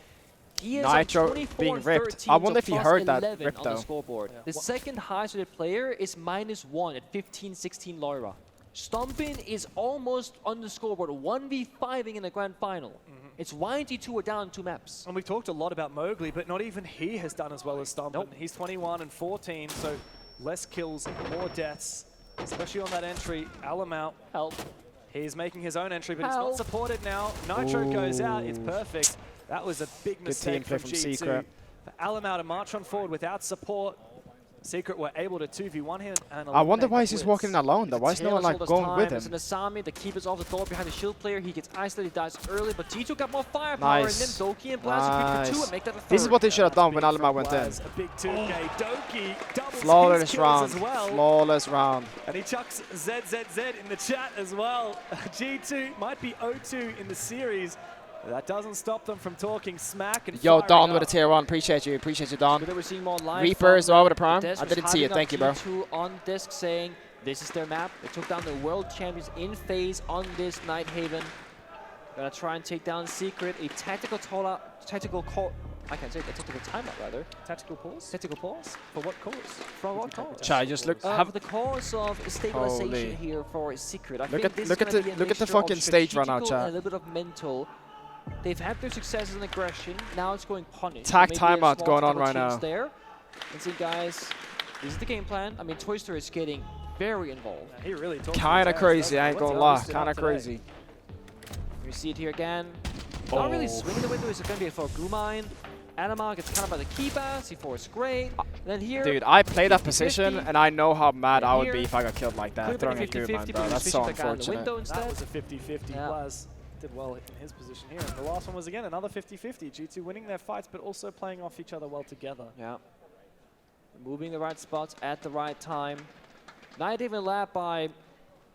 he is Nitro on 24 being and ripped. 13, I wonder if so he plus heard that 11 rip on though. the scoreboard. Yeah. The second highest rated player is -1 at 15-16 Loira. Stompn is almost on the scoreboard, 1v5ing in the grand final. It's YG2 are down 2 maps. And we've talked a lot about Mowgli, but not even he has done as well as Stompn. Nope. He's 21 and 14, so less kills, more deaths, especially on that entry. Alamal, Help. he's making his own entry, but it's Help. not supported now. Nitro goes out, it's perfect. That was a big mistake team play from from G2. Secret. For Alamal to march on forward without support. Secret were able to 2v1 him. And I wonder eliminate why the he's just blitz. walking in alone though. Why is no one like going with It's him? an Asami, the keepers off the door behind the shield player. He gets isolated, dies early, but G2 got more firepower, Nice. and then Doki and Blast pick for 2 Nice. and make that a 3rd. This is what they should have done when Big from Alamal went in. Blaz, a big 2K. Doki doubles his Flawless kills round. as well. Flawless round. And he chucks ZZZ in the chat as well. G2 might be O2 in the series. That doesn't stop them from talking smack and Yo, firing Don up. with a tier 1. Appreciate you. Appreciate you, Don. But we're seeing more live Reaper from as well with a prime. Des I was didn't see it. hyping Thank you, up bro. G2 on desk saying this is their map. They took down the world champions in phase on this Nighthaven. Gonna try and take down Secret. A tactical call. I can't say it, a tactical timeout rather. Tactical pause? Tactical pause? For what cause? From what cause? Chai, just look. For Have the cause of stabilization Holy. here for Secret. I Look think at- this look is at gonna the- be a look at the mixture of fucking stage run out, strategical chat. and a little bit of mental. They've had their successes in aggression. Now it's going punish. Tac Maybe a timeout small going on tactical right change now. There. And see, guys, this is the game plan. I mean, Toyster is getting very involved. He really talks Kinda his ass, crazy, doesn't I he? ain't What's gonna he lie. listed up Kinda today? crazy. You see it here again. Not really Oh. swinging the window. It's going to be for Gumine. Animal gets kind of by the keeper. C4 is great. And then here, Dude, I play that 50-50. position, and I know how mad I would be Here. if I got killed like that. Could've Throwing been a Goo, 50-50, bro. but That's he's so fishing the guy in the unfortunate. window That instead. was a 50-50. Yeah. Blaz did well in his position here. And the last one was, again, another 50-50. G2 winning their fights, but also playing off each other well together. Yeah. Moving the right spots at the right time. Not even led by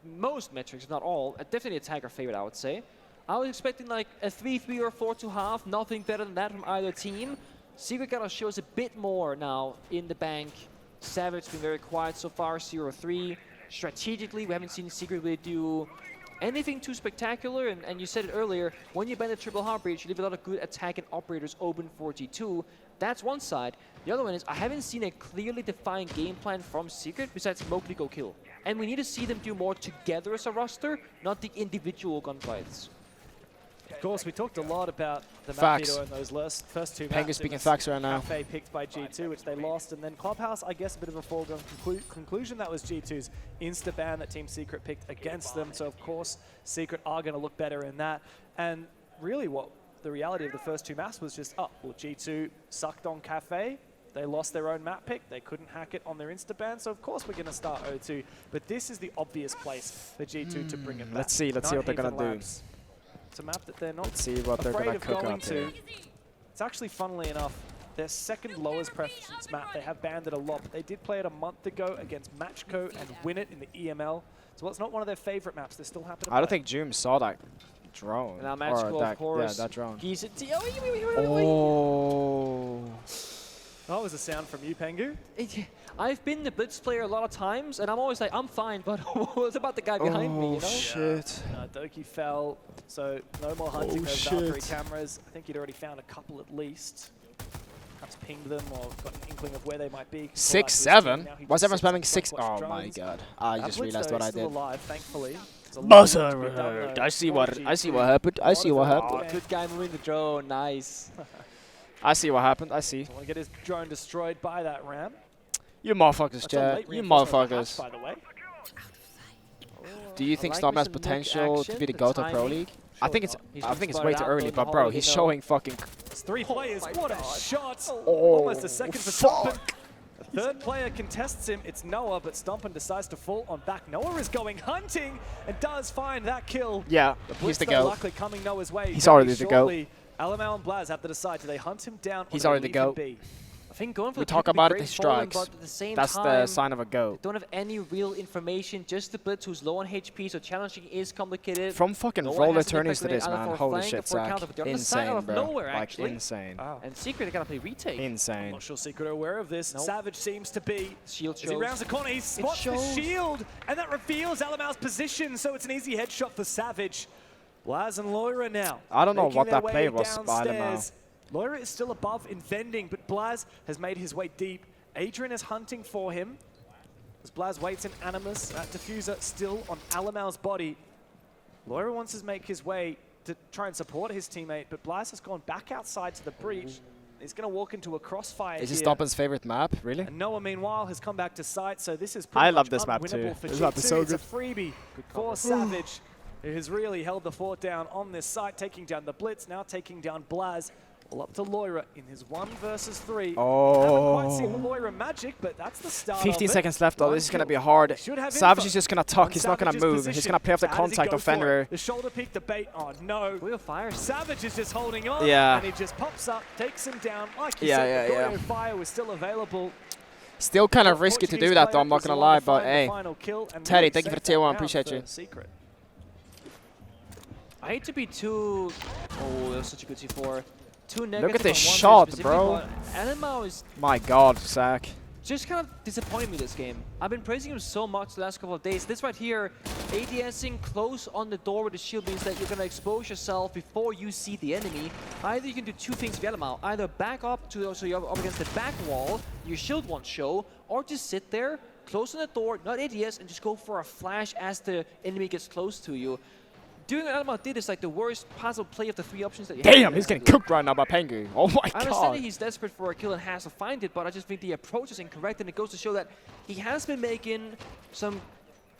most metrics, if not all. Definitely a Tiger favorite, I would say. I was expecting like a 3-3 or 4-2-half. Nothing better than that from either team. Secret gotta show us a bit more now in the bank. Savage been very quiet so far, 0-3. Strategically, we haven't seen Secret really do anything too spectacular, and you said it earlier, when you ban the triple hard breach, you leave a lot of good attack and operators open for G2. That's one side. The other one is, I haven't seen a clearly defined game plan from Secret besides Mowgli go kill. And we need to see them do more together as a roster, not the individual gunfights. Of course, we talked a lot about the Facts. map in those first two Pengu's maps. speaking facts right now. Cafe picked by G2, which they lost, and then Clubhouse, I guess a bit of a foregone conclusion. That was G2's insta-ban that Team Secret picked against them, so of course Secret are going to look better in that. And really what the reality of the first two maps was just, well, G2 sucked on Cafe, they lost their own map pick, they couldn't hack it on their insta-ban, so of course we're going to start O2. But this is the obvious place for G2 to bring it back. Let's see what they're going to do. It's a map that they're not Let's see what they're afraid going of to cook going up to. here. It's actually, funnily enough, their second lowest preference map. They have banned it a lot, but they did play it a month ago against Matchco and win it in the EML. So it's not one of their favorite maps. They're still happy to play. I don't think Joom saw that drone. And now Matchco, of course. Yeah, that drone. Oh. That was a sound from you, Pengu. I've been the Blitz player a lot of times, and I'm always like, I'm fine, but what about the guy behind me, you know? Shit. Doki fell, so no more hunting those Valkyrie cameras. I think he'd already found a couple at least. Perhaps pinged them or got an inkling of where they might be. 6-7? Why is everyone spamming 6? Oh my god. I just realized what I did. Alive, thankfully. Buzzard! I see what happened. I see what happened. Good guy moving the drone, nice. I see what happened. I see. Want to get his drone destroyed by that ram. You motherfuckers, chat. You motherfuckers. By the way. Do you think Stomp has potential to be the GOAT of Pro League? I think it's way too early, but bro, he's showing fucking. It's 3 players. What a shot! Oh, Almost a second for Stompn. The third player contests him. It's Noah, but Stompn decides to fall on back. Noah is going hunting and does find that kill. Yeah, he's the GOAT. Luckily coming Noah's way. He's already the GOAT. Alamau and Blaz have to decide, do they hunt him down? He's already the GOAT. I think going for we the talk about it, he strikes. But at the same That's time, the sign of a GOAT. Don't have any real information, just the Blitz who's low on HP, so challenging is complicated. From fucking no roller tourneys to this, man. Holy shit, Zach. Insane, bro. Nowhere, like, insane. Wow. And Secret are gonna play retake. Insane. I'm not sure Secret are aware of this. Nope. Savage seems to be. Shield shows. As he rounds the corner, he spots the shield, and that reveals Alamau's position, so it's an easy headshot for Savage. Blaz and Loira now. I don't know what that play was by Alamau. Loira is still above in vending, but Blaz has made his way deep. Adrian is hunting for him. As Blaz waits in Animus, that diffuser still on Alamau's body. Loira wants to make his way to try and support his teammate, but Blaz has gone back outside to the breach. He's going to walk into a crossfire Is here. this Stompn's favorite map, really? And Noah, meanwhile, has come back to site, so this is pretty I love much this map too. for This map is so It's a good. freebie for Savage, who has really held the fort down on this site, taking down the Blitz, now taking down Blaz. All up to Loira in his 1 versus 3. Oh. Haven't quite seen the Loira magic, but that's the start 15 of seconds left though. This is going to be hard. Savage is just going to tuck. He's not going to move. He's going to play off the contact of Fenrir. The shoulder peek, the bait. Oh no. Real fire. Savage is just holding on. Yeah. And he just pops up, takes him down. Like you said, the Goyo fire was still available. Still kind of risky to do that though, I'm not going to lie, but hey. Teddy, thank you for the tier 1. Appreciate you. Secret. I hate to be too... Oh, that was such a good C4. Too negative. Look at this on shot, bro. Alamau is My god, Zach. just kind of disappointing me this game. I've been praising him so much the last couple of days. This right here, ADSing close on the door with the shield means that you're going to expose yourself before you see the enemy. Either you can do 2 things with Alamau. Either back up to so you're up against the back wall, your shield won't show, or just sit there, close on the door, not ADS, and just go for a flash as the enemy gets close to you. Doing what Alamau did is like the worst possible play of the 3 options that you have. Damn, he's getting cooked right now by Pengu. Oh my god. I understand that he's desperate for a kill and has to find it, but I just think the approach is incorrect, and it goes to show that he has been making some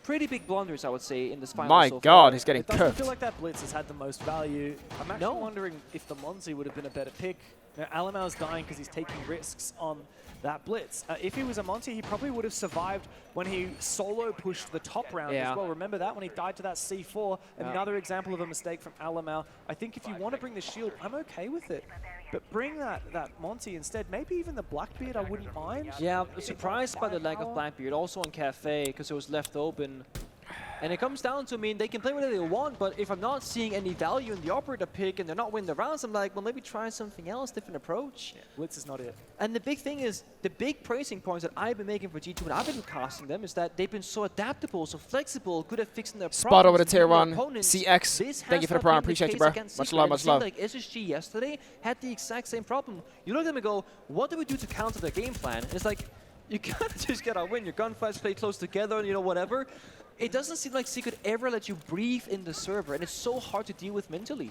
pretty big blunders, I would say, in this final My so god, far. he's getting It doesn't cooked. feel like that Blitz has had the most value. I'm actually wondering if the Monzi would have been a better pick. Now, Alamau's dying because he's taking risks on that Blitz. If he was a Monty, he probably would have survived when he solo pushed the top round as well. Remember that when he died to that C4? Another example of a mistake from Alamau. I think if you want to bring the shield, I'm okay with it. But bring that Monty instead. Maybe even the Blackbeard, I wouldn't mind. Yeah, I'm surprised by the lack of Blackbeard. Also on Cafe, because it was left open. And it comes down to, I mean, they can play whatever they want, but if I'm not seeing any value in the operator pick and they're not winning the rounds, I'm like, well, maybe try something else, different approach. Yeah, Blitz is not it. And the big thing is, the big praising points that I've been making for G2 when I've been casting them is that they've been so adaptable, so flexible, good at fixing their Spot over the problems, tier beating their 1. opponents. CX, This thank you has for the not prime. been Appreciate you, case bro. against Much Secret. love, And it much seemed love. like SSG yesterday had the exact same problem. You look at them and go, what do we do to counter their game plan? And it's like, you can't just get a win. Your gunfights play close together and, you know, whatever. It doesn't seem like Secret ever let you breathe in the server, and it's so hard to deal with mentally.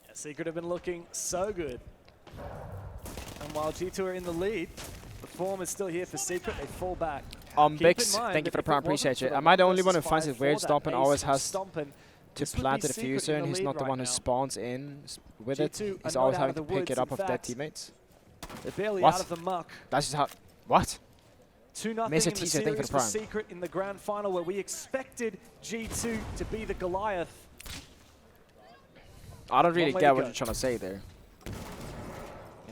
Yeah, Secret have been looking so good. And while G2 are in the lead, the form is still here for Secret. They fall back. Bix, thank you for the prime. Appreciate you. Am I the only one who finds it weird Stompn always has to plant the diffuser and he's not the one who spawns in with it? He's always having to pick it up of dead teammates. They're barely What? out of the muck. That's just how... What? 2-0 in the Mesa teaser, thank you for series the for prime. Secret in the grand final, where we expected G2 to be the Goliath. I don't really way get to what go. you're trying to say there.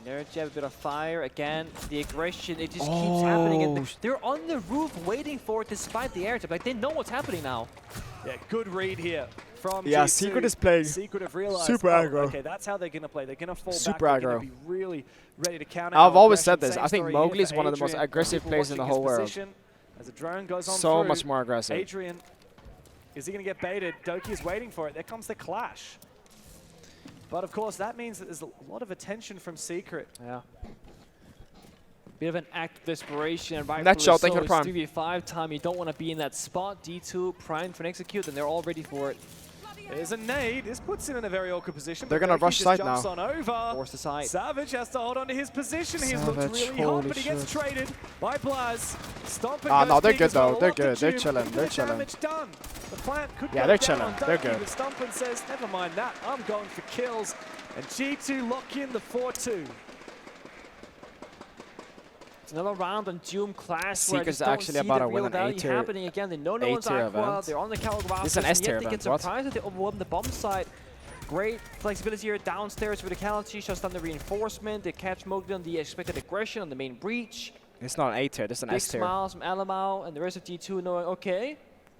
Energy have a bit of fire. Again, the aggression, it just keeps happening. And they're on the roof waiting for it despite the air tap. Like, they know what's happening now. Yeah, good read here from Yeah, G2. Secret is playing Secret have realized, super aggro. okay, that's how they're going to play. They're going to fall Super back. They're aggro. going to be really ready to counter. I've our always aggression. said this. Same I think story here Mowgli is for one of the most Adrian. aggressive People players in the watching whole his world. position As the drone goes on So through, much more aggressive. Adrian, is he going to get baited? Doki is waiting for it. There comes the clash. But of course, that means that there's a lot of attention from Secret. Yeah. Bit of an act of desperation, right? Next shot, thank you so for the it's 3v5 time. You don't want to be in that spot. D2 primed for an execute, and they're all ready for it. There's a nade. This puts him in a very awkward position. They're but gonna Doki rush just side jumps now. on over. Force the side. Savage has to hold on to his position. He's looked Savage, really hot, holy but he gets shit. traded by Blaz. Stomp Ah, no, they're big good as well. though. They're Lock the good. They're tube. chilling. Look at They're the chilling. damage done. The plant could Yeah, go they're down chilling. on They're Doki, good. But Stompn says, never mind that. I'm going for kills. And G2 lock in the 4-2. It's another round on Doom Clash where I Secret's just don't actually see about the to win real an value A-tier- happening again. They know no one's A-tier aqua. event. They're on the Calgary This is an S-tier yet they get event, what? surprised that they overwhelmed the bomb side. Great flexibility here downstairs with Verticality, shuts down the reinforcement. They catch Mowgli on the expected aggression on the main breach. It's not an A-tier. This is an Big S-tier. smiles from Alamau and the rest of G2 knowing, okay,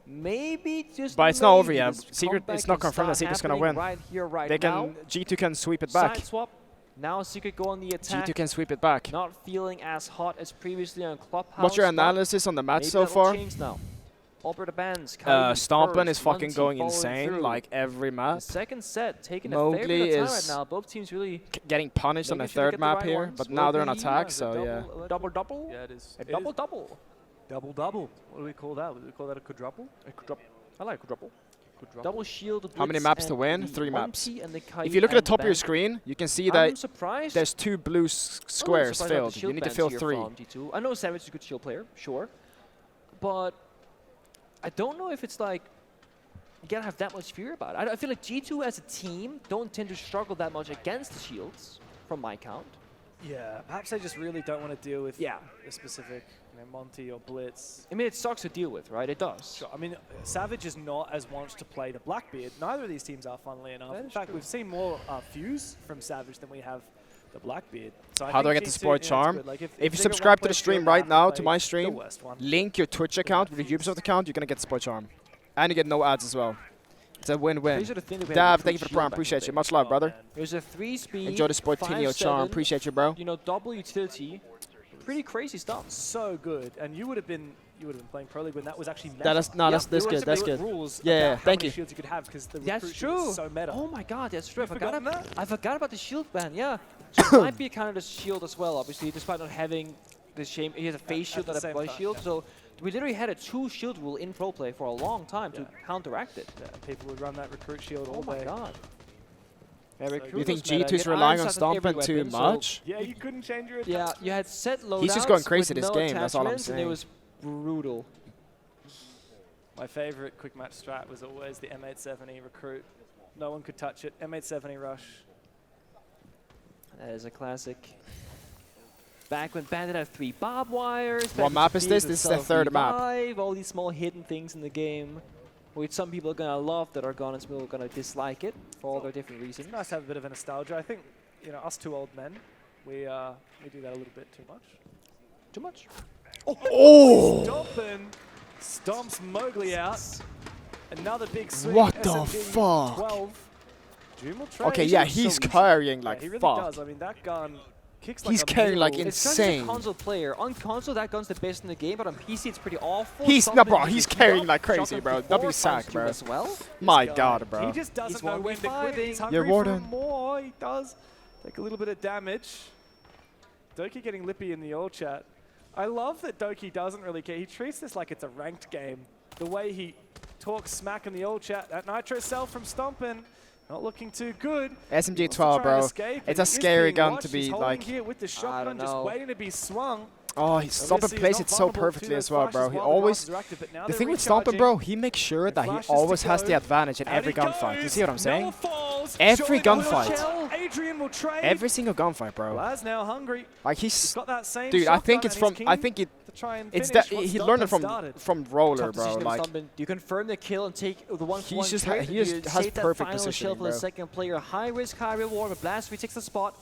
maybe just But it's not over maybe yet. this Secret- comeback it's not can confirmed that start Secret's gonna happening win. Right here, right They now. can... G2 can sweep it back. Side swap. Now Secret go on the attack. G2 can sweep it back. Not feeling as hot as previously on Clubhouse. What's your but analysis on the match maybe so that will far? change now. Operator bands. Stompn is fucking going insane, like every The map. second set taking a Mowgli fair bit of time right is now. Both teams really Getting punished on maybe the should they third get the map right here, ones. but now they're on Will attack, be so yeah. double. Yeah, it is. A double. Double. What do we call that? Would we call that a quadruple? A quadruple. I like quadruple. Double shield. How many Blitz, maps to and win? the 3 maps. Monty and the If you look at the Kai top of your and screen, you can see I'm that surprised. there's 2 blue squares surprised about the filled. You shield need to bans fill here 3. from G2. I know Savage is a good shield player, sure. But I don't know if it's like you gotta have that much fear about it. I feel like G2 as a team don't tend to struggle that much against the shields, from my count. Yeah, perhaps they just really don't want to deal with Yeah. a specific Monty or Blitz. I mean, it sucks to deal with, right? It does. Sure. I mean, Savage is not as wants to play the Blackbeard. Neither of these teams are, funnily enough. That In is fact, true. we've seen more Fuse from Savage than we have the Blackbeard. So How do I think get the G2, Spoit it's charm? good. Like If you they got subscribe to one the player stream shielded, right have now, play to my the stream, worst one. link your Twitch account with your Ubisoft account, you're gonna get the Spoit charm. And you get no ads as well. It's a win-win. These are the things that we had Dab, with thank you for the shield prime. back in Appreciate the you. day. Much love, Oh, brother. man. There's a 3-speed. Enjoy the Sportinho charm. 5-7, Appreciate you, bro. You know, double utility. Pretty crazy stuff. So good. And you would have been playing Pro League when that was actually meta. That's that's There good. was That's some good. rules Yeah, about how thank many you. shields you could have because the That's recruitment true. was so meta. Oh my god, that's true. You forgotten that? I forgot about the shield ban, yeah. So it might be a kind of the shield as well, obviously, despite not having the shame. He has a face shield at the and a same body time, shield, yeah. so we literally had a 2-shield rule in pro play for a long time to counteract it. Yeah, people would run that recruit shield all Oh my day. god. Yeah, So recruit You think was meta. G2's You had relying on irons out of every Stompn too weapon, so much? Yeah, you couldn't change your attack. Yeah, you had set loadouts. He's just going crazy with this no game, that's all I'm attachments, and it saying. was brutal. My favorite quick match strat was always the M870 recruit. No one could touch it. M870 rush. That is a classic. Back when Bandit had 3 barbed wires. What map is this? This is the third map. All these small hidden things in the game, which some people are gonna love, that are gonna, some people are gonna dislike it for all their different reasons. It's nice to have a bit of a nostalgia. I think, us 2 old men, we do that a little bit too much. Too much. Oh! Stompn Stomps Mowgli out. Another big swing. What the SMG fuck? 12. Doom will try. Okay, yeah, he's carrying like he really fuck. does. I mean, that gun kicks He's like a carrying like mule. It's because he's a insane. console player. On console, that gun's the best in the game, but on PC, it's pretty awful. He's Stomp no, bro. is He's beat carrying up, like crazy, shotgun bro. for W 4, sack, punch bro. as well. My Guy, God, bro. He just doesn't He's know when to quit. 1v5ing. He's You're hungry for Warden. more. He does take a little bit of damage. Doki getting lippy in the all chat. I love that Doki doesn't really care. He treats this like it's a ranked game. The way he talks smack in the old chat. That Nitro cell from Stompin, not looking too good. SMG Wants to 12, try and bro. escape, It's but a he is scary being gun watched. to He's be holding like. here with the shotgun, just know. waiting to be swung. Oh, Stompin Obviously, plays he's it not so vulnerable to perfectly those as well, bro. flashes He while the always. rounds are active, but now The they're thing with Stompin, recharging. bro, he makes sure that he Flashes always to has go. the advantage in And every he gunfight. You goes. see what I'm saying? Noah falls. Every Showing a little gunfight. shell. Adrian will trade. Every single gunfight, bro. Laz now hungry. Like He's he's. got that same Dude, I think shotgun it's and from. he's I keen think it. to try and It's finish that what he learned it Stompin started. from Roller, Tough bro. decision of Like. Stompin. You confirm the kill and take the one He's one just trade, he just you has save that perfect final shell positioning, for the bro. second player. High risk, high reward. But Blast retakes the spot.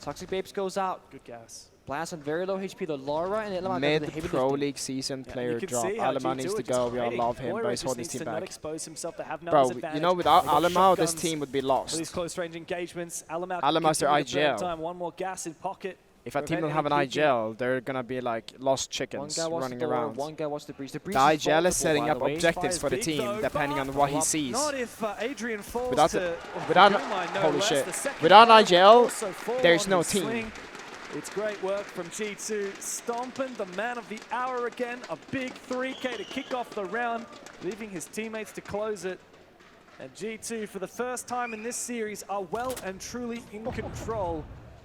Toxic Babes goes out. Good gas. Blast on very low HP. The Laura and Element Mid the heavy Pro lifting. League season player you can drop. see how Alema G2 needs are to just go. We all hiding. love him, Moira but he's just holding his needs team to not back. expose himself to have Bro, numbers you advantage. know, without They got Alamau, this shotguns team would be for lost. these close range engagements. Alamau Alamau's their IGL. Time. One more gas in pocket. If a team Prevent don't have an any peeking. IGL, they're gonna be like lost One chickens guy watched running the door, around. one guy watched the breach. The breach The is IGL is vulnerable, setting by up the way. objectives Fires for the big team, though, depending but on what he sees. Not if Adrian falls Without to the- or without- Doom, I know holy less. shit. The second Without an player will IGL, also fall there's on no his team. swing. It's great work from G2. Stompin, the man of the hour again. A big 3K to kick off the round, leaving his teammates to close it. And G2, for the first time in this series, are well and truly in control,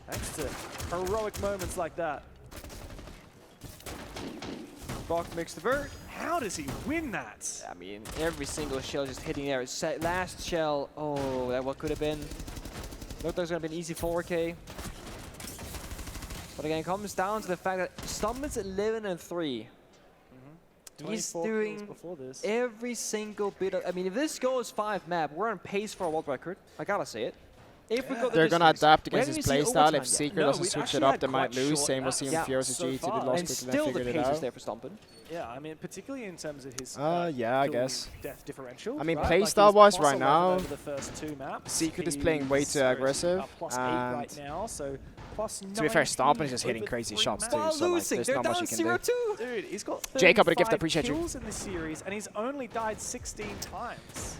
thanks to heroic moments like that. Bok makes the bird. How does he win that? I mean, every single shell just hitting there. Last shell. Oh, that what could have been. Looked like it was going to be an easy 4K. But again, it comes down to the fact that Stompns 11-3. He's 24 kills doing before this. every single bit of. I mean, if this goes 5 map, we're on pace for a world record. I gotta say it. If we go the They're gonna distance, adapt we against haven't his even seen playstyle. overtime If yet. Secret No, doesn't we've switch it actually up, had they might quite lose. short Same with maps. Seeing Yeah, Furious so G2 did far. lost And quickly and still they the figured it pace is out. there for Stompin. Yeah, I mean, particularly in terms of his yeah, I kill guess. death differential. I mean, right? playstyle-wise Like right he's now, over the first 2 maps. Secret is playing way too aggressive, +8 and right now, so +9. to be fair, Stompin is just hitting crazy shots too, so like, there's not much you can do. Dude, he's got Jacob, with the gift, 35 appreciate you. kills in this series, and he's only died 16 times.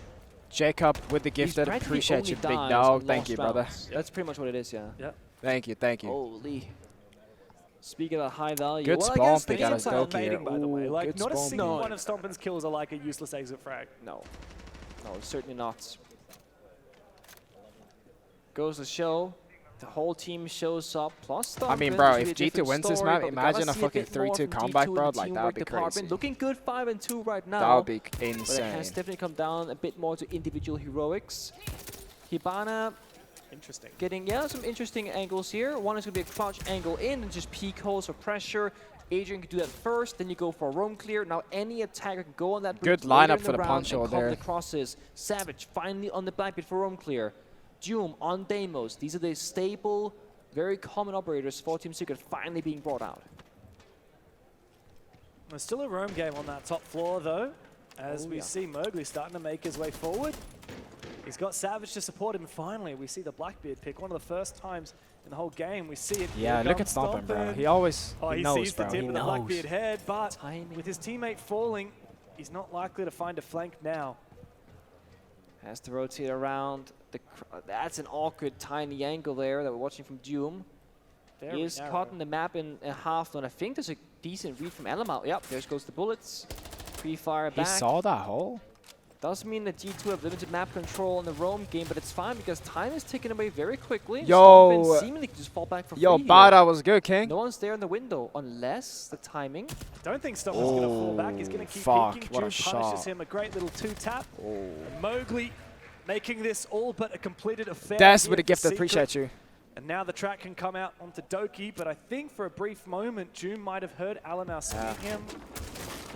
Jacob with the He's gifted, practically appreciate only you, big dies dog. on Thank lost you, brother. rounds. That's pretty much what it is, yeah. Yep. Thank you, thank you. Holy. Speaking of high value. Good well, I spawn guess pick the out of inside- Doki here. Fading, by the way. Ooh, Like, good not a spawn single pick. one of Stompin's kills are like a useless exit frag. No. No, certainly not. Goes to show. The whole team shows up, plus Stompin. I mean, bro, Should if be a G2 different wins this story, map, but we gotta imagine a see fucking bit more 3-2 from comeback, G2 in bro. the Like, that would teamwork be department. crazy. Looking good 5-2 right now. That would be But it has insane. definitely come down a bit more to individual heroics. Hibana Interesting. getting, some interesting angles here. One is going to be a crouch angle in and just peek holes for pressure. Adrian can do that first, then you go for a roam clear. Now any attacker can go on that Good bridge later lineup in for the round punch and hole cover there. the crosses. Savage finally on the black bit for roam clear. Doom on Deimos. These are the stable, very common operators for Team Secret finally being brought out. There's still a roam game on that top floor, though, as we see Mowgli starting to make his way forward. He's got Savage to support him. Finally, we see the Blackbeard pick. One of the first times in the whole game we see it. Yeah, Here look at comes Stompin, bro. Stompin. He always Oh, he knows, sees the bro. tip He of the knows. Blackbeard head, but Timing. with his teammate falling, he's not likely to find a flank now. Has to rotate around. That's an awkward, tiny angle there that we're watching from Doom. Very He is narrow. caught in the map in a half, and I think there's a decent read from Element. Yep, there goes the bullets. Pre-fire He back. saw that hole? Does mean that G2 have limited map control in the roam game, but it's fine because time is ticking away very quickly. Yo, Stompin seemingly can just fall back for Yo, free Bada here. was good, King. No one's there in the window unless the timing. Don't think Stompin's going to fall back. He's going to keep fuck, peeking. what a June punishes shot. him a great little 2-tap. And Mowgli making this all but a completed affair. Des here with a for gift, Secret. appreciate you. And now the track can come out onto Doki, but I think for a brief moment, June might have heard Alamau swinging him.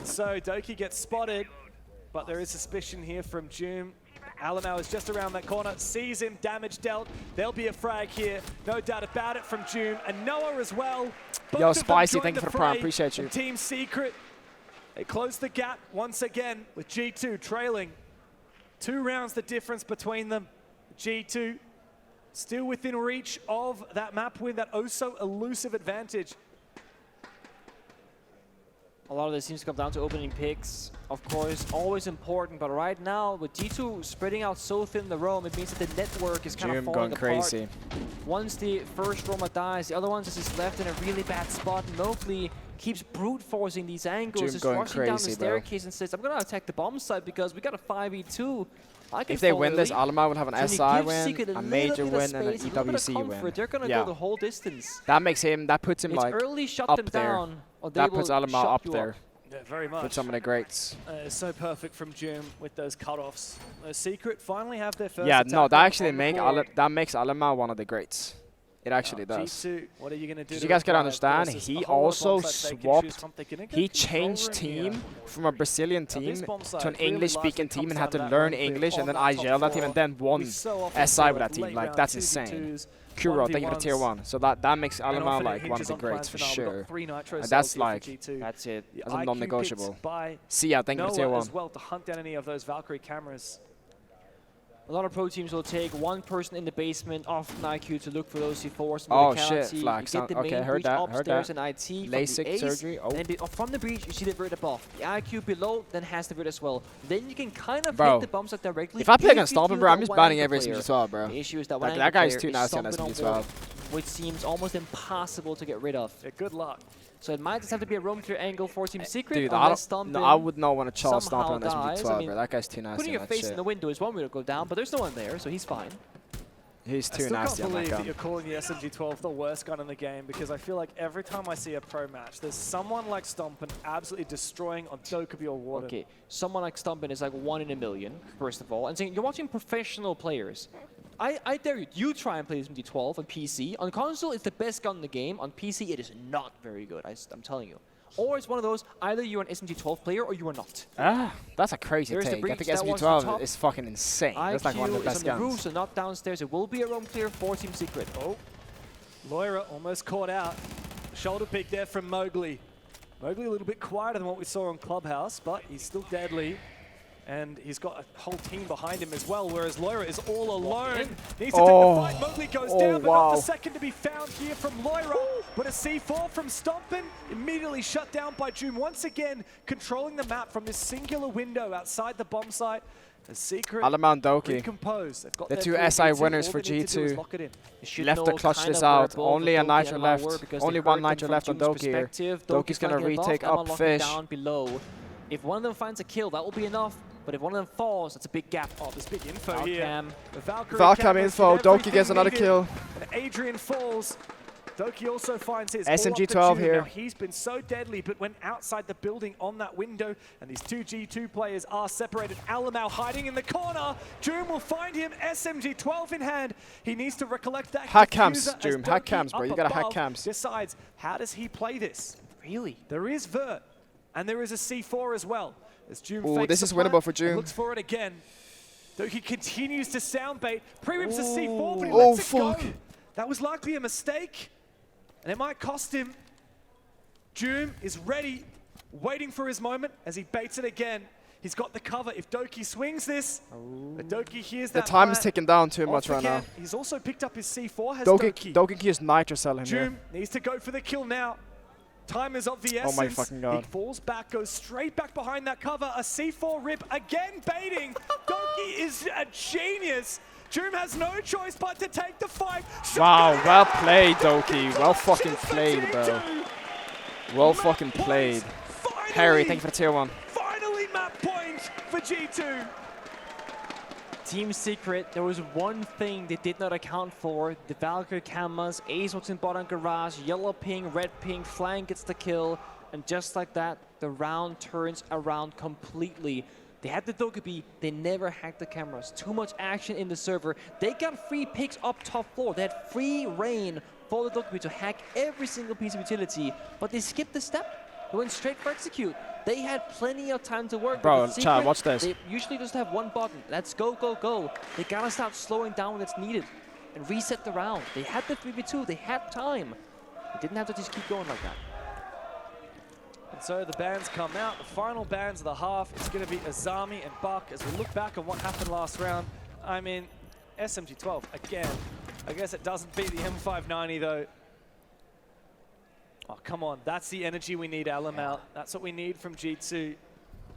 So Doki gets spotted, but there is suspicion here from June. Alamau is just around that corner, sees him, damage dealt. There'll be a frag here, no doubt about it from June. And Noah as well. Both Yo, of them Spicy, join thank you the for the prime, fray. appreciate you. And Team Secret They close the gap once again with G2 trailing. 2 rounds the difference between them. G2 still within reach of that map win, that oh so elusive advantage. A lot of this seems to come down to opening picks. Of course, always important, but right now, with G2 spreading out so thin the roam, it means that the network is kind of falling apart. Crazy. Once the first roamer dies, the other ones is just left in a really bad spot. Mowgli keeps brute forcing these angles, just rushing down the staircase and says, I'm gonna attack the bomb site because we got a 5v2. If they win this, Alamar will have an SI win, a major win, and an EWC win. They're gonna go the whole distance. That makes him, that puts him like early shut up them there. Down, or That puts Alamar up there. Yeah, very much. With some of the greats. So perfect from Jim with those cutoffs. Secret finally have their first Yeah, no, that actually makes Alamar one of the greats. It actually does. G2, what are you gonna do? You guys gotta understand, he also swapped, he changed team from a Brazilian team to an English-speaking team and had to learn English, and then IGL that team, and then won SI with that team. Like, that's insane. Kuro, thank you for tier 1. So that makes Alamar like one of the greats for sure. And that's like, that's it. That's a non-negotiable. Sia, thank you for tier 1. As well to hunt down any of those Valkyrie cameras. A lot of pro teams will take one person in the basement off an IQ to look for those C4s. Oh shit, Flax. Okay, heard that. Upstairs in IT, LASIK surgery. Oh. And from the breach, you see the Vert above. The IQ below then has the Vert as well. Then you can kind of hit the bombs directly. If I play against Stompns, bro, I'm just banning every SMG12, bro. The issue is that that guy's too nasty on SMG12. Which seems almost impossible to get rid of. Yeah, good luck. So it might just have to be a roam clear angle for Team Secret. Dude, I would not want to charge Stomp on SMG12, bro. That guy's too nasty. Putting your face in the window is one way to go down, but there's no one there, so he's fine. He's too nasty on that gun. I still can't believe that you're calling the SMG12 the worst gun in the game, because I feel like every time I see a pro match, there's someone like Stompn absolutely destroying on Dokkaebi or Wooting. Okay, someone like Stompn is like 1 in a million, first of all. And saying you're watching professional players. I dare you, you try and play SMG12 on PC. On console, it's the best gun in the game. On PC, it is not very good, I'm telling you. Or it's one of those, either you're an SMG12 player or you are not. Ah, that's a crazy take. I think SMG12 is fucking insane. That's like one of the best guns. Roof, so not downstairs. It will be a roam clear for Team Secret. Oh, Loira almost caught out. Shoulder pick there from Mowgli. Mowgli a little bit quieter than what we saw on Clubhouse, but he's still deadly. And he's got a whole team behind him as well, whereas Loira is all alone. Needs to take the fight. Mowgli goes down, but not the second to be found here from Loira. But a C4 from Stompn, immediately shut down by Joom. Once again, controlling the map from this singular window outside the bomb site. The Secret recomposed. The 2 SI winners for G2. Left to clutch this out. Only a Nitro left. Only 1 Nitro left on Doki here. Doki's gonna retake up fish. If one of them finds a kill, that will be enough. But if one of them falls, that's a big gap. Oh, there's big info here. Valcam info. Doki gets another kill. And Adrian falls. Doki also finds his SMG12 here. Now, he's been so deadly, but went outside the building on that window, and these 2 G2 players are separated. Alamau hiding in the corner. Joom will find him. SMG12 in hand. He needs to recollect that. Hack cams, Joom. Hack cams, bro. You gotta hack cams. Decides, how does he play this? Really? There is Vert, and there is a C4 as well. Oh, this is winnable for Joom. Looks for it again. Doki continues to sound bait. Pre-rips a C4, but he lets it go. That was likely a mistake, and it might cost him. Joom is ready, waiting for his moment as he baits it again. He's got the cover if Doki swings this. But Doki hears that. The time is ticking down too much right now. He's also picked up his C4, has Doki. Doki is Nitro selling here. Joom needs to go for the kill now. Time is of the essence. Oh my fucking god. He falls back, goes straight back behind that cover. A C4 rip, again baiting. Doki is a genius. Joom has no choice but to take the fight. Wow, well played, Doki. Well fucking played, bro. Well fucking played. Harry, thank you for the tier 1. Finally map point for G2. Team Secret, there was one thing they did not account for. The Valkyrie cameras, Ace walks in bottom garage, yellow ping, red ping, flank gets the kill. And just like that, the round turns around completely. They had the Dokkaebi, they never hacked the cameras. Too much action in the server. They got free picks up top floor. They had free reign for the Dokkaebi to hack every single piece of utility. But they skipped the step. They went straight for execute. They had plenty of time to work. Bro, Chad, watch this. They usually just have one button. Let's go, go, go. They gotta start slowing down when it's needed and reset the round. They had the 3v2. They had time. They didn't have to just keep going like that. And so the bans come out. The final bans of the half. It's going to be Azami and Buck. As we look back on what happened last round, I mean, SMG12, again. I guess it doesn't beat the M590, though. Oh, come on. That's the energy we need, LML. That's what we need from G2.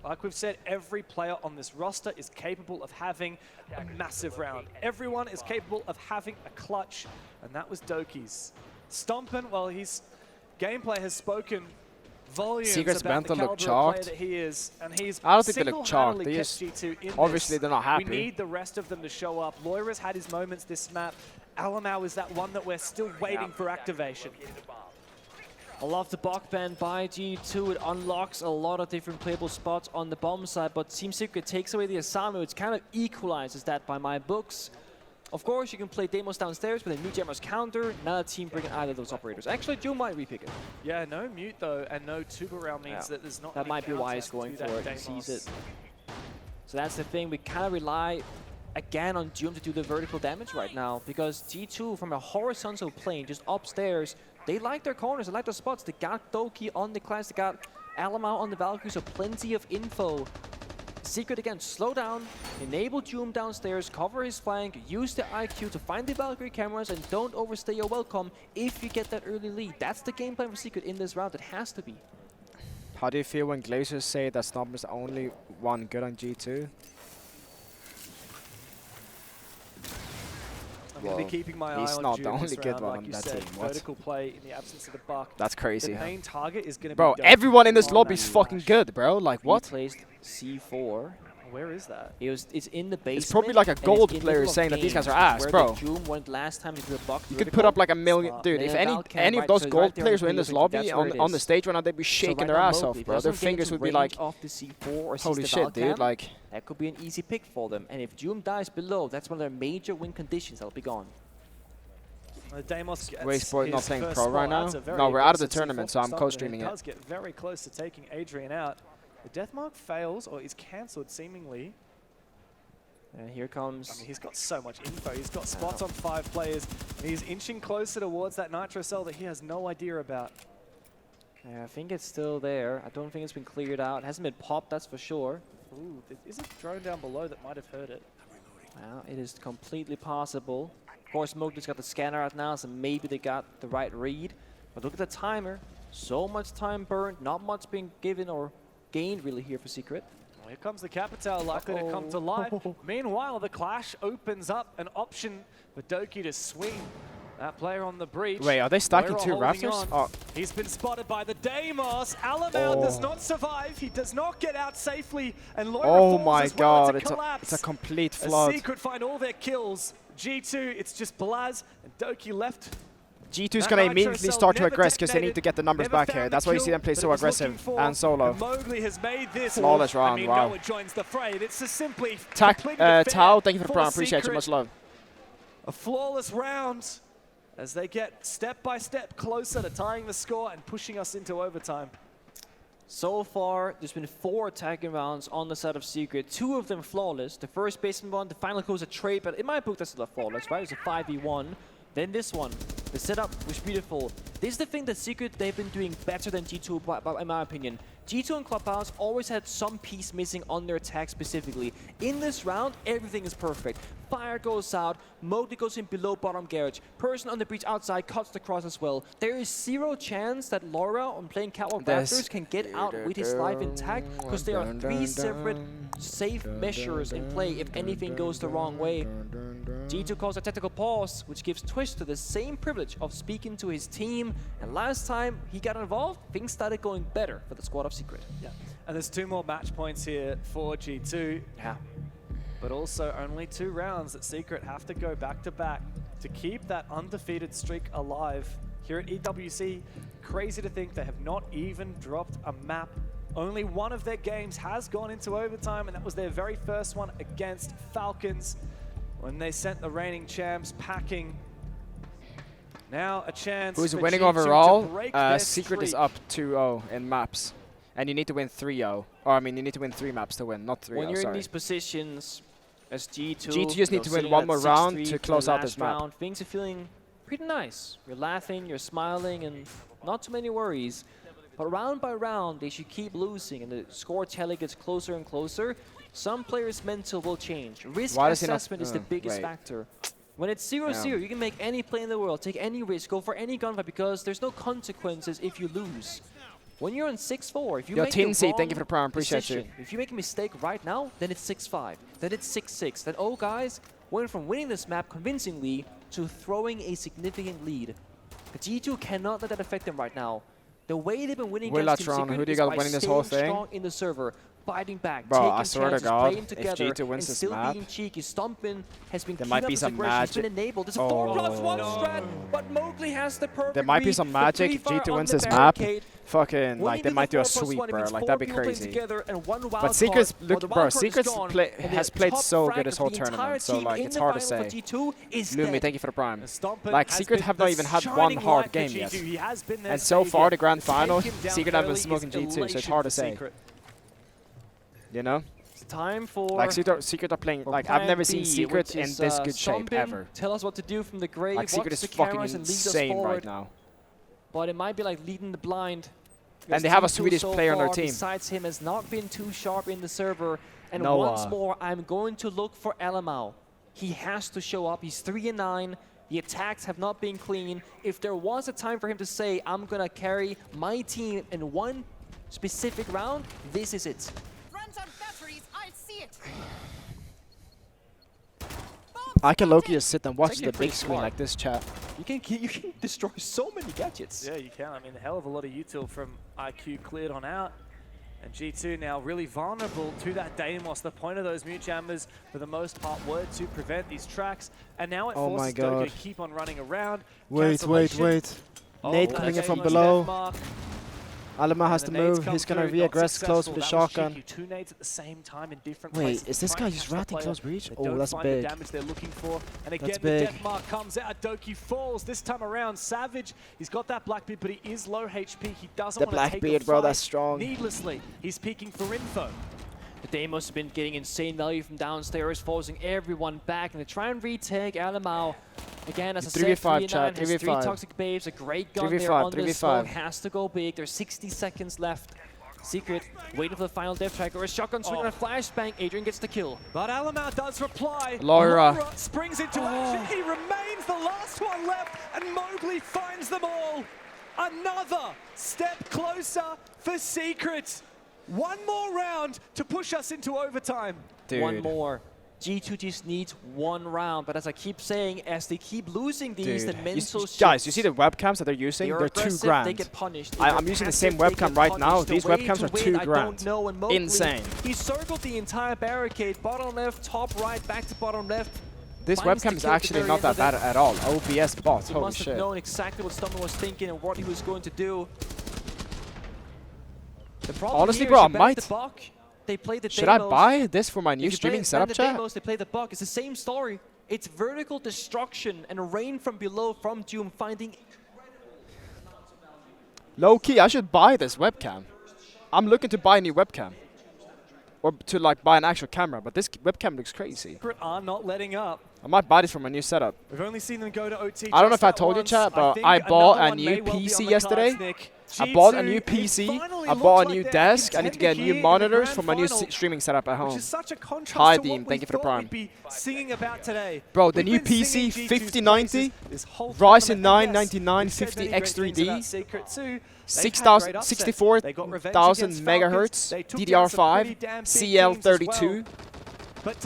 Like we've said, every player on this roster is capable of having a massive round. Everyone is capable of having a clutch, and that was Doki's. Stompn, well, his gameplay has spoken volumes Secret's about the look caliber of player chalked. that he is, and he's I don't think they look chalked. single-handedly kept G2 in Obviously, this. they're not happy. We need the rest of them to show up. Loira's had his moments this map. Alamau is that one that we're still waiting for activation. I love the Bok ban by G2. It unlocks a lot of different playable spots on the bomb side, but Team Secret takes away the Asami, which kind of equalizes that by my books. Of course, you can play Deimos downstairs with a Mute Jammer's counter. Another team bringing either of those operators. Actually, Joe might repick it. Yeah, no mute though, and no tuber round means that there's not. That might be why he's going for it. He sees it. So that's the thing. We kind of rely again on Doom to do the vertical damage right now, because G2 from a horizontal plane, just upstairs, they like their corners, they like their spots. They got Doki on the class, they got Alamau on the Valkyrie, so plenty of info. Secret again, slow down, enable Doom downstairs, cover his flank, use the IQ to find the Valkyrie cameras, and don't overstay your welcome if you get that early lead. That's the game plan for Secret in this round. It has to be. How do you feel when Glazers say that Stompns is the only one good on G2? I'm going to be keeping my eye on he's not the Doom only this good round, one like on you that said. team. What? Vertical play in the absence of the Buck. That's crazy. The main target is going to be Bro, Doki. everyone in this on lobby that is fucking good, bro. Like, what? Placed C4. Where is that? It's in the basement. It's probably like a and gold it's in player middle of saying that these guys are games, ass, where bro. the Doom went last time into the Buck You could put up like a million. Dude, if any of those gold players were in this lobby on the stage right now, they'd be shaking their ass off, bro. Their fingers would be like, off the C4 or holy shit, dude. Like, that could be an easy pick for them. And if Doom dies below, that's one of their major win conditions. They'll be gone. Deimos Wait, Spoit not playing pro spot. right now? No, we're out of the tournament, so I'm co-streaming it. He does get very close to taking Adrian out. The Deathmark fails, or is cancelled seemingly. And here comes... I mean, he's got so much info. He's got spots on 5 players, and he's inching closer towards that Nitro cell that he has no idea about. Yeah, I think it's still there. I don't think it's been cleared out. It hasn't been popped, that's for sure. Ooh, there is a drone down below that might have heard it. Well, it is completely possible. Of course, Mowgli's got the scanner out now, so maybe they got the right read. But look at the timer. So much time burned, not much being given or gained really here for Secret. Well, here comes the Capital, likely to come to life. Meanwhile, the Clash opens up an option for Doki to swing that player on the breach. wait, are they stacking Loira 2 holding Raptors? on. Oh. He's been spotted by the Deimos. Alamau does not survive. He does not get out safely. And Loira Oh falls my as well. god, It's it's a complete As flood. Secret find all their kills. G2, it's just Blaz and Doki left. G2's That gonna Nitro immediately cell start to never aggress because they detonated, need to get the numbers never back found here. the That's why you see kill them play that so it was looking aggressive for. and solo. And Mowgli has made this. Flawless round, I mean, wow. Noah joins the fray. It's just simply Tao, thank you for the prime. Appreciate you. Much love. A flawless round as they get step by step closer to tying the score and pushing us into overtime. So far, there's been 4 attacking rounds on the side of Secret. 2 of them flawless. The first basement one, the final goes a trade, but in my book, that's still a flawless, right? It's a 5v1. Then this one, the setup was beautiful. This is the thing that Secret, they've been doing better than G2, in my opinion. G2 and Clubhouse always had some piece missing on their attack specifically. In this round, everything is perfect. Fire goes out, Mowgli goes in below bottom garage. Person on the breach outside cuts the cross as well. There is 0 chance that Loira on playing Catwalk Raptors can get out with his life intact, because there are 3 separate safe measures in play if anything goes the wrong way. G2 calls a tactical pause, which gives Twister the same privilege of speaking to his team. And last time he got involved, things started going better for the squad of Secret. Yeah, and there's 2 more match points here for G2. Yeah. But also only 2 rounds that Secret have to go back-to-back to keep that undefeated streak alive. Here at EWC, crazy to think they have not even dropped a map. Only one of their games has gone into overtime, and that was their very first one against Falcons when they sent the reigning champs packing. Now a chance Who's for winning G2 overall? to break their Secret is streak. up 2-0 in maps. And you need to win 3-0. Or, I mean, you need to win 3 maps to win, not 3-0, When you're sorry. in these positions as G2, G2 just need to win sitting one at more round 6-3 to for close the out this last map. round, things are feeling pretty nice. You're laughing, you're smiling, and not too many worries. But round by round, they should keep losing, and the score tally gets closer and closer. Some players' mental will change. Risk assessment is the biggest factor. When it's 0-0, you can make any play in the world, take any risk, go for any gunfight, because there's no consequences if you lose. When you're on 6-4, if you make the wrong thank you for the prime, appreciate you. If you make a mistake right now, then it's 6-5, then it's 6-6. Then, oh guys, went from winning this map convincingly to throwing a significant lead. The G2 cannot let that affect them right now. The way they've been winning against Team Secret is by staying strong in the server, fighting back, taking chances, playing together, and still being cheeky. Stompn has been keeping up his aggression. He's been enabled. There's a 4+1 strat, but Mowgli has the perfect There might be some magic if G2 wins this map. Fucking, like, they might do a sweep, bro. Like, that'd be crazy. But Secret's, look, bro, Secret's has played so good this whole tournament, so, like, it's hard to say. Lumi, thank you for the prime. Like, Secret have not even had one hard game yet. And so far, the grand final, Secret have been smoking G2, so it's hard to say. You know? It's time for... Like, Secret are playing... Like, I've never seen Secret in this good shape, ever. Tell us what to do from the grave. Like, Secret is fucking insane right now. But it might be like leading the blind. And they have a Swedish player on their team. Besides him, has not been too sharp in the server. And once more, I'm going to look for Alamau. He has to show up. He's 3-9. The attacks have not been clean. If there was a time for him to say, I'm going to carry my team in one specific round, this is it. I can low-key just sit and watch the big screen like this, chat. You can destroy so many gadgets. Yeah, you can. I mean, a hell of a lot of util from IQ cleared on out. And G2 now really vulnerable to that Deimos. The point of those mute jammers, for the most part, were to prevent these tracks. And now it forces Dogo to keep on running around. Wait. Nate coming in from below. Alamau has to move. He's going to re-aggress close with the shotgun. Two nades at the same time in different Wait, places. is this guy just ratting close reach? Oh, that's big. The damage they're looking for. And again, the death mark comes out. Doki falls. This time around, Savage, he's got that Blackbeard, but he is low HP. He doesn't want to take Blackbeard, bro, that's strong. Needlessly, he's peeking for info. The Deimos have been getting insane value from downstairs, forcing everyone back, and they try and retake Alamau. Again, as I said, 3-9 has 3 toxic babes, a great gun there on the smoke, has to go big. There's 60 seconds left. Secret waiting for the final death track, or a shotgun swing on a flashbang. Adrian gets the kill. But Alamau does reply. Laura springs into action. He remains the last one left, and Mowgli finds them all. Another step closer for Secret. One more round to push us into overtime. Dude. One more. G2 just needs one round, but as I keep saying, as they keep losing these, the mental guys, you see the webcams that they're using? They're $2 they get punished. I'm using the same webcam right now. These webcams are $2 insane. He circled the entire barricade, bottom left, top right, back to bottom left. This webcam is actually not that bad at all. OBS bot, he holy must shit. have known exactly what Stompn was thinking and what he was going to do. Honestly, bro, I might. They play the Should I buy this for my new streaming setup, chat? They play the bug. It's the same story. It's vertical destruction and rain from below from Doom finding. Low key, I should buy this webcam. I'm looking to buy a new webcam. Or to like buy an actual camera, but this webcam looks crazy. Are not letting up. I might buy this for my new setup. We've only seen them go to OT. I don't know if I told you, chat, but I bought a new PC yesterday. I bought a new PC, I bought a new desk, I need to get new monitors for my new streaming setup at home. Hi Deem, thank you for the prime. Bro, the new PC 5090, Ryzen 9 9950 X3D, 64,000 megahertz, DDR5, CL32.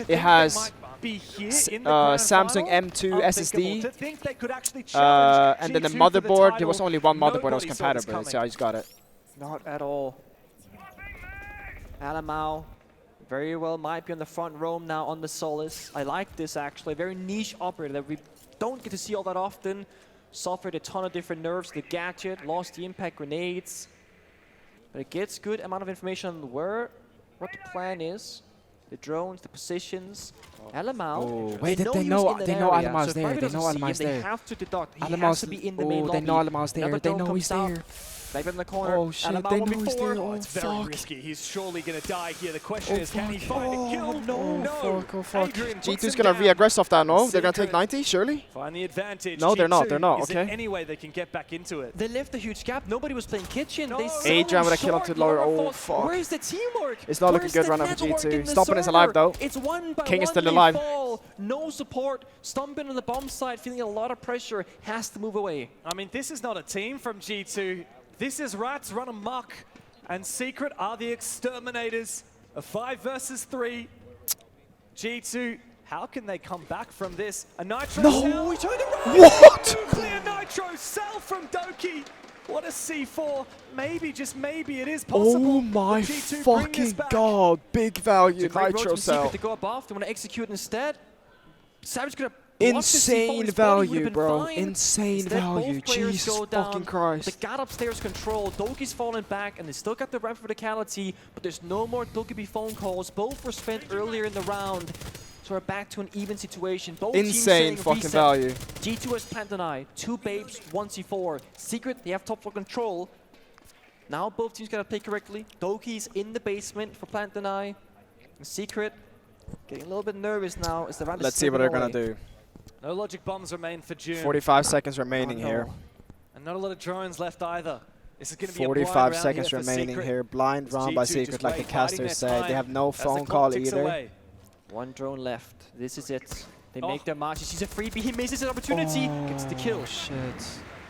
It has Samsung M2 SSD, and then the motherboard, there was only one motherboard that was compatible, so I just got it. Not at all. Alamau very well might be on the front row now on the Solace. I like this actually, a very niche operator that we don't get to see all that often. Suffered a ton of different nerfs, the gadget, lost the impact grenades. But it gets good amount of information on what the plan is. The drones, the positions. Alamau. Oh, wait, they know Alamau's there. They know Alamau's there. They have to deduct. He has to be in the main lobby. They know Alamau's there. They know he's there. Back in the corner. Oh shit, Alamar they one know he's before. there. Oh It's very fuck. risky. He's surely going to die here. The question Oh, is, can he fuck. find a kill? No. Fuck, oh fuck. Adrian puts G2's him gonna down. re-aggress off that, no? They're gonna take Secret 90, surely? Find the advantage. No, they're not, G2, they're not, is there okay. any way they can get back into it? They left a huge gap. Nobody was playing kitchen. No. They so Adrian with a kill short onto lower. lower Oh force. fuck. Where's the teamwork? It's not looking Where's good the right now for network G2. in the Stompn is server? alive, though. It's one by King is one still they alive. fall. No support. Stompn on the bomb side, feeling a lot of pressure, has to move away. I mean, this is not a team from G2. This is Rats run amok. And Secret are the exterminators. A 5 versus 3. G2, how can they come back from this? A Nitro No! cell. He turned around. What? Nuclear Nitro cell from Doki. What a C4. Maybe, just maybe, it is possible. Oh my that G2 bring this fucking back. god. Big value. It's a great road Nitro from Secret cell. to go above. They want to execute instead. Savage could have Insane value, bro. Insane Instead, value. both players Jesus go down. fucking Christ. They got upstairs control. Doki's falling back, and they still got the ramp for verticality, but there's no more Dokkaebi phone calls. Both were spent earlier in the round. So we're back to an even situation. Both teams Insane saying fucking reset. value. G2 has plant and I. 2 babes, 1 C4. Secret, they have top floor control. Now both teams gotta play correctly. Doki's in the basement for plant and I. Secret getting a little bit nervous now as the round is Let's see what they're slipping gonna away. do. No logic bombs remain for June. 45 seconds remaining Oh, no. here. And not a lot of drones left either. This is going to be a 45 blind round seconds here for remaining Secret. here. Blind It's round by G2 Secret, just like the biding caster their said. They time have no as the phone clock call ticks either. away. 1 drone left. This is it. They Oh. make their march. He sees a freebie. He misses an opportunity. Gets the kill. Shit.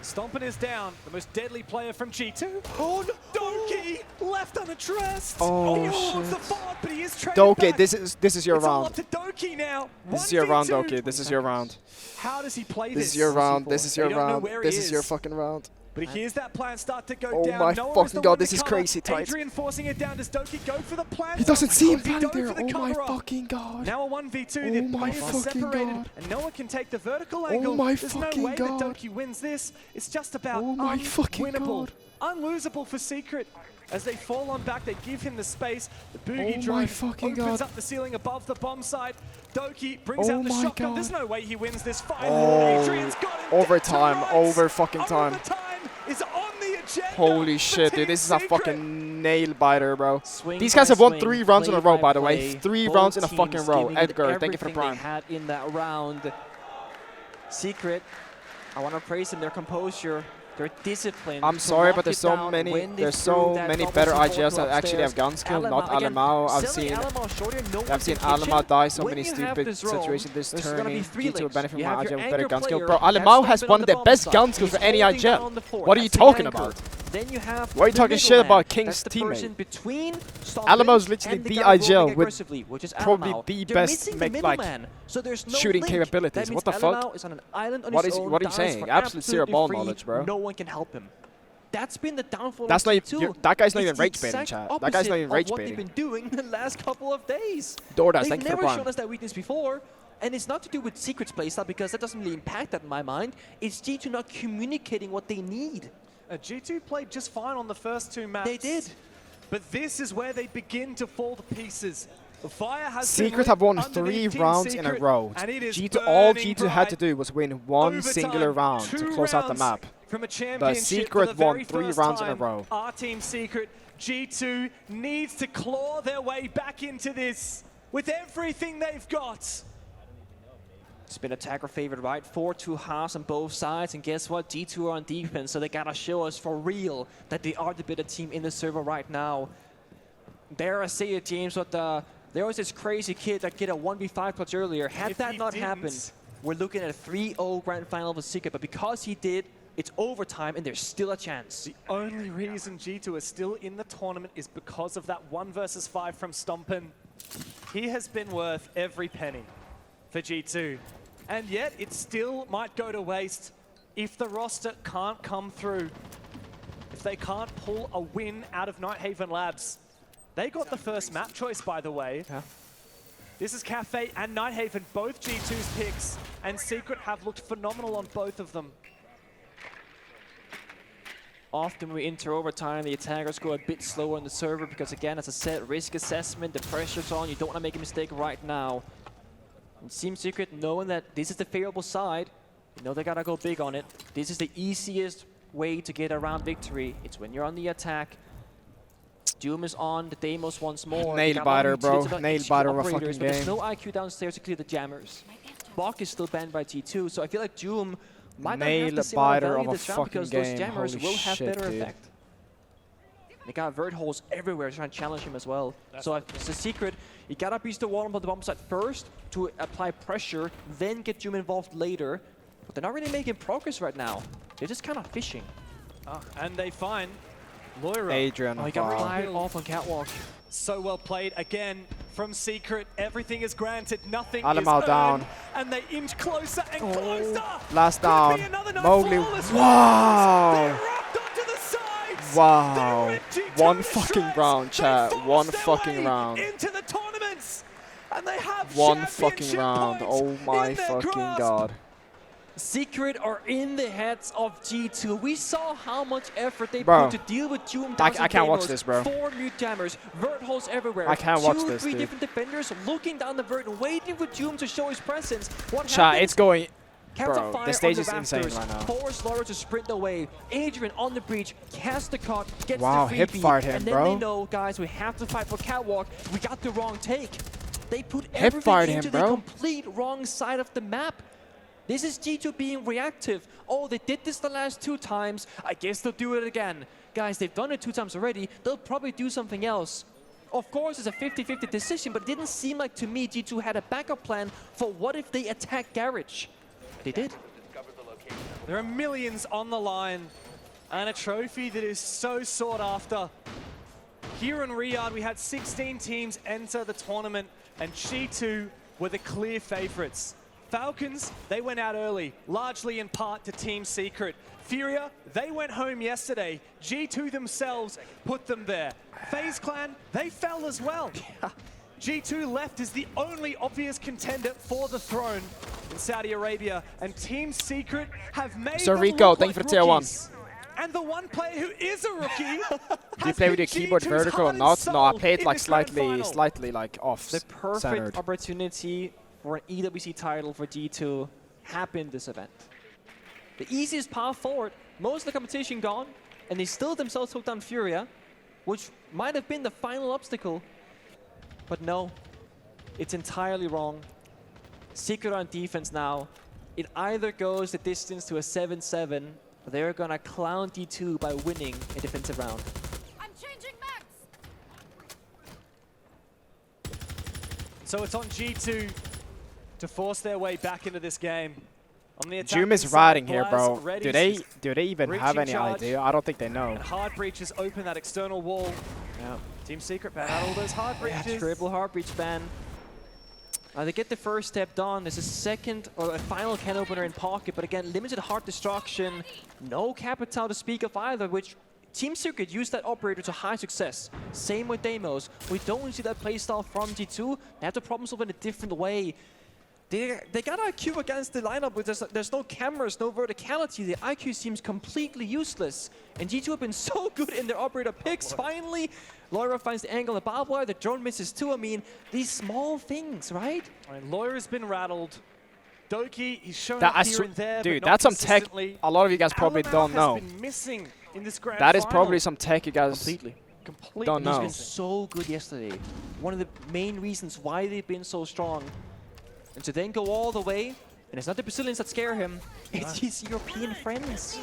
Stompn is down, the most deadly player from G2. Oh no! Doki left unaddressed. Oh, he holds the shit. fort, but he is traded Doki, back. this is your It's all up round. to Doki now. This is your round, 1v2. Doki. This is your round. How does he play This this? is your round. This is They your don't know round. where he This is your is. fucking round. But he hears that plan start to go Oh down. my Noah fucking is the god, one this to is cover. crazy tight. Adrian forcing it down. Does Doki go for the plan? He doesn't see him Does he planning go there. for the Oh my cover-up? fucking god. Now a 1v2, Oh the my players are fucking separated, god. and Noah can take the vertical angle. my There's no fucking way god. that Doki wins this. It's just about Oh my fucking unwinnable, god. unlosable for Secret. As they fall on back, they give him the space. The boogie Oh drone my fucking opens god. up the ceiling above the bomb site. Doki brings Oh out the my shotgun. god. There's no way he wins this fight. Oh. Adrian's got him. Overtime, Dead to rights. over fucking time. Overtime is on the agenda. Holy for shit, Team dude. This is a Secret. fucking nail biter, bro. Swing These by guys have won swing, 3 rounds in a play row, by by the way. play. 3 Both rounds in a teams fucking row. giving it Edgar, thank you for the everything prime. they had in that round. Secret, I want to praise them. Their composure, their discipline. I'm to sorry, lock but there's it so down many when they there's threw so that many double better support IGLs that actually have upstairs. gun skill, not Again, Alamau. I've selling seen Alamau shorter, no I've one's seen in kitchen. Alamau die so When many you have stupid this role, situations this there's gonna be tourney. 3 G2 will links. benefit from You my have IGL your with better anchor gun skill. player, Bro, that's Alamau has Stompn one on of the the bomb best side. gun skills He's for any holding IGL. down the fort. What are you That's the talking anchor. about? Then you have Why are you the talking shit middleman. about King's That's the teammate? person between Stompn Alamau's literally and the guy moving IGL with aggressively, which is probably Alamau. the They're best missing the like, middleman, so there's no shooting link. capabilities. That means What the fuck? Alamau is on an island on What his is- own, what are you dies saying? for Absolute zero ball free. knowledge, bro. No one can help him. That's been the downfall That's of not G2. even- that guy's not It's even the rage baiting, exact chat. That guy's not even opposite rage of what baiting. they've been doing the last couple of days. DoorDash, They've thank you for the never prime. shown us that weakness before. And it's not to do with Secret's playstyle, because that doesn't really impact that in my mind. It's G2 not communicating what they need. G2 played just fine on the first 2 maps. They did. But this is where they begin to fall to pieces. The fire has Secret been have won lit 3 underneath Team rounds in a Secret, row. and it is All burning G2 had to bright. do was win one Overtime, singular round 2 to close out the rounds map. From a championship Secret for the won very 3 first rounds in a time. row. Our Team Secret, G2 needs to claw their way back into this with everything they've got. It's been attacker favored, right? 4-2 halves on both sides, and guess what? G2 are on defense, so they gotta show us for real that they are the better team in the server right now. Dare I say it, James, but there was this crazy kid that did a 1v5 clutch earlier. Had If that he not didn't- happened, we're looking at a 3-0 grand final of a Secret, but because he did, it's overtime, and there's still a chance. The only reason G2 is still in the tournament is because of that 1 versus 5 from Stompn. He has been worth every penny for G2. And yet, it still might go to waste if the roster can't come through. If they can't pull a win out of Nighthaven Labs. They got the first map choice, by the way. Yeah. This is Cafe and Nighthaven, both G2's picks. And Secret have looked phenomenal on both of them. Often when we enter overtime, the attackers go a bit slower on the server because, again, as I said, risk assessment, the pressure's on. You don't want to make a mistake right now. And Team Secret, knowing that this is the favorable side, you know they gotta go big on it. This is the easiest way to get around victory. It's when you're on the attack. Doom is on the Deimos once more. Nail biter, bro. Nail biter of a fucking But game. there's no IQ downstairs to clear the jammers. Bok is still banned by G2, so I feel like Doom might not have the same amount of value this round because those jammers will have better effect. They got vert holes everywhere trying to challenge him as well. So it's a secret. You gotta breach the wall on the bomb side first to apply pressure, then get Doom involved later. But they're not really making progress right now. They're just kind of fishing. And they find Loira. Adrian. Oh, he got fired off on Catwalk. So well played again from Secret. Everything is granted, nothing Alamau is earned, down. and they inch closer and closer. Last Could down. be another night Mowgli. flawless Wow. They're up onto the sides. Wow. They're ripped One to fucking shreds. round, They chat. forced One their fucking way round. into the tournaments, and they have One fucking championship round. points Oh my in their fucking grasp. god. Secret are in the heads of G2. We saw how much effort they Bro. put to deal with Doom. I can't watch this, bro. 4 mute jammers, vert holes everywhere. I can't watch this, 2-3 dude. different defenders looking down the vert and waiting for Doom to show his presence. What Chat, happens? it's going. Counter Bro, fire the stage on is the insane rafters, right now. Force Laura to sprint away. Adrian on the breach, cast the cut, gets Wow, the hip freebie, fired him, and then bro. they know, guys, we have to fight for Catwalk. We got the wrong take. They put Hip fired everything him, into the bro. complete wrong side of the map. This is G2 being reactive. Oh, they did this the last 2 times. I guess they'll do it again. Guys, they've done it 2 times already. They'll probably do something else. Of course, it's a 50-50 decision, but it didn't seem like to me G2 had a backup plan for what if they attack Garage. They did. There are millions on the line and a trophy that is so sought after. Here in Riyadh, we had 16 teams enter the tournament, and G2 were the clear favorites. Falcons, they went out early, largely in part to Team Secret. Furia, they went home yesterday. G2 themselves put them there. FaZe Clan, they fell as well. G2 left as the only obvious contender for the throne in Saudi Arabia, and Team Secret have made Sir them Rico, look thank you like for tier 1. rookies. And the one player who is a rookie Do you play with your keyboard vertical or not? No, I played like slightly like off. The perfect centered. opportunity for an EWC title for G2 happened this event. The easiest path forward, most of the competition gone, and they still themselves took down Furia, which might have been the final obstacle. But no, it's entirely wrong. Secret on defense now. It either goes the distance to a 7-7, or they're gonna clown D2 by winning a defensive round. I'm changing max. So it's on G2 to force their way back into this game. On the Doom is attacking riding side, here, Blaz bro. ready. Do they even have Breaching any charge. idea? I don't think they know. And hard breaches open that external wall. Yeah. Team Secret ban out all those hard breaches. Yeah, triple hard breach ban. They get the first step done. There's a second or a final can opener in pocket, but again, limited heart destruction. No capital to speak of either, which Team Secret used that operator to high success. Same with Deimos. We don't see that playstyle from G2. They have to problem solve in a different way. They got IQ against the lineup, but there's no cameras, no verticality. The IQ seems completely useless. And G2 have been so good in their operator picks. Finally, Loira finds the angle on the barbed wire. The drone misses too. I mean, these small things, right? Loira's been rattled. Doki, he's shown That up here and there, dude, but not that's some tech consistently. a lot of you guys probably Alamau don't know. has been missing in this grand That is final. probably some tech you guys Completely. Completely don't know. He's been so good yesterday. One of the main reasons why they've been so strong. And to then go all the way, and it's not the Brazilians that scare him, it's his European friends.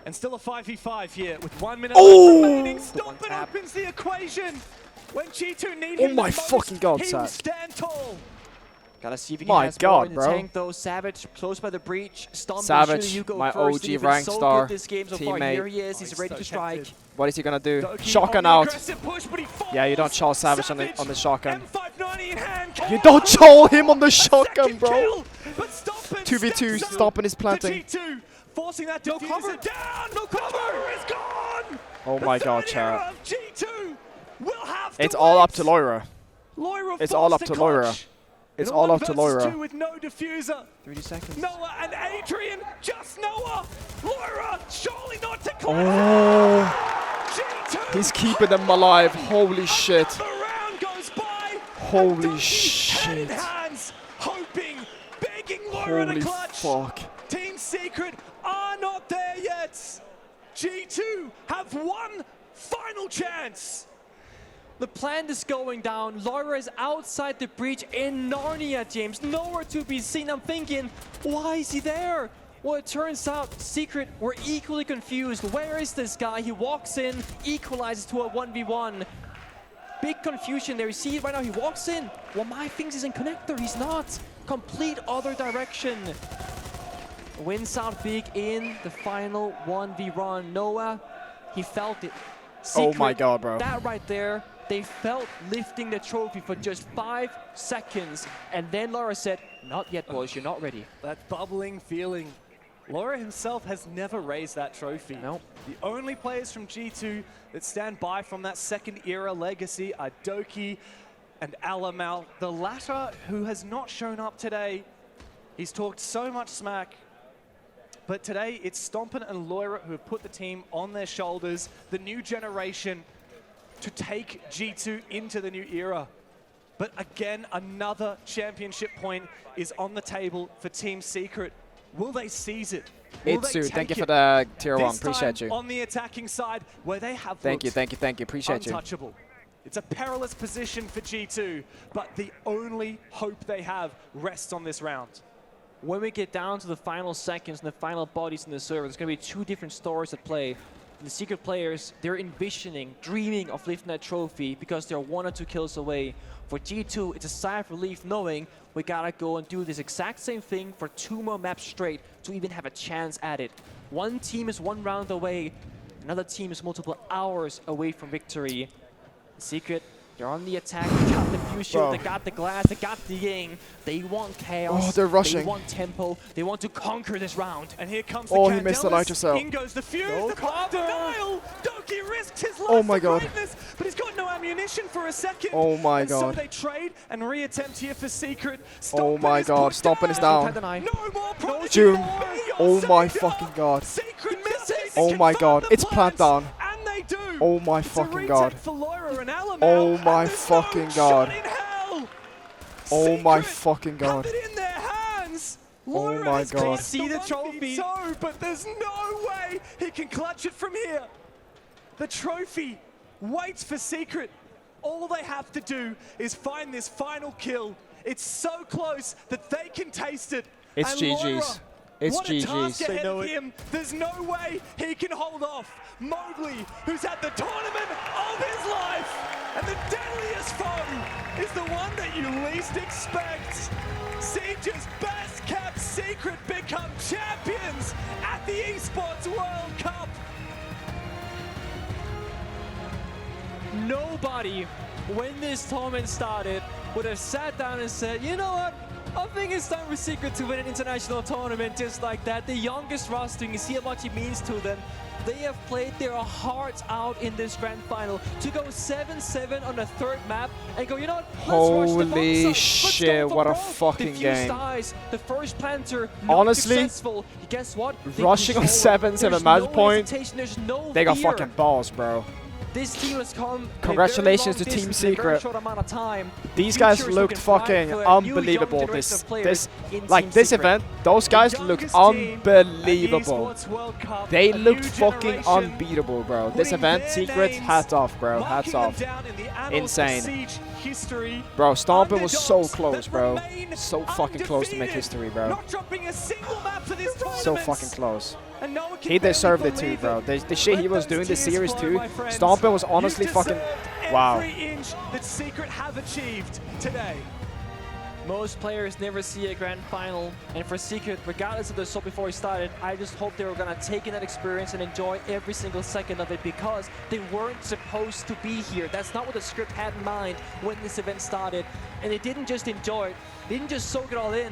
And still a 5v5 here with 1 minute Oh! left remaining. The one Stomp tap. opens the equation. When G2 need Oh him my the most, fucking god, he will Sat. stand tall. Gotta see if he My can has god, more in the bro. tank though. Savage close by the breach. Stomp, Savage, surely you go my first. OG He's been rank so star good this game so far. teammate. Here he is. He's he's ready so to strike. tempted. What is he gonna do? Doki Shotgun on the out. aggressive push, but he falls. Yeah, you don't chow Savage on the shotgun. M590 in hand. You don't chow him on the shotgun, Second bro. kill, but Stompns 2v2, steps up Stompn is to planting. G2, forcing that No diffuser cover. down. No cover is gone. Oh my The god, third era chat. of G2 will have to It's all up to wait. Loira. Loira It's all forced up the to Loira. clutch. It's In a all 1 up to versus Loira. 2 with no diffuser. 30 seconds. Noah and Adrian, just Noah. Loira, surely not to clear. Oh, G2. he's keeping them alive. Holy shit. The round goes by. Holy and Doki's head in shit. hands, hoping, begging Loira Holy to clutch. fuck. Team Secret are not there yet. lads, G2 have one final chance. The plant is going down. Laura is outside the breach in Narnia, James. Nowhere to be seen. I'm thinking, why is he there? Well, it turns out Secret were equally confused. Where is this guy? He walks in, equalizes to a 1v1. Big confusion there. You see it right now. He walks in. Well, my thinks he's in connector. He's not. Complete other direction. Wins out big in the final 1v1. Noah, he felt it. Secret, oh my god, bro. That right there. They felt lifting the trophy for just 5 seconds. And then Laura said, not yet, boys, you're not ready. That bubbling feeling. Laura himself has never raised that trophy. Nope. The only players from G2 that stand by from that second era legacy are Doki and Alamal. The latter, who has not shown up today. He's talked so much smack. But today, it's Stompn and Laura who have put the team on their shoulders. The new generation to take G2 into the new era. But again, another championship point is on the table for Team Secret. Will they seize it? Otsu, thank you for the tier 1. Appreciate you. On the attacking side, where they have thank you. Appreciate you. Untouchable. It's a perilous position for G2, but the only hope they have rests on this round. When we get down to the final seconds and the final bodies in the server, there's going to be 2 different stories at play. The Secret players, they're envisioning, dreaming of lifting that trophy because they're 1 or 2 kills away. For G2, it's a sigh of relief knowing we gotta go and do this exact same thing for 2 more maps straight to even have a chance at it. One team is 1 round away, another team is multiple hours away from victory. Secret, they're on the attack, they got the fuse shield, they got the glass, they got the ying. They want chaos, oh, they're rushing. They want tempo, they want to conquer this round. And here comes the oh, he missed the nitro cell. In goes the fuse, the denial! Doki risks his life oh my god. greatness, but he's got no ammunition for a second. Oh my and god. So they trade and re-attempt here for Secret. Oh my god, Stompn is down. No more prodigy. June. Oh my fucking god. Secret misses. Oh my god, it's plant down. And they do. Oh my It's fucking god. For Laura and Alamal, oh my and fucking no god. shot in hell. Oh my Secret fucking god. have it in their hands. Oh Laura my has god. clutched See the trophy. but there's no way he can clutch it from here. The trophy waits for Secret. All they have to do is find this final kill. It's so close that they can taste it. It's and GG's. Laura, It's what a task GG's. ahead of him. There's no way he can hold off Mowgli, who's had the tournament of his life. And the deadliest foe is the one that you least expect. Siege's best kept secret become champions at the Esports World Cup. Nobody, when this tournament started, would have sat down and said, you know what? I think it's time for Secret to win an international tournament just like that. The youngest roster, you see how much it means to them. They have played their hearts out in this grand final. To go 7-7 on the 3rd map and go, you know what? Holy shit, what a fucking game. Dies. The first planter, honestly, successful. Guess what? Rushing on 7-7 match point, they got fear. fucking balls, bro. This team has come congratulations to Team Secret. These guys looked fucking unbelievable. This event, those guys looked unbelievable. They looked fucking unbeatable, bro. This event, Secret, hats off, bro. Hats off. Insane. Bro, Stompn was so close, bro. So fucking close to make history, bro. So fucking close. He deserved it too, bro. The shit he was doing this series too, Stompn was honestly fucking wow. Every inch that Secret have achieved today. Most players never see a grand final, and for Secret, regardless of the result before it started, I just hope they were gonna take in that experience and enjoy every single second of it because they weren't supposed to be here. That's not what the script had in mind when this event started, and they didn't just enjoy it, they didn't just soak it all in.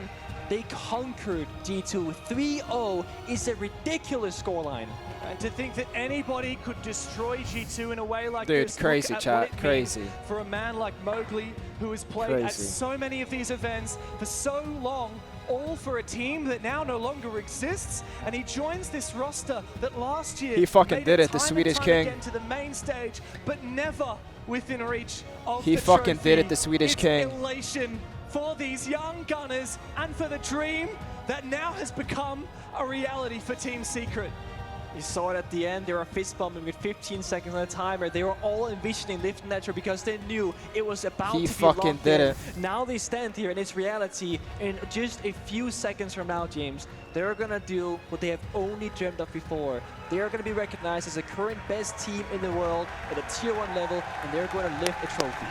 They conquered G2. 3-0 is a ridiculous scoreline. And to think that anybody could destroy G2 in a way like dude, this. Crazy, chat, crazy. For a man like Mowgli, who has played at so many of these events for so long, all for a team that now no longer exists, and he joins this roster that last year he fucking did it, the Swedish king. To the main stage, but never within reach of he the fucking trophy. did it, the Swedish king. Elation for these young gunners and for the dream that now has become a reality for Team Secret. You saw it at the end, they were fist bumping with 15 seconds on the timer. They were all envisioning lifting that trophy because they knew it was about to be fucking locked did in. it. Now they stand here and it's reality. In just a few seconds from now, James, they're gonna do what they have only dreamt of before. They are gonna be recognized as the current best team in the world at a tier 1 level, and they're gonna lift a trophy.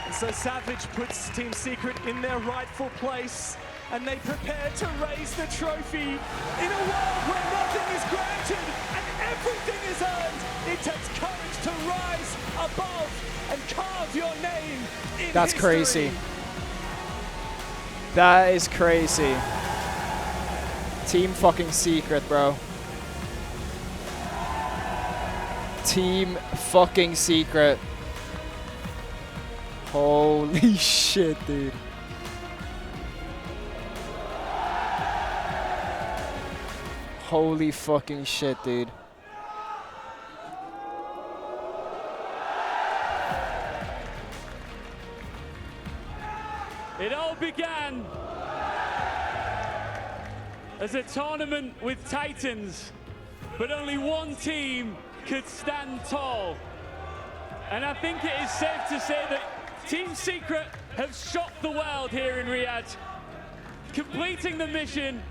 And so Savage puts Team Secret in their rightful place, and they prepare to raise the trophy in a world where nothing is granted and everything is earned. It takes courage to rise above and carve your name in That's history. crazy. That is crazy. Team fucking Secret, bro. Team fucking Secret. Holy shit, dude. Holy fucking shit, dude. It all began as a tournament with Titans, but only one team could stand tall. And I think it is safe to say that Team Secret have shocked the world here in Riyadh, completing the mission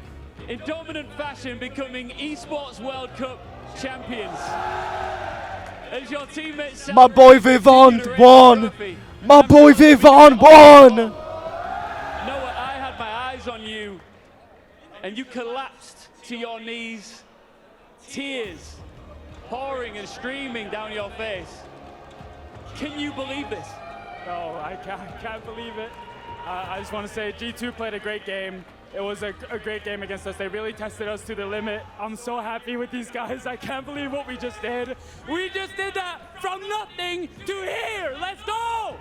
in dominant fashion, becoming Esports World Cup champions. As your teammates, My boy Vivant won! My boy Vivant won! Noah, I had my eyes on you, and you collapsed to your knees, tears pouring and streaming down your face. Can you believe this? No, I can't believe it. I just want to say G2 played a great game. It was a great game against us. They really tested us to the limit. I'm so happy with these guys. I can't believe what we just did. We just did that from nothing to here. Let's go!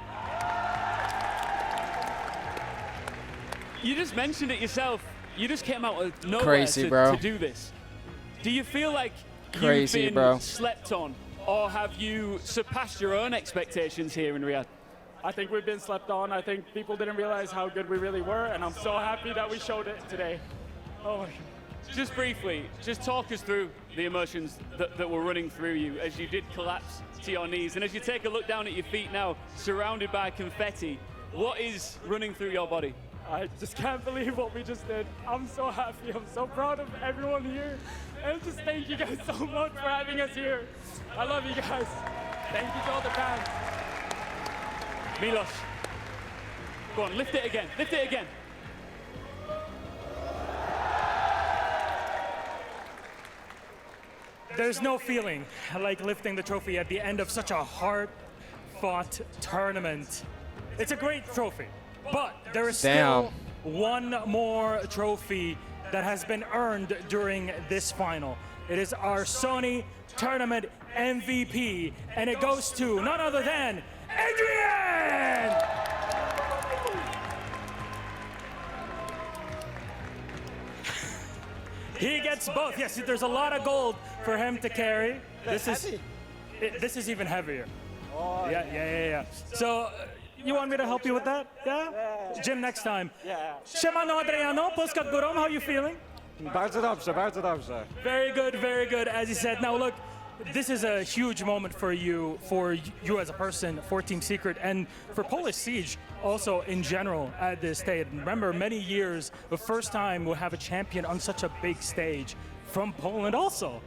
You just mentioned it yourself. You just came out of nowhere Crazy, bro. to do this. Do you feel like Crazy, you've been bro. slept on, or have you surpassed your own expectations here in Riyadh? I think we've been slept on. I think people didn't realize how good we really were, and I'm so happy that we showed it today. Oh my God. Just briefly, just talk us through the emotions that were running through you as you did collapse to your knees. And as you take a look down at your feet now, surrounded by confetti, what is running through your body? I just can't believe what we just did. I'm so happy. I'm so proud of everyone here. And just thank you guys so much for having us here. I love you guys. Thank you to all the fans. Milos, go on, lift it again, lift it again. There's no feeling like lifting the trophy at the end of such a hard-fought tournament. It's a great trophy, but there is still one more trophy that has been earned during this final. It is our Sony Tournament MVP, and it goes to none other than Adrian! He gets both. Yes, there's a lot of gold for him to carry. This is even heavier. Oh, yeah. So, you want me to help you with that? Yeah? Jim, next time. Yeah. Siemano Adriano, Polska Górom, how are you feeling? Bardzo dobrze, bardzo dobrze. Very good, very good. As you said, now look, this is a huge moment for you as a person, for Team Secret, and for Polish Siege also in general at this stage. Remember, many years, the first time we'll have a champion on such a big stage from Poland also.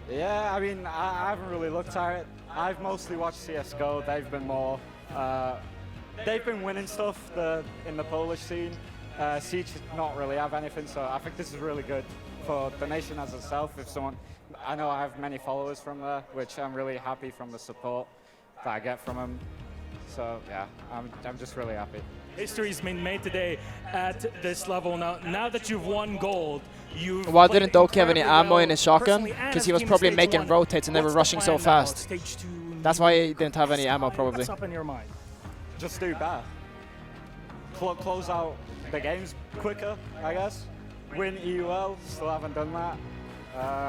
Yeah, I mean, I haven't really looked at it. I've mostly watched CSGO. They've been more, they've been winning stuff in the Polish scene. Siege not really have anything, so I think this is really good for the nation as itself. If someone, I know I have many followers from there, which I'm really happy from the support that I get from them. So yeah, I'm just really happy. History's been made today at this level. Now that you've won gold, you've Why didn't Doki have any ammo in his shotgun? Because he was probably making rotates and they were rushing so fast. That's why he didn't have any ammo, probably. What's up in your mind? Just do better. Close out the games quicker, I guess. Win EUL, still haven't done that.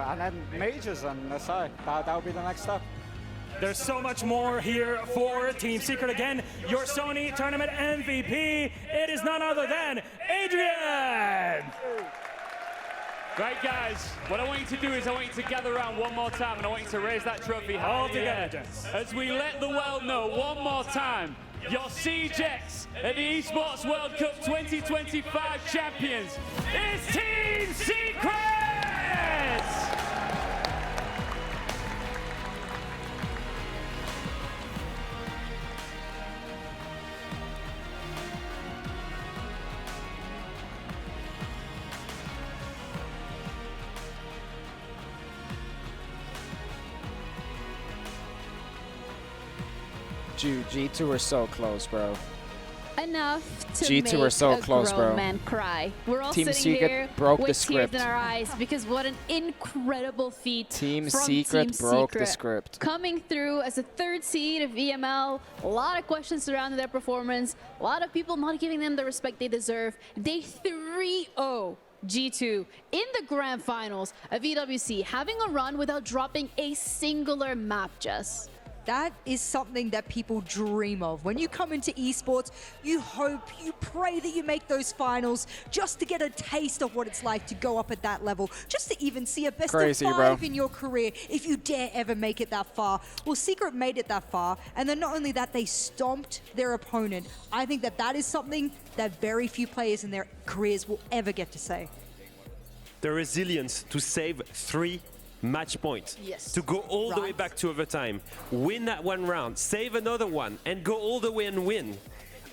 And then majors on the side. That would be the next step. There's so much more here for Team Secret. Again, your Sony Tournament MVP. It is none other than Adrian! Right, guys, what I want you to do is I want you to gather around one more time and I want you to raise that trophy high in the air as we let the world know one more time your CJX at the Esports World Cup 2025 champions is Team Secret! Dude, G2 were so close, bro. Enough to G2 make were so a close, grown bro. man cry. We're all Team sitting Secret here broke the with script. tears in our eyes because what an incredible feat Team from Secret Team broke the Secret. script. Coming through as a 3rd seed of EML, a lot of questions surrounding their performance, a lot of people not giving them the respect they deserve. They 3-0 G2 in the grand finals of EWC, having a run without dropping a singular map, Jess. That is something that people dream of. When you come into esports, you hope, you pray that you make those finals just to get a taste of what it's like to go up at that level, just to even see a best Crazy, of 5 bro. in your career, if you dare ever make it that far. Well, Secret made it that far, and then not only that, they stomped their opponent. I think that that is something that very few players in their careers will ever get to say. The resilience to save 3 match points, to go all the way back to overtime, win that one round, save another one, and go all the way and win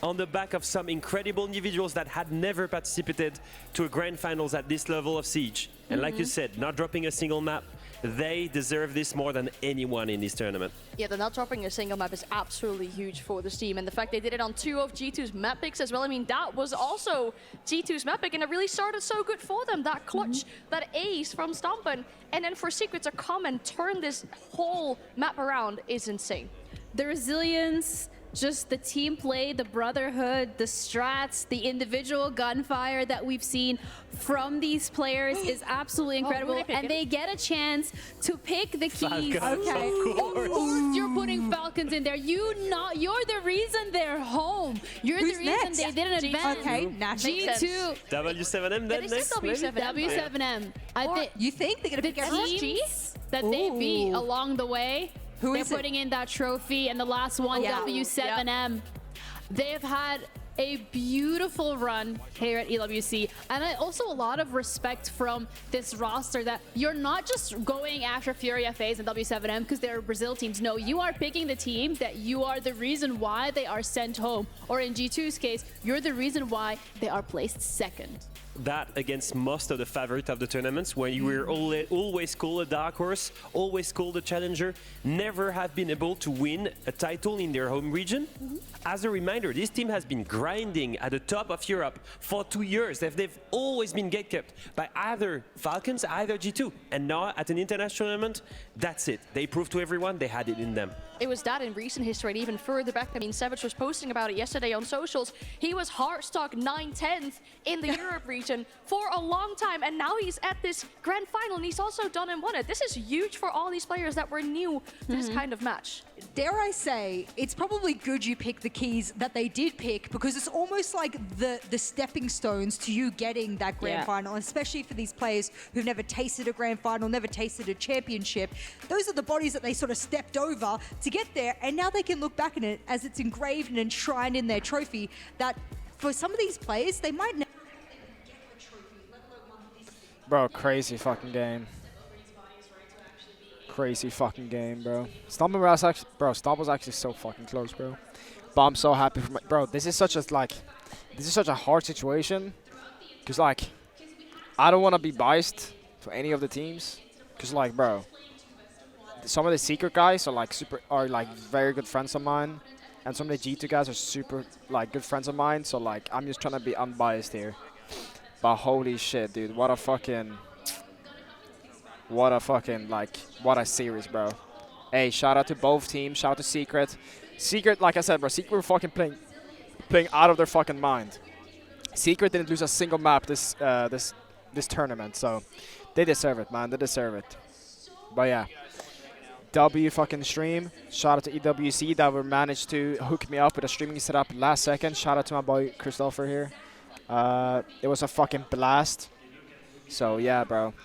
on the back of some incredible individuals that had never participated to a grand finals at this level of Siege. And like you said, not dropping a single map, they deserve this more than anyone in this tournament. Yeah, the not dropping a single map is absolutely huge for this team, and the fact they did it on 2 of G2's map picks as well. I mean, that was also G2's map pick, and it really started so good for them. That clutch, that ace from Stompns, and then for Secret to come and turn this whole map around is insane. The resilience, just the team play, the brotherhood, the strats, the individual gunfire that we've seen from these players is absolutely incredible. And they get a chance to pick the keys. Falcons, of course. You're putting Falcons in there. You're the reason they're home. You're Who's the reason next? they didn't advance. Okay, G2. W7M then It is next, still maybe? W7M. I think You think they're going to the pick everyone? teams that they beat Ooh. along the way, Who they're is it? putting in that trophy, and the last one, Yeah. W7M. They've had a beautiful run here at EWC, and also a lot of respect from this roster that you're not just going after Fury FAs and W7M because they're Brazil teams. No, you are picking the team that you are the reason why they are sent home. Or in G2's case, you're the reason why they are placed 2nd. That against most of the favorites of the tournaments, where you were always called a dark horse, always called a challenger, never have been able to win a title in their home region. As a reminder, this team has been grinding at the top of Europe for 2 years. They've always been gatekept by either Falcons, either G2. And now at an international tournament, that's it. They proved to everyone they had it in them. It was that in recent history, and even further back. I mean, Savage was posting about it yesterday on socials. He was Heartstock 9/10th in the Europe region for a long time, and now he's at this grand final, and he's also done and won it. This is huge for all these players that were new to this kind of match. Dare I say, it's probably good you picked the keys that they did pick, because it's almost like the stepping stones to you getting that grand final, especially for these players who've never tasted a grand final, never tasted a championship. Those are the bodies that they sort of stepped over to get there, and now they can look back at it as it's engraved and enshrined in their trophy, that for some of these players, they might never get a trophy, let alone one this big. Bro, crazy fucking game. Crazy fucking game, bro. Stomp was actually so fucking close, bro. But I'm so happy for bro. This is such a hard situation, cause like, I don't want to be biased for any of the teams, cause like, bro, some of the Secret guys are like very good friends of mine, and some of the G2 guys are super like good friends of mine. So like, I'm just trying to be unbiased here. But holy shit, dude, what a series, bro. Hey, shout out to both teams. Shout out to Secret. Secret, like I said, bro, Secret were fucking playing out of their fucking mind. Secret didn't lose a single map this tournament, so they deserve it, man. They deserve it. But yeah, W fucking stream. Shout out to EWC that were managed to hook me up with a streaming setup last second. Shout out to my boy Christopher here. It was a fucking blast. So yeah, bro.